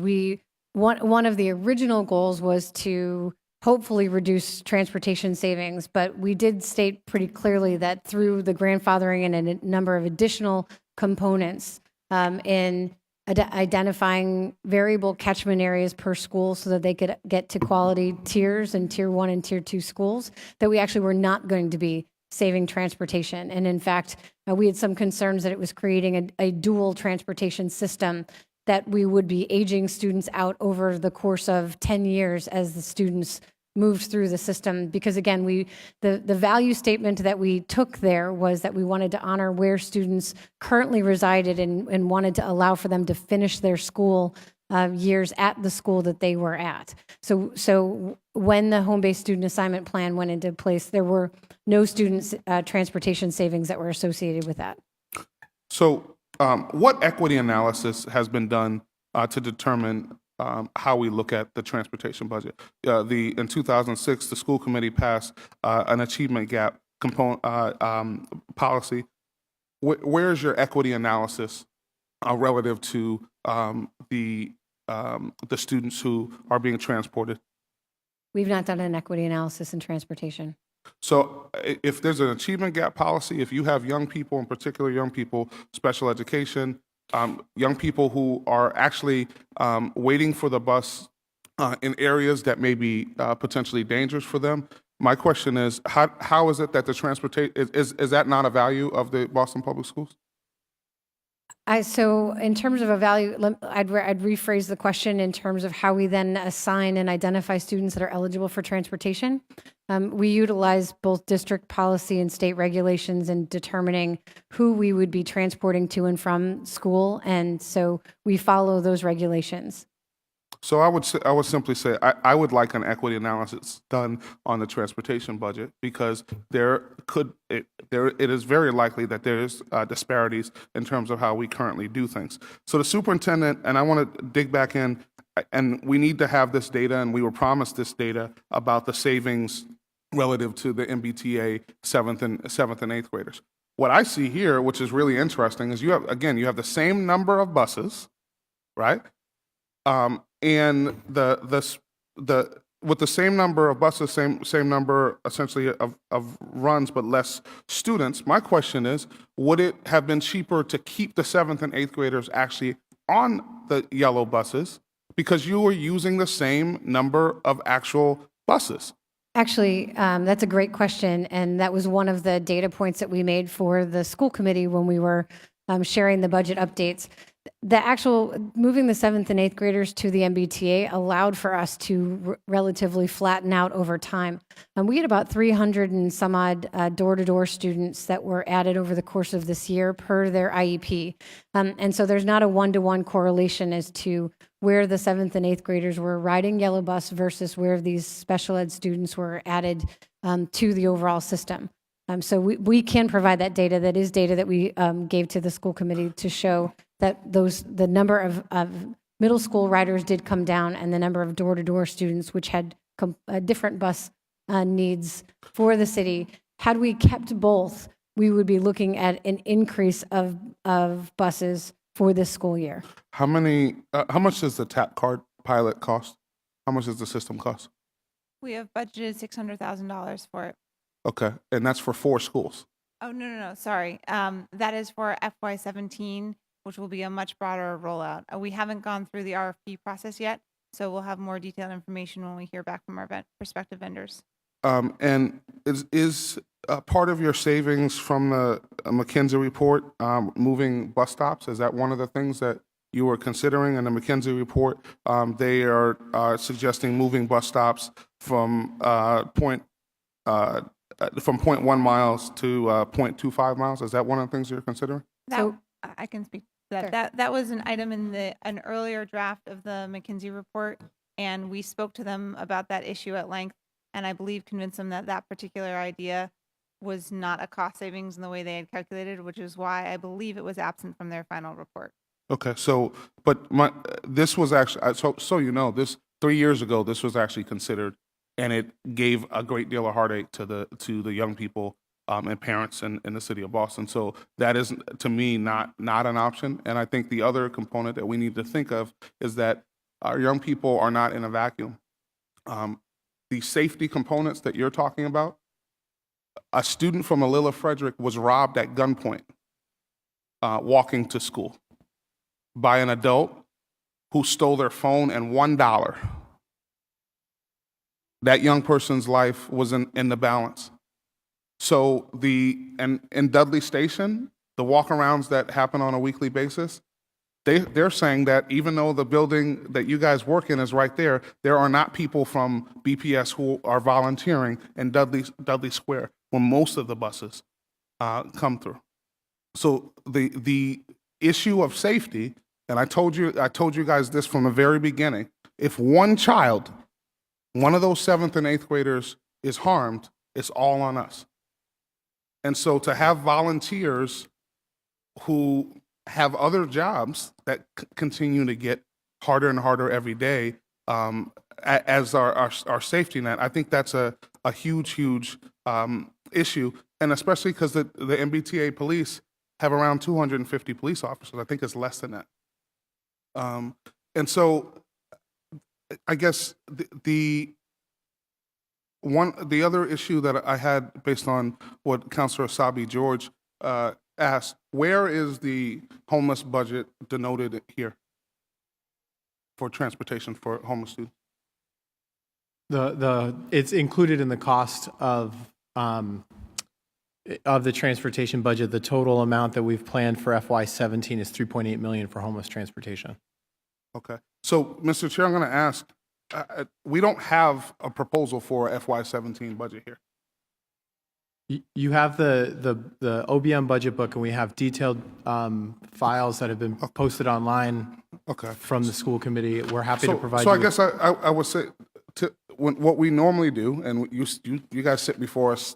one of the original goals was to hopefully reduce transportation savings, but we did state pretty clearly that through the grandfathering and a number of additional components in identifying variable catchment areas per school so that they could get to quality tiers and tier 1 and tier 2 schools, that we actually were not going to be saving transportation. And in fact, we had some concerns that it was creating a dual transportation system, that we would be aging students out over the course of 10 years as the students moved through the system. Because again, the value statement that we took there was that we wanted to honor where students currently resided and wanted to allow for them to finish their school years at the school that they were at. So when the home-based student assignment plan went into place, there were no students' transportation savings that were associated with that. So what equity analysis has been done to determine how we look at the transportation budget? In 2006, the school committee passed an achievement gap component policy. Where is your equity analysis relative to the students who are being transported? We've not done an equity analysis in transportation. So if there's an achievement gap policy, if you have young people, in particular young people, special education, young people who are actually waiting for the bus in areas that may be potentially dangerous for them, my question is, how is it that the transportation, is that not a value of the Boston Public Schools? So in terms of a value, I'd rephrase the question in terms of how we then assign and identify students that are eligible for transportation. We utilize both district policy and state regulations in determining who we would be transporting to and from school, and so we follow those regulations. So I would simply say I would like an equity analysis done on the transportation budget, because it is very likely that there is disparities in terms of how we currently do things. So the superintendent, and I want to dig back in, and we need to have this data, and we were promised this data about the savings relative to the MBTA 7th and 8th graders. What I see here, which is really interesting, is you have the same number of buses, right? And with the same number of buses, same number essentially of runs, but less students. My question is, would it have been cheaper to keep the 7th and 8th graders actually on the yellow buses, because you were using the same number of actual buses? Actually, that's a great question, and that was one of the data points that we made for the school committee when we were sharing the budget updates. The actual moving the 7th and 8th graders to the MBTA allowed for us to relatively flatten out over time. We had about 300 and some odd door-to-door students that were added over the course of this year per their IEP. And so there's not a one-to-one correlation as to where the 7th and 8th graders were riding yellow bus versus where these special ed students were added to the overall system. So we can provide that data. That is data that we gave to the school committee to show that the number of middle school riders did come down, and the number of door-to-door students, which had different bus needs for the city. Had we kept both, we would be looking at an increase of buses for this school year. How much does the TAP card pilot cost? How much does the system cost? We have budgeted $600,000 for it. Okay, and that's for 4 schools. Oh, no, sorry. That is for FY17, which will be a much broader rollout. We haven't gone through the RFP process yet, so we'll have more detailed information when we hear back from our prospective vendors. And is part of your savings from the McKinsey report moving bus stops? Is that one of the things that you were considering in the McKinsey report? They are suggesting moving bus stops from 0.1 miles to 0.25 miles. Is that one of the things you're considering? I can speak to that. That was an item in an earlier draft of the McKinsey report, and we spoke to them about that issue at length, and I believe convinced them that that particular idea was not a cost savings in the way they had calculated, which is why I believe it was absent from their final report. Okay, so this was actually so you know, this 3 years ago this was actually considered, and it gave a great deal of heartache to the young people and parents in the city of Boston. So that is, to me, not an option. And I think the other component that we need to think of is that our young people are not in a vacuum. The safety components that you're talking about, a student from Alila Frederick was robbed at gunpoint walking to school by an adult who stole their phone and $1. That young person's life was in the balance. So in Dudley Station, the walkarounds that happen on a weekly basis, they're saying that even though the building that you guys work in is right there, there are not people from BPS who are volunteering in Dudley Square when most of the buses come through. So the issue of safety, and I told you guys this from the very beginning, if one child, one of those 7th and 8th graders is harmed, it's all on us. And so to have volunteers who have other jobs that continue to get harder and harder every day as our safety net, I think that's a huge issue, and especially because the MBTA police have around 250 police officers. I think it's less than that. And so I guess the other issue that I had based on what Councilor Asabi George asked, where is the homeless budget denoted here for transportation for homeless students? It's included in the cost of the transportation budget. The total amount that we've planned for FY17 is $3.8 million for homeless transportation. Okay. So, Mr. Chair, I'm going to ask, we don't have a proposal for FY17 budget here. You have the OBM budget book, and we have detailed files that have been posted online from the school committee. We're happy to provide So you I guess I would say, what we normally do, and you guys sit before us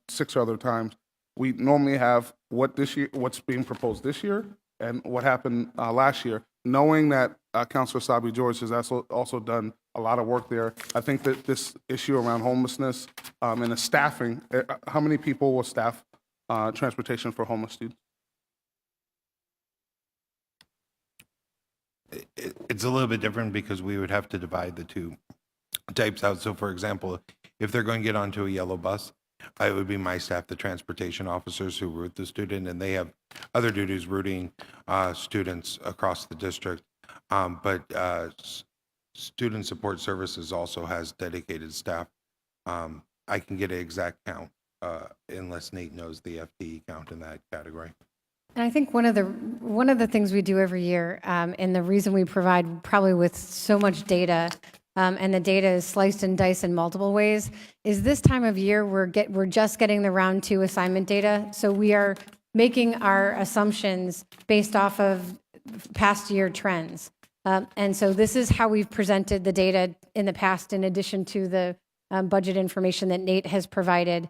6 other times, we normally have what's being proposed this year and what happened last year. Knowing that Councilor Sabi George has also done a lot of work there, I think that this issue around homelessness and the staffing, how many people will staff transportation for homeless students? It's a little bit different because we would have to divide the two types out. So for example, if they're going to get onto a yellow bus, it would be my staff, the transportation officers who route the student, and they have other duties routing students across the district. But Student Support Services also has dedicated staff. I can get an exact count unless Nate knows the FTE count in that category. And I think one of the things we do every year, and the reason we provide probably with so much data, and the data is sliced and diced in multiple ways, is this time of year we're just getting the round 2 assignment data. So we are making our assumptions based off of past year trends. And so this is how we've presented the data in the past, in addition to the budget information that Nate has provided,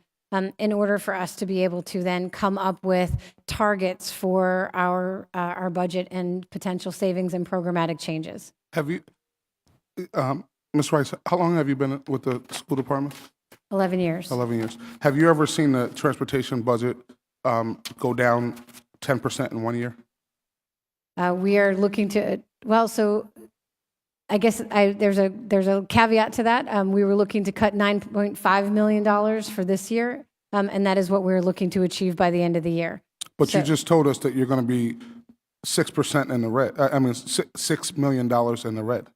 in order for us to be able to then come up with targets for our budget and potential savings and programmatic changes. Have you, Ms. Rice, how long have you been with the school department? 11 years. 11 years. Have you ever seen the transportation budget go down 10% in 1 year? We are looking to, well, so I guess there's a caveat to that. We were looking to cut $9.5 million for this year, and that is what we're looking to achieve by the end of the year. But you just told us that you're going to be 6% in the red. $6 million in the red.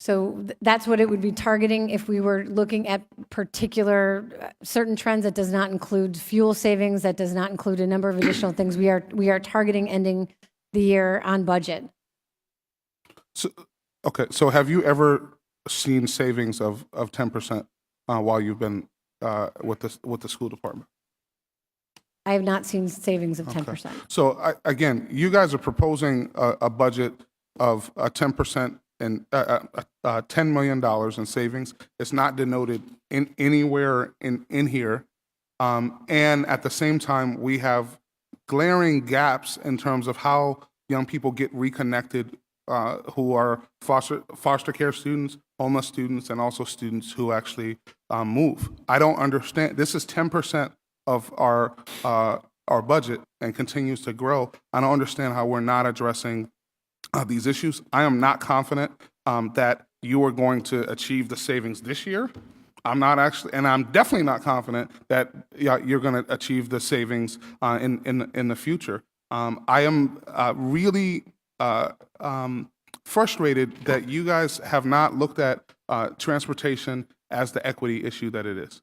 So that's what it would be targeting if we were looking at particular certain trends. That does not include fuel savings. That does not include a number of additional things. We are targeting ending the year on budget. So, okay, so have you ever seen savings of 10% while you've been with the school department? I have not seen savings of 10%. Okay. So again, you guys are proposing a budget of 10% and $10 million in savings. It's not denoted anywhere in here, and at the same time, we have glaring gaps in terms of how young people get reconnected who are foster care students, homeless students, and also students who actually move. I don't understand. This is 10% of our budget and continues to grow, I don't understand how we're not addressing these issues. I am not confident that you are going to achieve the savings this year. I'm not actually, and I'm definitely not confident that you're going to achieve the savings in the future. I am really frustrated that you guys have not looked at transportation as the equity issue that it is.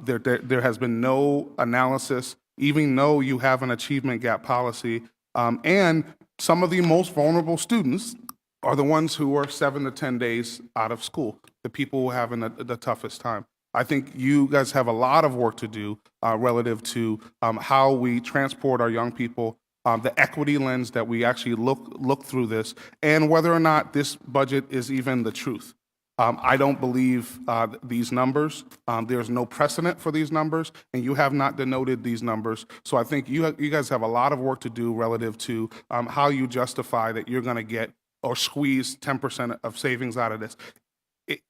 There has been no analysis, even though you have an achievement gap policy, and some of the most vulnerable students are the ones who are 7 to 10 days out of school, the people who are having the toughest time. I think you guys have a lot of work to do relative to how we transport our young people, the equity lens that we actually look through this, and whether or not this budget is even the truth. I don't believe these numbers. There's no precedent for these numbers, and you have not denoted these numbers. So I think you guys have a lot of work to do relative to how you justify that you're going to get or squeeze 10% of savings out of this.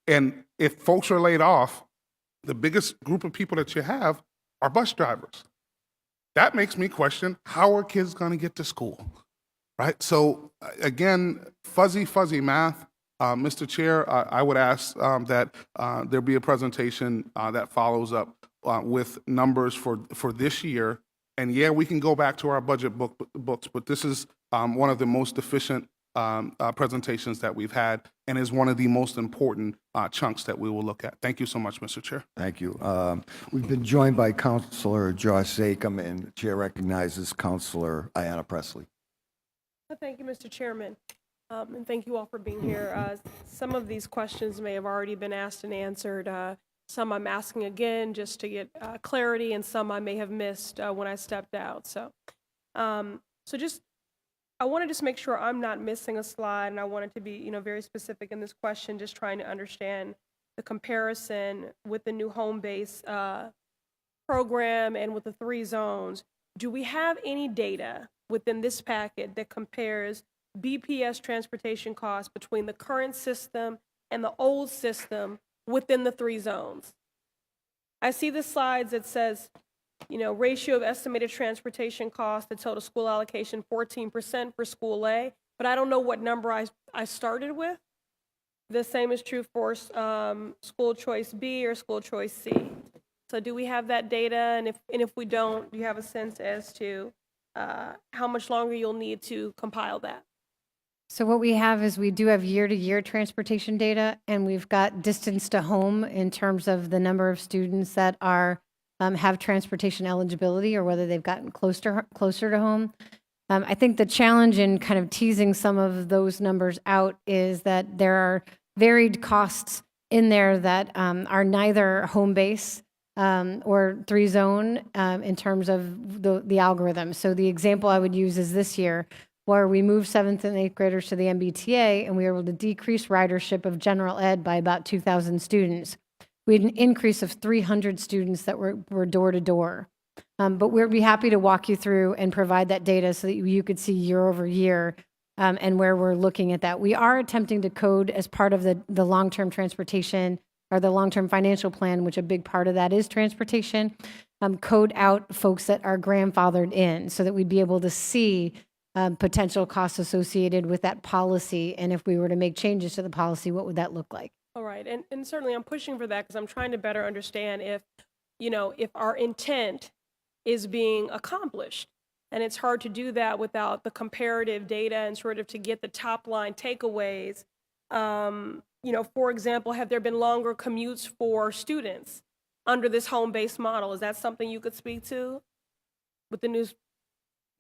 And if folks are laid off, the biggest group of people that you have are bus drivers. That makes me question, how are kids going to get to school, right? So again, fuzzy math. Mr. Chair, I would ask that there be a presentation that follows up with numbers for this year. And yeah, we can go back to our budget books, but this is one of the most efficient presentations that we've had and is one of the most important chunks that we will look at. Thank you so much, Mr. Chair. Thank you. We've been joined by Councilor Josh Zachem, and the chair recognizes Councilor Ayanna Pressley. Thank you, Mr. Chairman, and thank you all for being here. Some of these questions may have already been asked and answered. Some I'm asking again just to get clarity, and some I may have missed when I stepped out. So I want to just make sure I'm not missing a slide, and I wanted to be, very specific in this question, just trying to understand the comparison with the new home base program and with the 3 zones. Do we have any data within this packet that compares BPS transportation costs between the current system and the old system within the 3 zones? I see the slides that says, ratio of estimated transportation cost to total school allocation, 14% for school A, but I don't know what number I started with. The same is true for school choice B or school choice C. So do we have that data? And if we don't, do you have a sense as to how much longer you'll need to compile that? So what we have is we do have year-to-year transportation data, and we've got distance to home in terms of the number of students that are have transportation eligibility or whether they've gotten closer to home. I think the challenge in kind of teasing some of those numbers out is that there are varied costs in there that are neither home base or 3 zone in terms of the algorithm. So the example I would use is this year, where we moved 7th and 8th graders to the MBTA, and we were able to decrease ridership of general ed by about 2,000 students. We had an increase of 300 students that were door to door. But we'd be happy to walk you through and provide that data so that you could see year over year and where we're looking at that. We are attempting to code as part of the long-term transportation or the long-term financial plan, which a big part of that is transportation, code out folks that are grandfathered in so that we'd be able to see potential costs associated with that policy. And if we were to make changes to the policy, what would that look like? All right, and certainly I'm pushing for that because I'm trying to better understand if our intent is being accomplished. And it's hard to do that without the comparative data and sort of to get the top line takeaways. For example, have there been longer commutes for students under this home-based model? Is that something you could speak to with the news?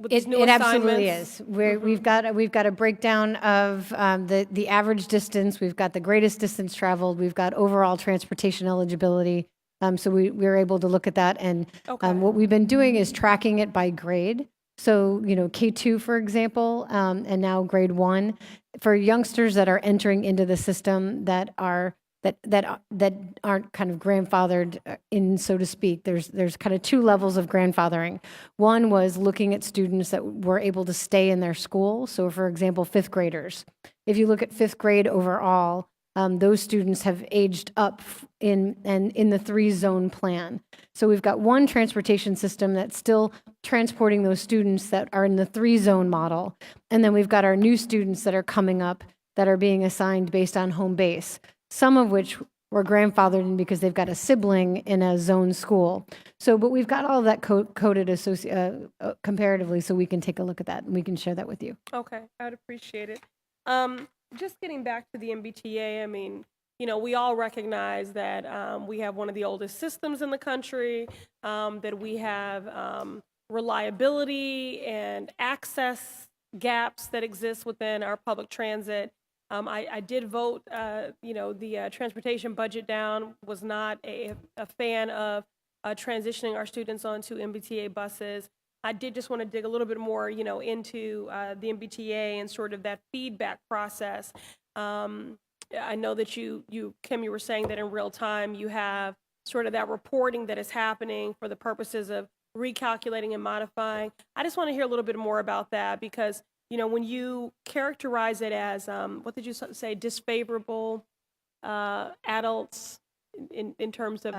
It absolutely is. We've got a breakdown of the average distance. We've got the greatest distance traveled. We've got overall transportation eligibility. So we're able to look at that. And what we've been doing is tracking it by grade. So, K2, for example, and now grade 1, for youngsters that are entering into the system that aren't kind of grandfathered in, so to speak. There's kind of 2 levels of grandfathering. One was looking at students that were able to stay in their school. So for example, 5th graders. If you look at 5th grade overall, those students have aged up in the 3-zone plan. So we've got one transportation system that's still transporting those students that are in the 3-zone model, and then we've got our new students that are coming up that are being assigned based on home base, some of which were grandfathered in because they've got a sibling in a zone school. So, but we've got all of that coded comparatively, so we can take a look at that and we can share that with you. Okay, I'd appreciate it. Just getting back to the MBTA, I mean, you know, we all recognize that we have one of the oldest systems in the country, that we have reliability and access gaps that exist within our public transit. I did vote, you know, the transportation budget down, was not a fan of transitioning our students onto MBTA buses. I did just want to dig a little bit more, you know, into the MBTA and sort of that feedback process. I know that Kim, you were saying that in real time you have sort of that reporting that is happening for the purposes of recalculating and modifying. I just want to hear a little bit more about that because, you know, when you characterize it as, what did you say, disfavorable adults in terms of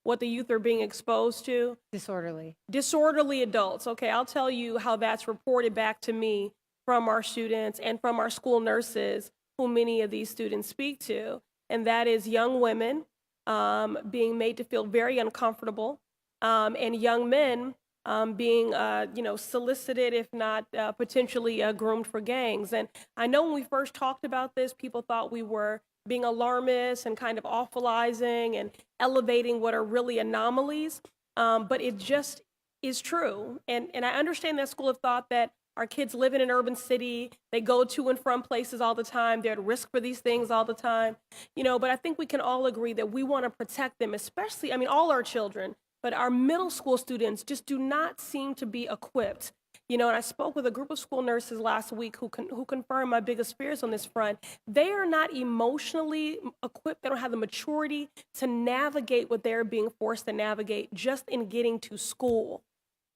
what the youth are being exposed to? Disorderly adults. Okay, I'll tell you how that's reported back to me from our students and from our school nurses, who many of these students speak to, and that is young women being made to feel very uncomfortable, and young men being, you know, solicited, if not potentially groomed for gangs. And I know when we first talked about this, people thought we were being alarmist and kind of awfulizing and elevating what are really anomalies, but it just is true. And I understand that school of thought that our kids live in an urban city, they go to and from places all the time, they're at risk for these things all the time, you know, but I think we can all agree that we want to protect them, especially, I mean, all our children, but our middle school students just do not seem to be equipped. You know, and I spoke with a group of school nurses last week who confirmed my biggest fears on this front. They are not emotionally equipped. They don't have the maturity to navigate what they're being forced to navigate just in getting to school.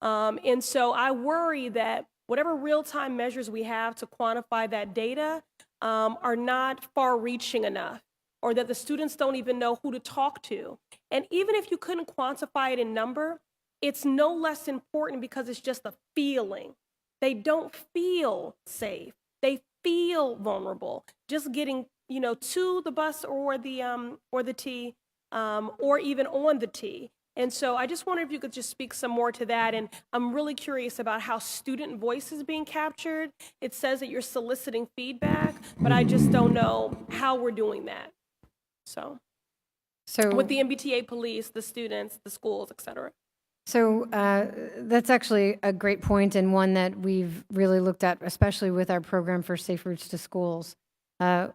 And so I worry that whatever real-time measures we have to quantify that data are not far-reaching enough, or that the students don't even know who to talk to. And even if you couldn't quantify it in number, it's no less important because it's just a feeling. They don't feel safe. They feel vulnerable. Just getting, you know, to the bus or the T, or even on the T. And so I just wonder if you could just speak some more to that. And I'm really curious about how student voice is being captured. It says that you're soliciting feedback, but I just don't know how we're doing that. So with the MBTA police, the students, the schools, et cetera. So that's actually a great point, and one that we've really looked at, especially with our program for Safe Routes to Schools. And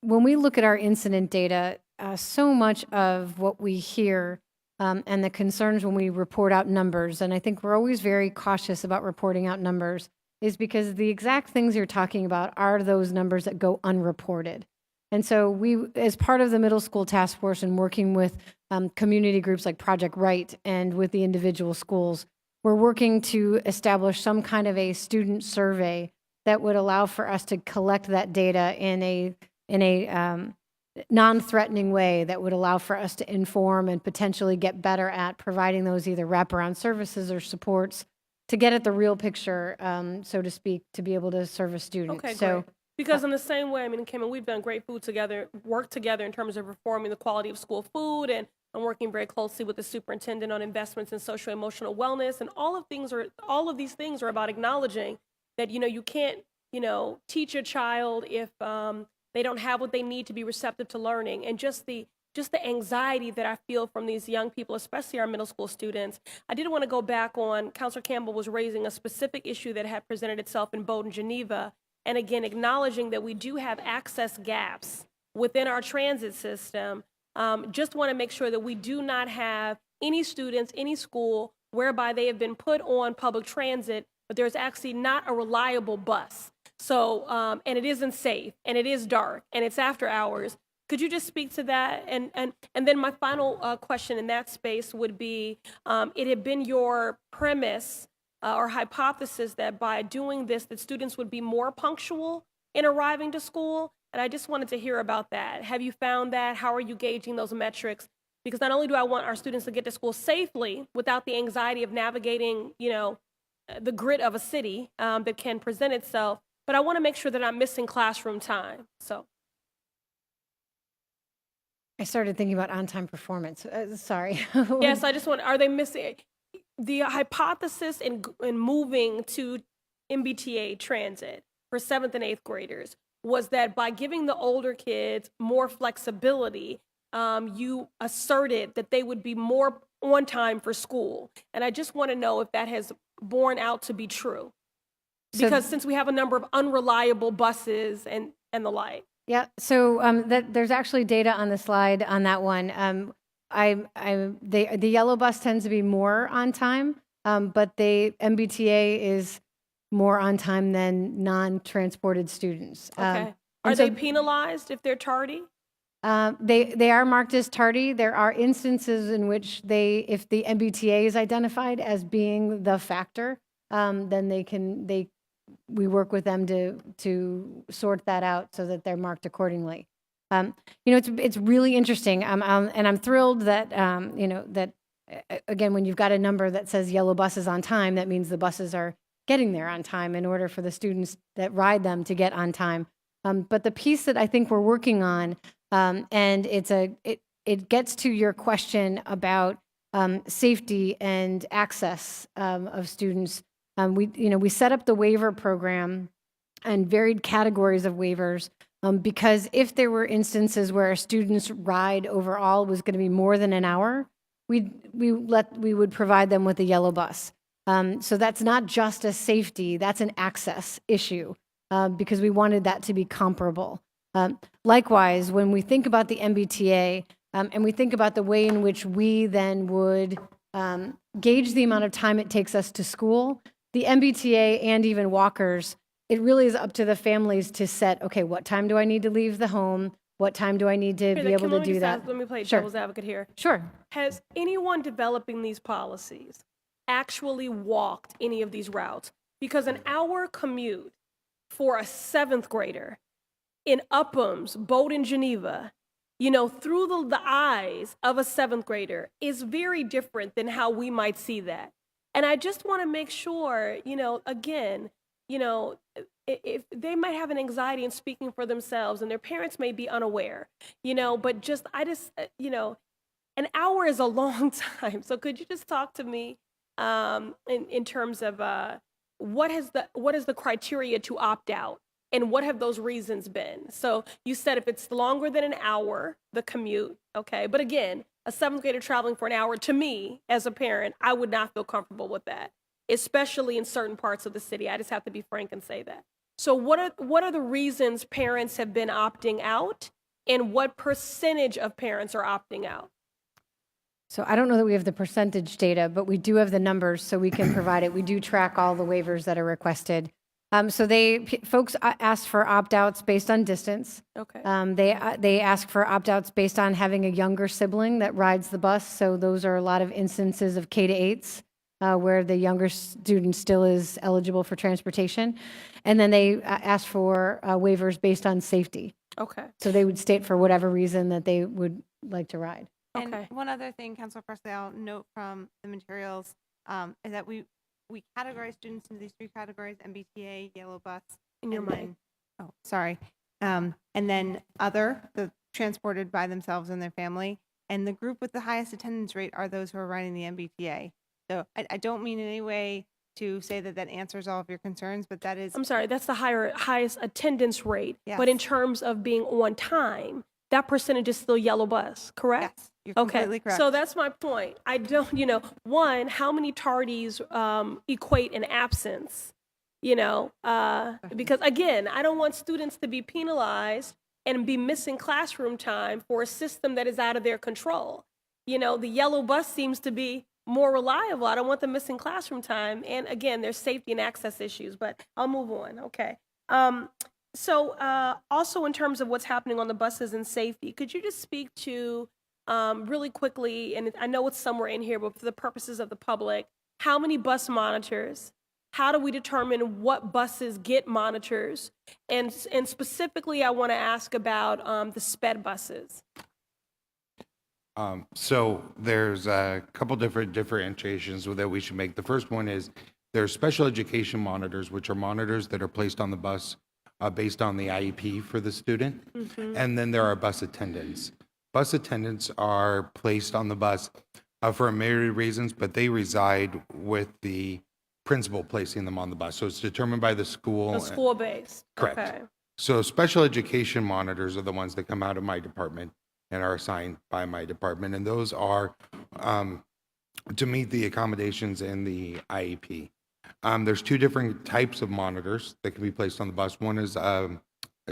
when we look at our incident data, so much of what we hear and the concerns when we report out numbers, and I think we're always very cautious about reporting out numbers, is because the exact things you're talking about are those numbers that go unreported. And so we, as part of the middle school task force and working with community groups like Project Right and with the individual schools, we're working to establish some kind of a student survey that would allow for us to collect that data in a non-threatening way that would allow for us to inform and potentially get better at providing those either wraparound services or supports to get at the real picture, so to speak, to be able to serve a student. Okay, great. Because in the same way, I mean, Kim, and we've done great work together in terms of reforming the quality of school food, and I'm working very closely with the superintendent on investments in social emotional wellness, and all of these things are about acknowledging that, you know, you can't, you know, teach a child if they don't have what they need to be receptive to learning, and just the anxiety that I feel from these young people, especially our middle school students. I did want to go back on, Councilor Campbell was raising a specific issue that had presented itself in Bowdoin, Geneva, and again, acknowledging that we do have access gaps within our transit system. Just want to make sure that we do not have any students, any school, whereby they have been put on public transit, but there's actually not a reliable bus. So, and it isn't safe, and it is dark, and it's after hours. Could you just speak to that? And then my final question in that space would be, it had been your premise or hypothesis that by doing this, that students would be more punctual in arriving to school. And I just wanted to hear about that. Have you found that? How are you gauging those metrics? Because not only do I want our students to get to school safely without the anxiety of navigating, the grit of a city that can present itself, but I want to make sure that I'm missing classroom time. So. I started thinking about on-time performance. Sorry. Yes, are they missing? The hypothesis in moving to MBTA transit for 7th and 8th graders was that by giving the older kids more flexibility, you asserted that they would be more on time for school. And I just want to know if that has borne out to be true. Because since we have a number of unreliable buses and the like. Yeah, so there's actually data on the slide on that one. The yellow bus tends to be more on time, but the MBTA is more on time than non-transported students. Okay. Are they penalized if they're tardy? They are marked as tardy. There are instances in which if the MBTA is identified as being the factor, then we work with them to sort that out so that they're marked accordingly. It's really interesting, and I'm thrilled that that again, when you've got a number that says yellow buses on time, that means the buses are getting there on time in order for the students that ride them to get on time. But the piece that I think we're working on, and it gets to your question about safety and access of students. We set up the waiver program and varied categories of waivers because if there were instances where a student's ride overall was going to be more than an hour, we would provide them with a yellow bus. So that's not just a safety, that's an access issue because we wanted that to be comparable. Likewise, when we think about the MBTA and we think about the way in which we then would gauge the amount of time it takes us to school, the MBTA and even walkers, it really is up to the families to set, okay, what time do I need to leave the home? What time do I need to be able to do that? Let me play Sure. devil's advocate here. Sure. Has anyone developing these policies actually walked any of these routes? Because an hour commute for a 7th grader in Upham's, Bowdoin, Geneva, through the eyes of a 7th grader is very different than how we might see that. And I just want to make sure, again, if they might have an anxiety in speaking for themselves and their parents may be unaware, but an hour is a long time. So could you just talk to me in terms of what is the criteria to opt out and what have those reasons been? So you said if it's longer than an hour, the commute, okay. But again, a 7th grader traveling for an hour, to me, as a parent, I would not feel comfortable with that, especially in certain parts of the city. I just have to be frank and say that. So what are the reasons parents have been opting out, and what percentage of parents are opting out? So I don't know that we have the percentage data, but we do have the numbers, so we can provide it. We do track all the waivers that are requested. So folks ask for opt-outs based on distance. Okay. They ask for opt-outs based on having a younger sibling that rides the bus. So those are a lot of instances of K-8s where the younger student still is eligible for transportation. And then they ask for waivers based on safety. Okay. So they would state for whatever reason that they would like to ride. And Okay. one other thing, Councilor Presley, I'll note from the materials is that we categorize students into these 3 categories: MBTA, yellow bus. In your and mind. then- Oh, sorry. And then other, the transported by themselves and their family. And the group with the highest attendance rate are those who are riding the MBTA. So I don't mean in any way to say that answers all of your concerns, but that is. I'm sorry, that's the highest attendance rate. Yes. But in terms of being on time, that percentage is still yellow bus, correct? Yes, you're completely correct. So that's my point. I don't, one, how many tardies equate an absence? Because again, I don't want students to be penalized and be missing classroom time for a system that is out of their control. The yellow bus seems to be more reliable. I don't want them missing classroom time. And again, there's safety and access issues, but I'll move on. Okay. So also in terms of what's happening on the buses and safety, could you just speak to really quickly, and I know it's somewhere in here, but for the purposes of the public, how many bus monitors how do we determine what buses get monitors? And specifically, I want to ask about the SPED buses. So there's a couple different differentiations that we should make. The first one is there's special education monitors, which are monitors that are placed on the bus based on the IEP for the student. And then there are bus attendants. Bus attendants are placed on the bus for a myriad of reasons, but they reside with the principal placing them on the bus. So it's determined by the school. The school-based. Correct. Okay. So special education monitors are the ones that come out of my department and are assigned by my department. And those are to meet the accommodations in the IEP. There's two different types of monitors that can be placed on the bus. One is a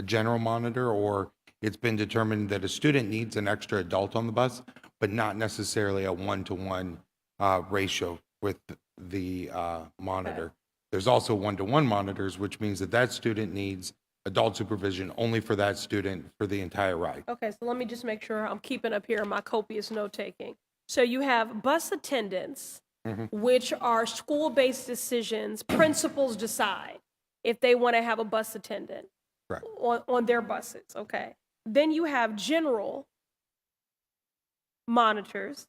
general monitor, or it's been determined that a student needs an extra adult on the bus, but not necessarily a one-to-one ratio with the monitor. There's also one-to-one monitors, which means that that student needs adult supervision only for that student for the entire ride. Okay, so let me just make sure I'm keeping up here my copious note-taking. So you have bus attendants, which are school-based decisions. Principals decide if they want to have a bus attendant Correct. on their buses, okay? Then you have general monitors.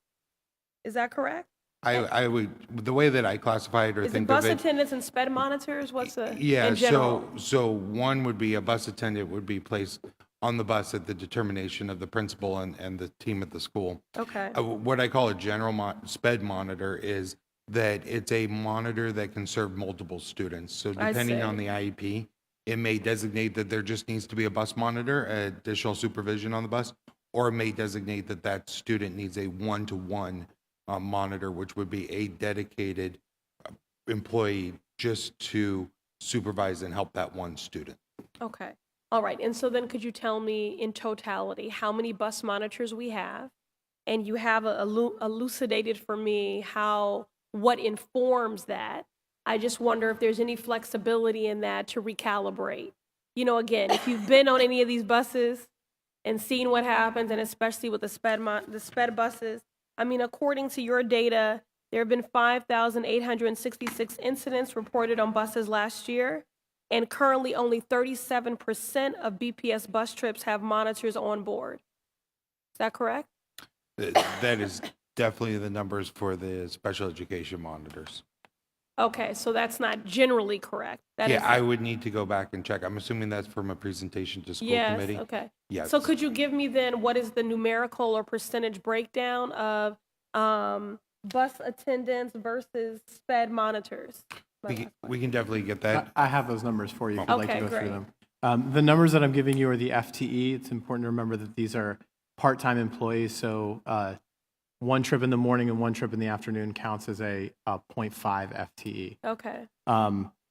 Is that correct? I would, the way that I classify it or Is it think bus of it. attendants and SPED monitors? What's the, Yeah, in general? so one would be a bus attendant would be placed on the bus at the determination of the principal and the team at the school. Okay, What I call a general SPED monitor is that it's a monitor that can serve multiple students. So I depending on see. the IEP, it may designate that there just needs to be a bus monitor, additional supervision on the bus, or it may designate that that student needs a one-to-one monitor, which would be a dedicated employee just to supervise and help that one student. okay. All right, and so then could you tell me in totality how many bus monitors we have? And you have elucidated for me what informs that. I just wonder if there's any flexibility in that to recalibrate. You know, again, if you've been on any of these buses and seen what happens, and especially with the SPED buses, I mean, according to your data, there have been 5,866 incidents reported on buses last year, and currently only 37% of BPS bus trips have monitors on board. Is that correct? That is definitely the numbers for the special education monitors. Okay, so that's not generally correct. That Yeah, is- I would need to go back and check. I'm assuming that's from a presentation to school Yes, committee. okay. Yes. So could you give me then what is the numerical or percentage breakdown of bus attendants versus SPED monitors? We can definitely get that. I have those numbers for you if you'd like to Okay, go great. through them. The numbers that I'm giving you are the FTE. It's important to remember that these are part-time employees, so one trip in the morning and one trip in the afternoon counts as a 0.5 FTE. Okay,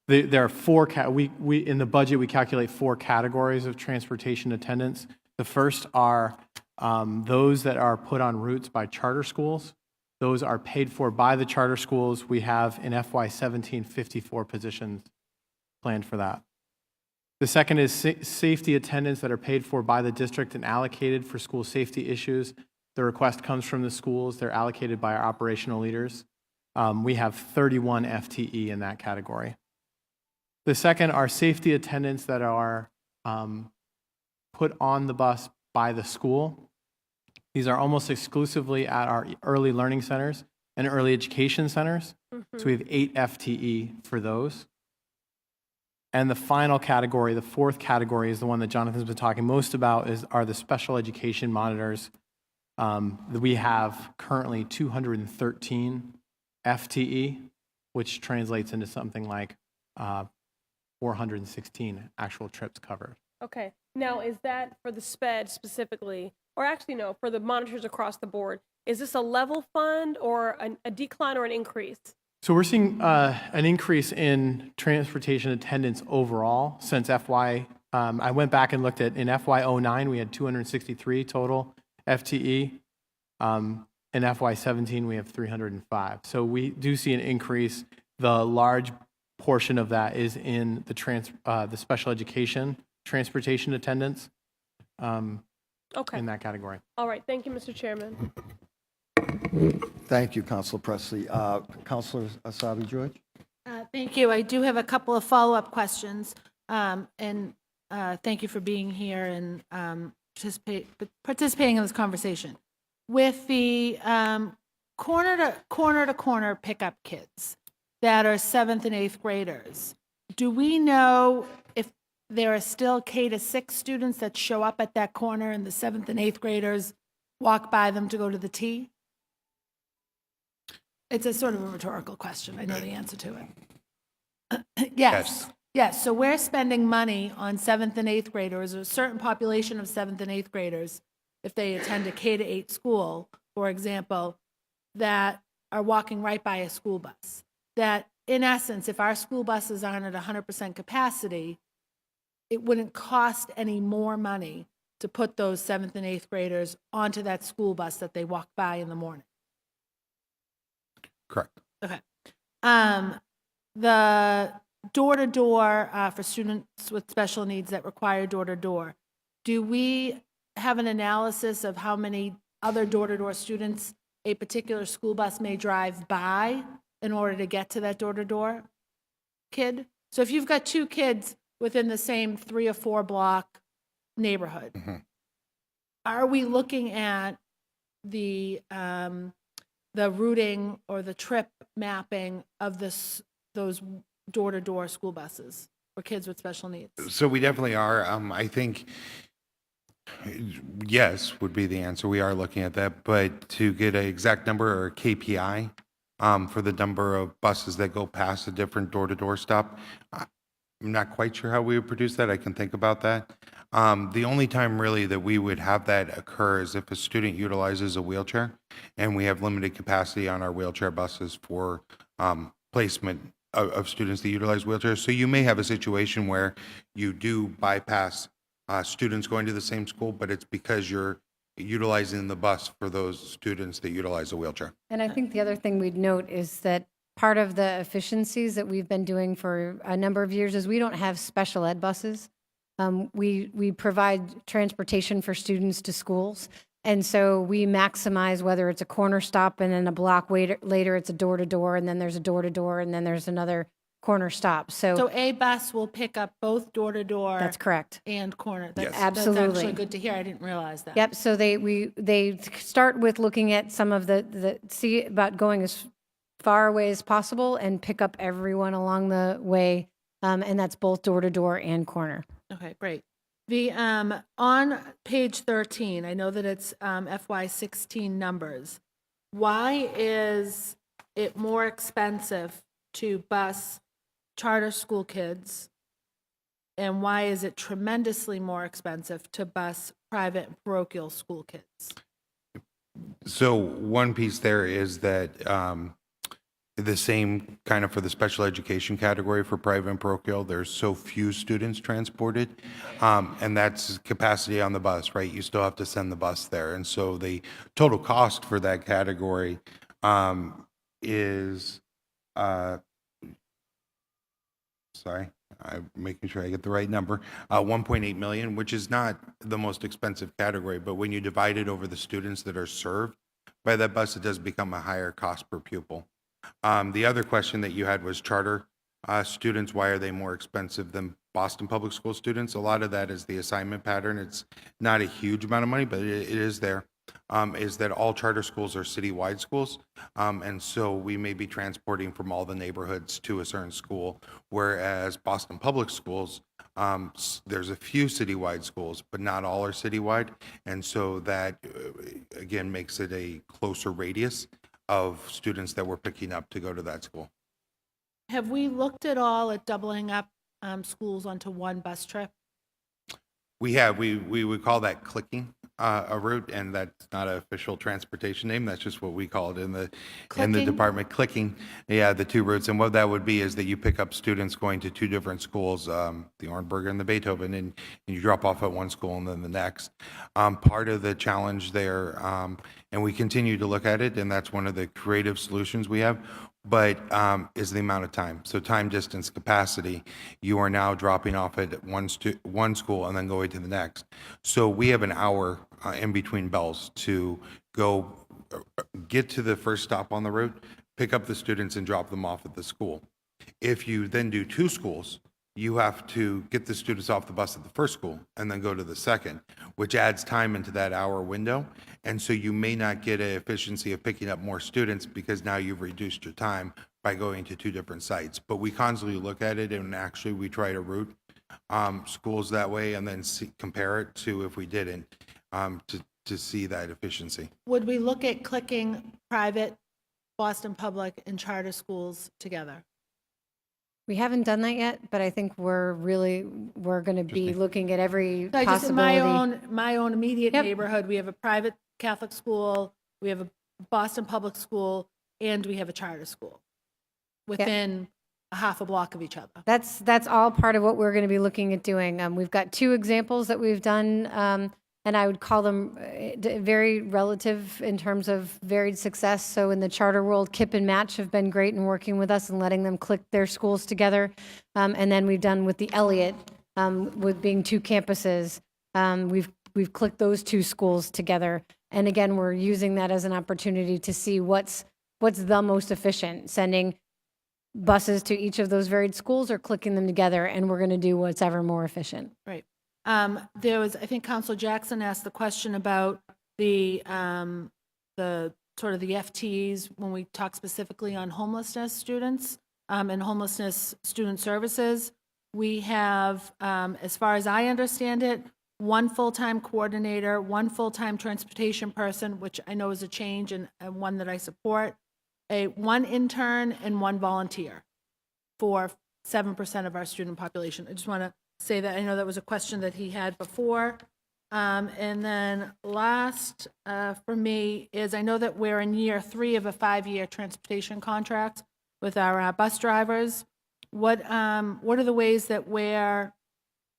There are four, we in the budget, we calculate four categories of transportation attendance. The first are those that are put on routes by charter schools. Those are paid for by the charter schools. We have in FY17 54 positions planned for that. The second is safety attendants that are paid for by the district and allocated for school safety issues. The request comes from the schools. They're allocated by our operational leaders. We have 31 FTE in that category. The second are safety attendants that are put on the bus by the school. These are almost exclusively at our early learning centers and early education centers. So we have 8 FTE for those. And the final category, the fourth category, is the one that Jonathan's been talking most about, are the special education monitors. We have currently 213 FTE, which translates into something like 416 actual trips covered. okay. Now, is that for the SPED specifically, or actually no, for the monitors across the board? Is this a level fund or a decline or an increase? So we're seeing an increase in transportation attendance overall since FY. I went back and looked at in FY09 we had 263 total FTE. In FY17 we have 305. So we do see an increase. The large portion of that is in the special education transportation attendance Okay. in that category. All right. Thank you, Mr. Chairman. Thank you, Councilor Presley. Councilor Asabi George? Thank you. I do have a couple of follow-up questions. And thank you for being here and participating in this conversation. With the corner-to-corner pickup kids that are 7th and 8th graders, do we know if there are still K-6 students that show up at that corner and the 7th and 8th graders walk by them to go to the T? It's a sort of a rhetorical question. I know the answer to it. Yes. Yes. So we're spending money on 7th and 8th graders, or a certain population of 7th and 8th graders, if they attend a K-8 school, for example, that are walking right by a school bus. That, in essence, if our school buses aren't at 100% capacity, it wouldn't cost any more money to put those 7th and 8th graders onto that school bus that they walk by in the morning. Correct. Okay. The door-to-door for students with special needs that require door-to-door, do we have an analysis of how many other door-to-door students a particular school bus may drive by in order to get to that door-to-door kid? So if you've got 2 kids within the same 3 or 4 block neighborhood, are we looking at the routing or the trip mapping of those door-to-door school buses for kids with special needs? So we definitely are. I think yes would be the answer. We are looking at that, but to get an exact number or KPI for the number of buses that go past a different door-to-door stop, I'm not quite sure how we would produce that. I can think about that. The only time really that we would have that occur is if a student utilizes a wheelchair, and we have limited capacity on our wheelchair buses for placement of students that utilize wheelchairs. So you may have a situation where you do bypass students going to the same school, but it's because you're utilizing the bus for those students that utilize a wheelchair. And I think the other thing we'd note is that part of the efficiencies that we've been doing for a number of years is we don't have special ed buses. We provide transportation for students to schools. And so we maximize whether it's a corner stop and then a block later it's a door-to-door, and then there's a door-to-door, and then there's another corner stop. So a bus will pick up both door-to-door. That's correct. And corner. Yes. That's Absolutely. actually good to hear. I didn't realize that. Yep, so they start with looking at some of see about going as far away as possible and pick up everyone along the way, and that's both door-to-door and corner. Okay, great. The on page 13, I know that it's FY16 numbers. Why is it more expensive to bus charter school kids, and why is it tremendously more expensive to bus private and parochial school kids? So one piece there is that the same kind of for the special education category for private and parochial, there's so few students transported, and that's capacity on the bus, right? You still have to send the bus there. And so the total cost for that category is, sorry, I'm making sure I get the right number, 1.8 million, which is not the most expensive category, but when you divide it over the students that are served by that bus, it does become a higher cost per pupil. The other question that you had was charter students. Why are they more expensive than Boston Public School students? A lot of that is the assignment pattern. It's not a huge amount of money, but it is there. Is that all charter schools are citywide schools, and so we may be transporting from all the neighborhoods to a certain school, whereas Boston Public Schools, there's a few citywide schools, but not all are citywide, and so that, again, makes it a closer radius of students that we're picking up to go to that school. Have we looked at all at doubling up schools onto one bus trip? We have. We would call that clicking a route, and that's not an official transportation name. That's just what we call it in the department. Clicking, yeah, the 2 routes. And what that would be is that you pick up students going to 2 different schools, the Ornberger and the Beethoven, and you drop off at one school and then the next. Part of the challenge there, and we continue to look at it, and that's one of the creative solutions we have, but is the amount of time. So time, distance, capacity, you are now dropping off at one school and then going to the next. So we have an hour in between bells to go get to the first stop on the route, pick up the students and drop them off at the school. If you then do 2 schools, you have to get the students off the bus at the first school and then go to the second, which adds time into that hour window. And so you may not get an efficiency of picking up more students because now you've reduced your time by going to 2 different sites. But we constantly look at it, and actually we try to route schools that way and then compare it to if we didn't, to see that efficiency. Would we look at clicking private, Boston Public, and charter schools together? We haven't done that yet, but I think we're going to be looking at every So I just, in possibility. my own immediate Yep. neighborhood, we have a private Catholic school, we have a Boston Public School, and we have a charter school within a half a block of each other. That's all part of what we're going to be looking at doing. We've got 2 examples that we've done, and I would call them very relative in terms of varied success. So in the charter world, Kip and Match have been great in working with us and letting them click their schools together. And then we've done with the Elliott, with being 2 campuses, we've clicked those 2 schools together. And again, we're using that as an opportunity to see what's the most efficient, sending buses to each of those varied schools or clicking them together, and we're going to do what's ever more efficient. Right. There was, I think Councilor Jackson asked the question about the sort of the FTEs when we talk specifically on homelessness students and homelessness student services. We have, as far as I understand it, 1 full-time coordinator, 1 full-time transportation person, which I know is a change and one that I support, 1 intern and 1 volunteer for 7% of our student population. I just want to say that I know that was a question that he had before. And then last for me is I know that we're in year 3 of a 5-year transportation contract with our bus drivers. What are the ways that we're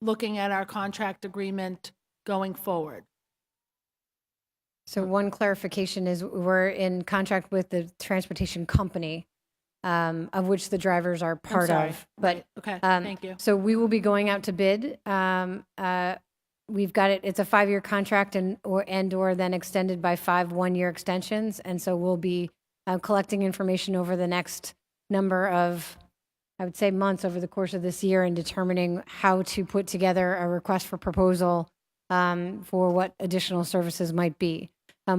looking at our contract agreement going forward? So one clarification is we're in contract with the transportation company, of which the drivers are part sorry. of. But Okay, thank you. So we will be going out to bid. We've got it. It's a 5-year contract and/or then extended by 5 one-year extensions. And so we'll be collecting information over the next number of, I would say, months over the course of this year and determining how to put together a request for proposal for what additional services might be.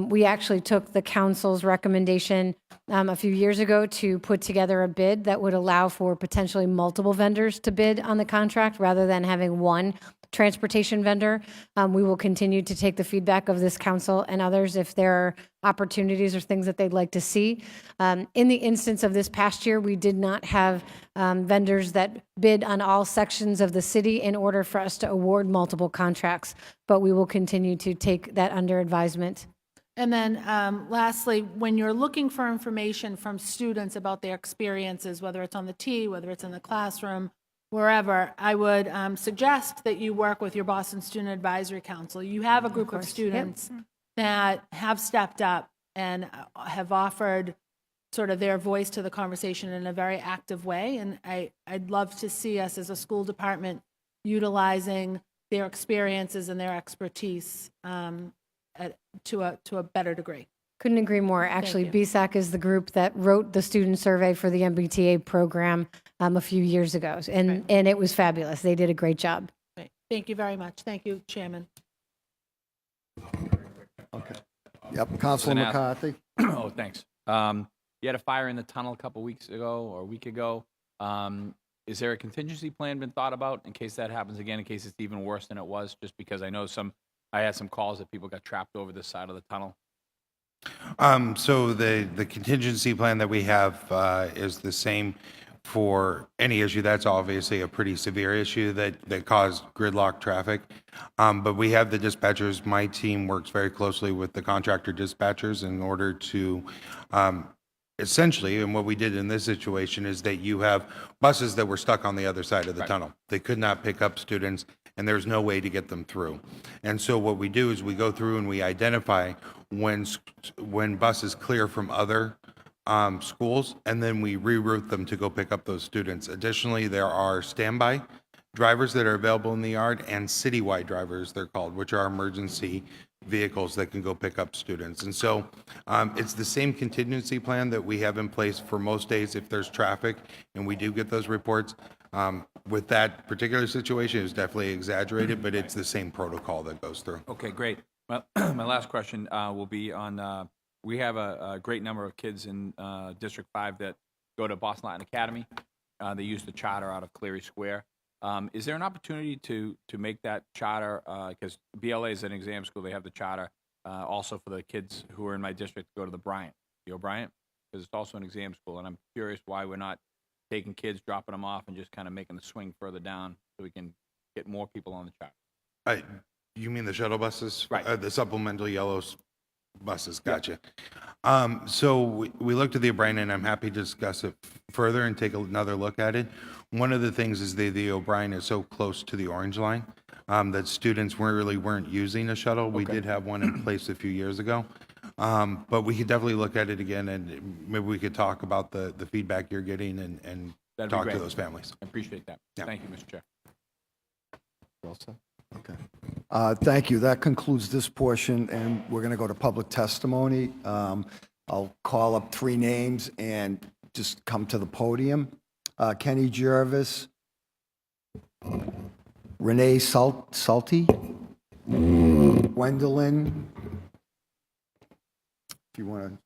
We actually took the council's recommendation a few years ago to put together a bid that would allow for potentially multiple vendors to bid on the contract rather than having 1 transportation vendor. We will continue to take the feedback of this council and others if there are opportunities or things that they'd like to see. In the instance of this past year, we did not have vendors that bid on all sections of the city in order for us to award multiple contracts, but we will continue to take that under advisement. And then lastly, when you're looking for information from students about their experiences, whether it's on the T, whether it's in the classroom, wherever, I would suggest that you work with your Boston Student Advisory Council. You have a group of students that have stepped up and have offered sort of their voice to the conversation in a very active way. And I'd love to see us as a school department utilizing their experiences and their expertise to a better degree. Couldn't agree more. Actually, you. BSAC is the group that wrote the student survey for the MBTA program a few years ago, and it was fabulous. They did a great job. Right. Thank you very much. Thank you, Chairman. Yep, Councilor Now- McCarthy. Oh, thanks. You had a fire in the tunnel a couple weeks ago or a week ago. Is there a contingency plan been thought about in case that happens again, in case it's even worse than it was? Just because I know I had some calls that people got trapped over this side of the tunnel. So the contingency plan that we have is the same for any issue. That's obviously a pretty severe issue that caused gridlock traffic. But we have the dispatchers. My team works very closely with the contractor dispatchers in order to essentially, and what we did in this situation is that you have buses that were stuck on the other side of the tunnel. They could not pick up students, and there's no way to get them through. And so what we do is we go through and we identify when buses clear from other schools, and then we reroute them to go pick up those students. Additionally, there are standby drivers that are available in the yard and citywide drivers, they're called, which are emergency vehicles that can go pick up students. And so it's the same contingency plan that we have in place for most days if there's traffic and we do get those reports. With that particular situation, it's definitely exaggerated, but it's the same protocol that goes through. Okay, great. My, my last question will be on, we have a great number of kids in District 5 that go to Boston Latin Academy. They use the charter out of Cleary Square. Is there an opportunity to make that charter, because BLA is an exam school, they have the charter, also for the kids who are in my district to go to the O'Brien, because it's also an exam school, and I'm curious why we're not taking kids, dropping them off, and just kind of making the swing further down so we can get more people on the charter. You mean the shuttle buses? Right. The supplemental yellow buses, gotcha. So we looked at the O'Brien, and I'm happy to discuss it further and take another look at it. One of the things is the O'Brien is so close to the Orange Line that students weren't using a shuttle. We did have one in place a few years ago. But we could definitely look at it again, and maybe we could talk about the feedback you're getting and That'd be talk to great. those families. I appreciate that. Yeah. Thank you, Mr. Chair. Thank you. That concludes this portion, and we're going to go to public testimony. I'll call up 3 names and just come to the podium. Kenny Jervis, Renee Salty, Gwendolyn, if you want to.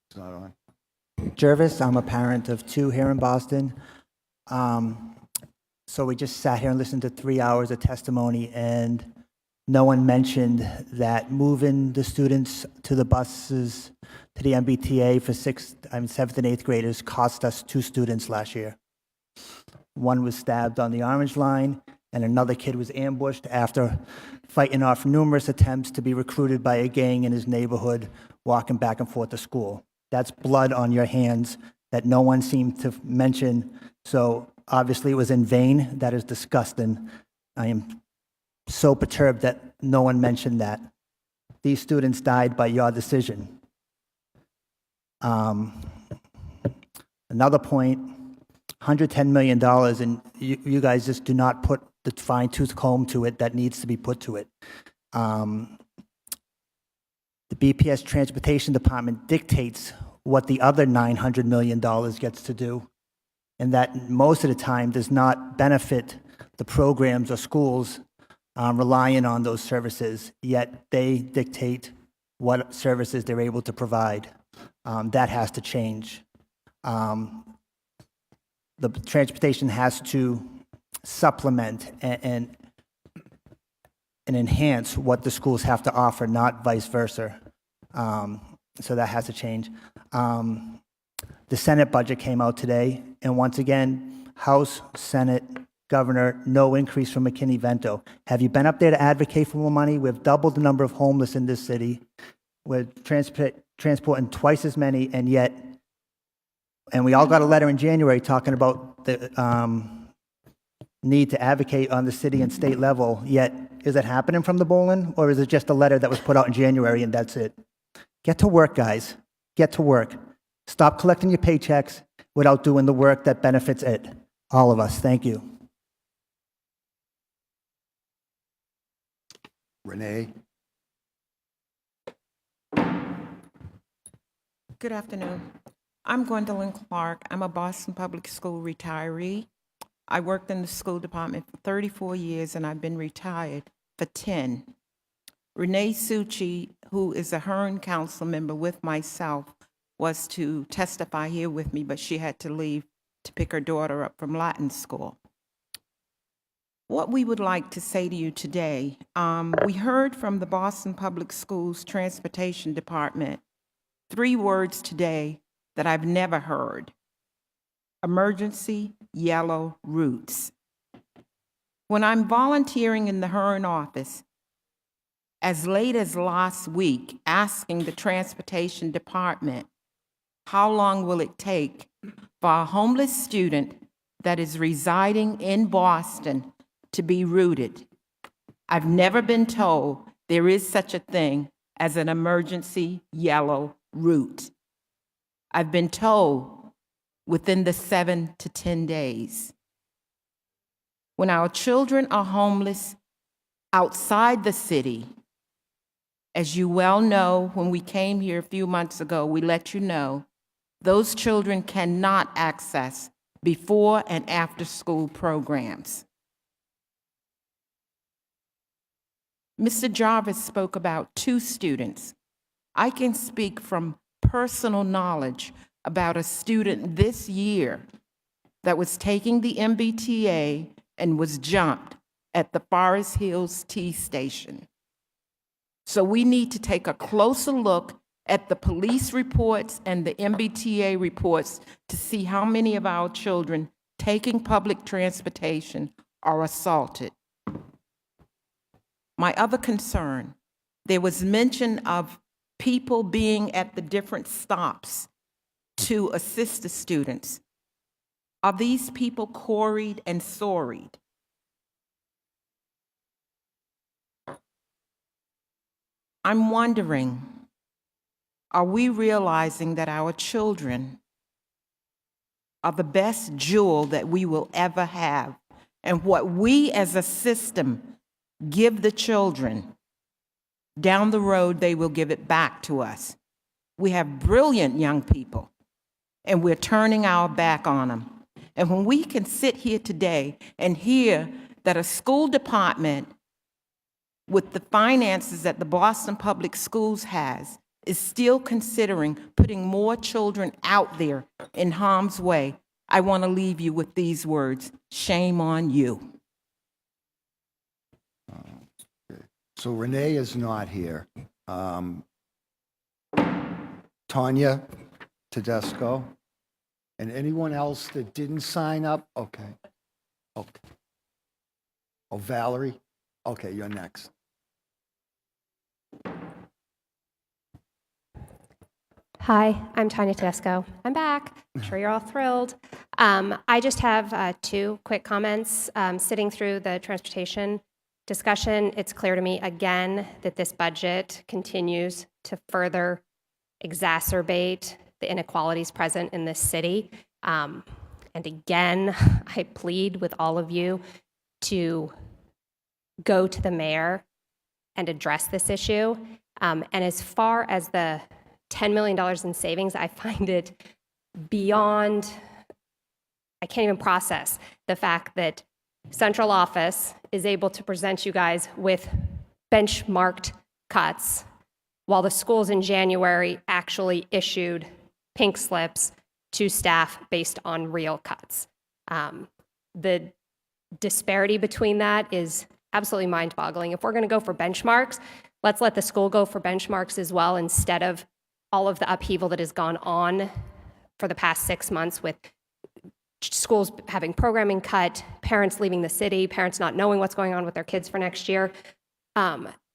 It's not on. Jervis. I'm a parent of 2 here in Boston. So we just sat here and listened to 3 hours of testimony, and no one mentioned that moving the students to the buses to the MBTA for 7th and 8th graders cost us 2 students last year. One was stabbed on the Orange Line, and another kid was ambushed after fighting off numerous attempts to be recruited by a gang in his neighborhood, walking back and forth to school. That's blood on your hands that no one seemed to mention. So obviously it was in vain. That is disgusting. I am so perturbed that no one mentioned that. These students died by your decision. Another point, $110 million, and you guys just do not put the fine-tooth comb to it that needs to be put to it. The BPS Transportation Department dictates what the other $900 million gets to do, and that most of the time does not benefit the programs or schools relying on those services, yet they dictate what services they're able to provide. That has to change. The transportation has to supplement and enhance what the schools have to offer, not vice versa. So that has to change. The Senate budget came out today, and once again, House, Senate, Governor, no increase from McKinney-Vento. Have you been up there to advocate for more money? We've doubled the number of homeless in this city. We're transporting twice as many, and yet, and we all got a letter in January talking about the need to advocate on the city and state level, yet is it happening from the Bolin, or is it just a letter that was put out in January and that's it? Get to work, guys. Get to work. Stop collecting your paychecks without doing the work that benefits it. All of us. Thank you. Renee? Good afternoon. I'm Gwendolyn Clark. I'm a Boston Public School retiree. I worked in the school department for 34 years, and I've been retired for 10. Renee Succi, who is a Hearn council member with myself, was to testify here with me, but she had to leave to pick her daughter up from Latin school. What we would like to say to you today, we heard from the Boston Public Schools Transportation Department 3 words today that I've never heard: emergency yellow routes. When I'm volunteering in the Hearn office, as late as last week, asking the transportation department, how long will it take for a homeless student that is residing in Boston to be routed? I've never been told there is such a thing as an emergency yellow route. I've been told within the 7 to 10 days. When our children are homeless outside the city, as you well know, when we came here a few months ago, we let you know, those children cannot access before and after school programs. Mr. Jarvis spoke about 2 students. I can speak from personal knowledge about a student this year that was taking the MBTA and was jumped at the Forest Hills T station. So we need to take a closer look at the police reports and the MBTA reports to see how many of our children taking public transportation are assaulted. My other concern, there was mention of people being at the different stops to assist the students. Are these people quarried and sorried? I'm wondering, are we realizing that our children are the best jewel that we will ever have? And what we as a system give the children, down the road they will give it back to us. We have brilliant young people, and we're turning our back on them. And when we can sit here today and hear that a school department with the finances that the Boston Public Schools has is still considering putting more children out there in harm's way, I want to leave you with these words: shame on you. So Renee is not here. Tanya Tedesco, and anyone else that didn't sign up? Okay. Okay. Oh, Valerie? Okay, you're next. Hi, I'm Tanya Tedesco. I'm back. I'm sure you're all thrilled. I just have 2 quick comments. Sitting through the transportation discussion, it's clear to me again that this budget continues to further exacerbate the inequalities present in this city. And again, I plead with all of you to go to the mayor and address this issue. And as far as the $10 million in savings, I find it beyond, I can't even process the fact that central office is able to present you guys with benchmarked cuts while the schools in January actually issued pink slips to staff based on real cuts. The disparity between that is absolutely mind-boggling. If we're going to go for benchmarks, let's let the school go for benchmarks as well, instead of all of the upheaval that has gone on for the past 6 months with schools having programming cut, parents leaving the city, parents not knowing what's going on with their kids for next year.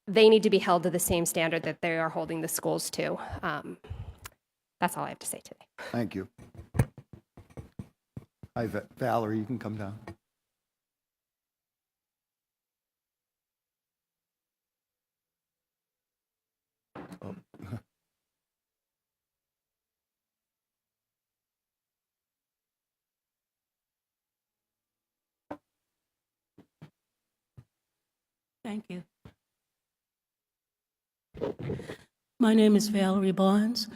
They need to be held to the same standard that they are holding the schools to. That's all I have to say today. Thank you. Hi, Valerie, you can come down. Oh. Thank you. My name is Valerie Barnes.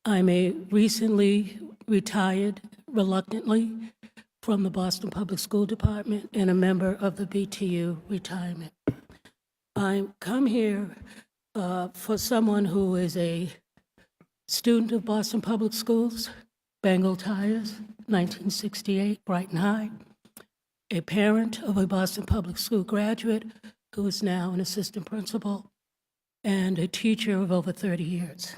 I'm a recently retired, reluctantly, from the Boston Public School Department and a member of the BTU retirement. I come here for someone who is a student of Boston Public Schools, Bengal Tires, 1968, Brighton High, a parent of a Boston Public School graduate who is now an assistant principal, and a teacher of over 30 years.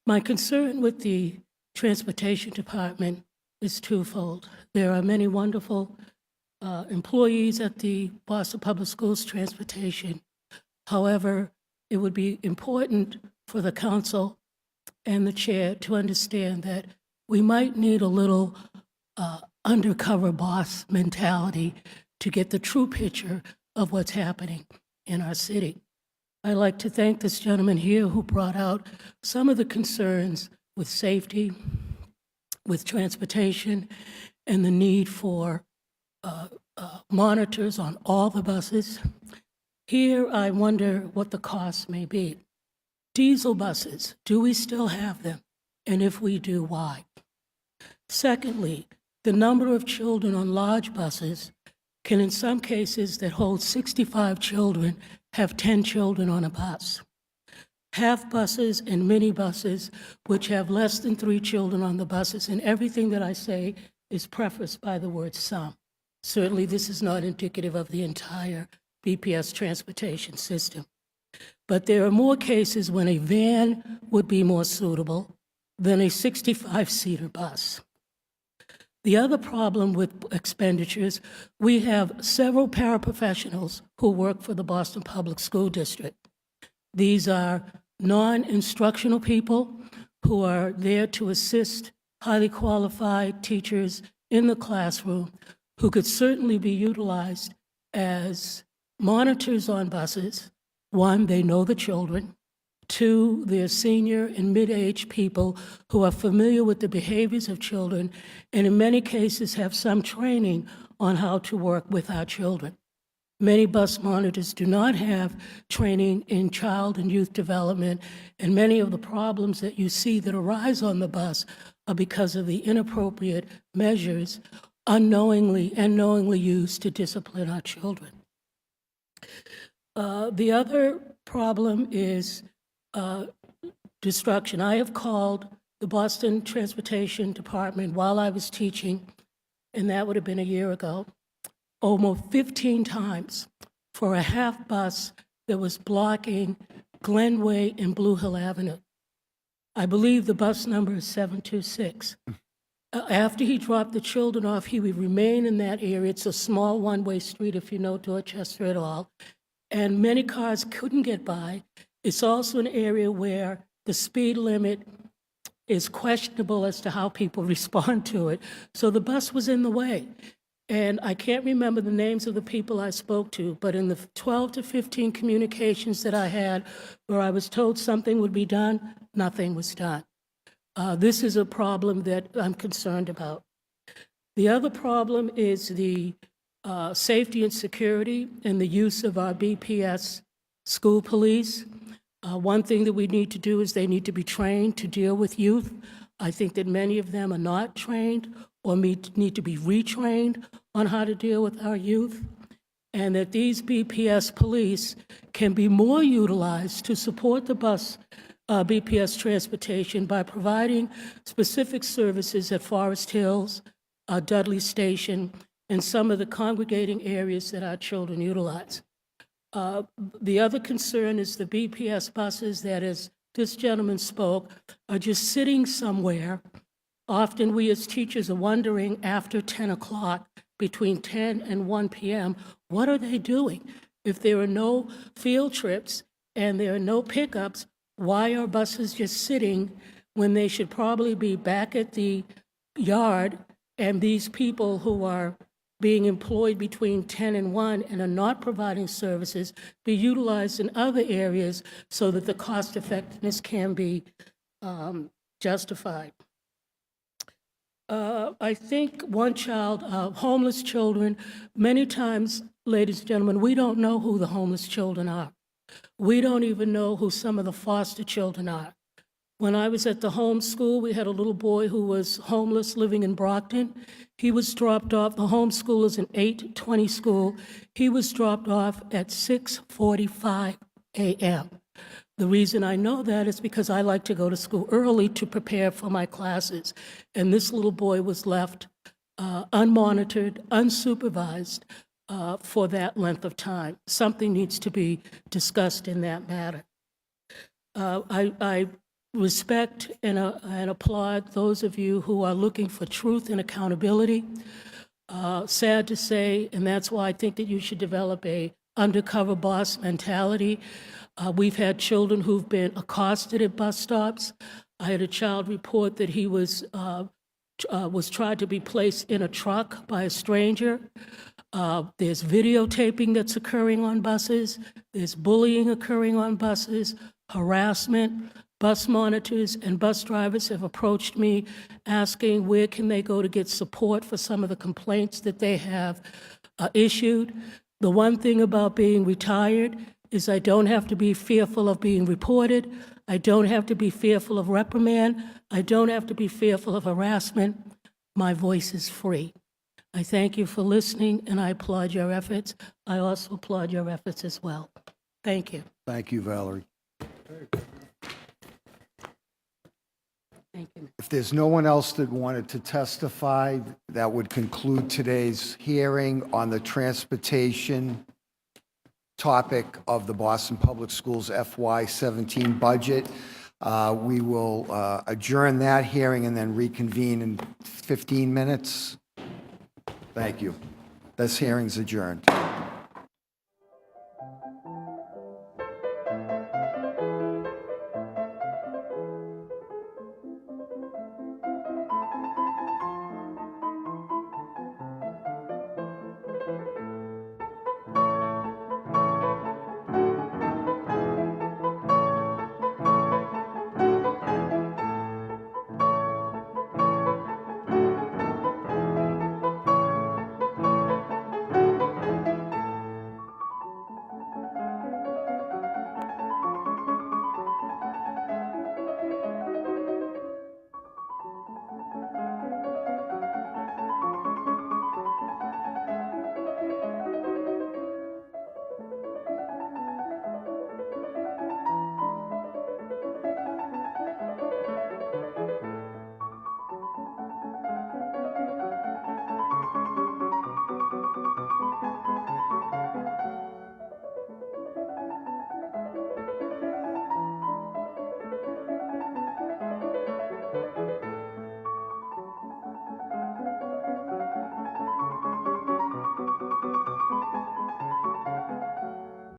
My concern with the transportation department is twofold. There are many wonderful employees at the Boston Public Schools transportation. However, it would be important for the council and the chair to understand that we might need a little undercover boss mentality to get the true picture of what's happening in our city. I'd like to thank this gentleman here who brought out some of the concerns with safety, with transportation and the need for monitors on all the buses. Here, I wonder what the cost may be. Diesel buses, do we still have them? And if we do, why? Secondly, the number of children on large buses can, in some cases that hold 65 children, have 10 children on a bus. Half buses and minibuses, which have less than 3 children on the buses, and everything that I say is prefaced by the word some. Certainly, this is not indicative of the entire BPS transportation system. But there are more cases when a van would be more suitable than a 65-seater bus. The other problem with expenditures, we have several paraprofessionals who work for the Boston Public School District. These are non-instructional people who are there to assist highly qualified teachers in the classroom who could certainly be utilized as monitors on buses. One, they know the children. Two, they're senior and mid-age people who are familiar with the behaviors of children and in many cases have some training on how to work with our children. Many bus monitors do not have training in child and youth development, and many of the problems that you see that arise on the bus are because of the inappropriate measures unknowingly and knowingly used to discipline our children. The other problem is destruction. I have called the Boston Transportation Department while I was teaching, and that would have been a year ago, almost 15 times for a half bus that was blocking Glenway and Blue Hill Avenue. I believe the bus number is 726. After he dropped the children off, he would remain in that area. It's a small one-way street, if you know Dorchester at all, and many cars couldn't get by. It's also an area where the speed limit is questionable as to how people respond to it. So the bus was in the way. And I can't remember the names of the people I spoke to, but in the 12 to 15 communications that I had where I was told something would be done, nothing was done. This is a problem that I'm concerned about. The other problem is the safety and security and the use of our BPS school police. One thing that we need to do is they need to be trained to deal with youth. I think that many of them are not trained or need to be retrained on how to deal with our youth, and that these BPS police can be more utilized to support the bus BPS transportation by providing specific services at Forest Hills, Dudley Station, and some of the congregating areas that our children utilize. The other concern is the BPS buses that, as this gentleman spoke, are just sitting somewhere. Often we as teachers are wondering after 10 o'clock, between 10 and 1 p.m., what are they doing? If there are no field trips and there are no pickups, why are buses just sitting when they should probably be back at the yard, and these people who are being employed between 10 and 1 and are not providing services be utilized in other areas so that the cost effectiveness can be justified. I think one child, homeless children, many times, ladies and gentlemen, we don't know who the homeless children are. We don't even know who some of the foster children are. When I was at the home school, we had a little boy who was homeless living in Brockton. He was dropped off. The home school is an 8:20 school. He was dropped off at 6:45 a.m. The reason I know that is because I like to go to school early to prepare for my classes. And this little boy was left unmonitored, unsupervised for that length of time. Something needs to be discussed in that matter. I respect and applaud those of you who are looking for truth and accountability. Sad to say, and that's why I think that you should develop a undercover boss mentality. We've had children who've been accosted at bus stops. I had a child report that he was tried to be placed in a truck by a stranger. There's videotaping that's occurring on buses. There's bullying occurring on buses, harassment. Bus monitors and bus drivers have approached me asking where can they go to get support for some of the complaints that they have issued. The one thing about being retired is I don't have to be fearful of being reported. I don't have to be fearful of reprimand. I don't have to be fearful of harassment. My voice is free. I thank you for listening, and I applaud your efforts. I also applaud your efforts as well. Thank you. Thank you, Valerie. Thank you. If there's no one else that wanted to testify, that would conclude today's hearing on the transportation topic of the Boston Public Schools FY17 budget. We will adjourn that hearing and then reconvene in 15 minutes. Thank you. This hearing's adjourned.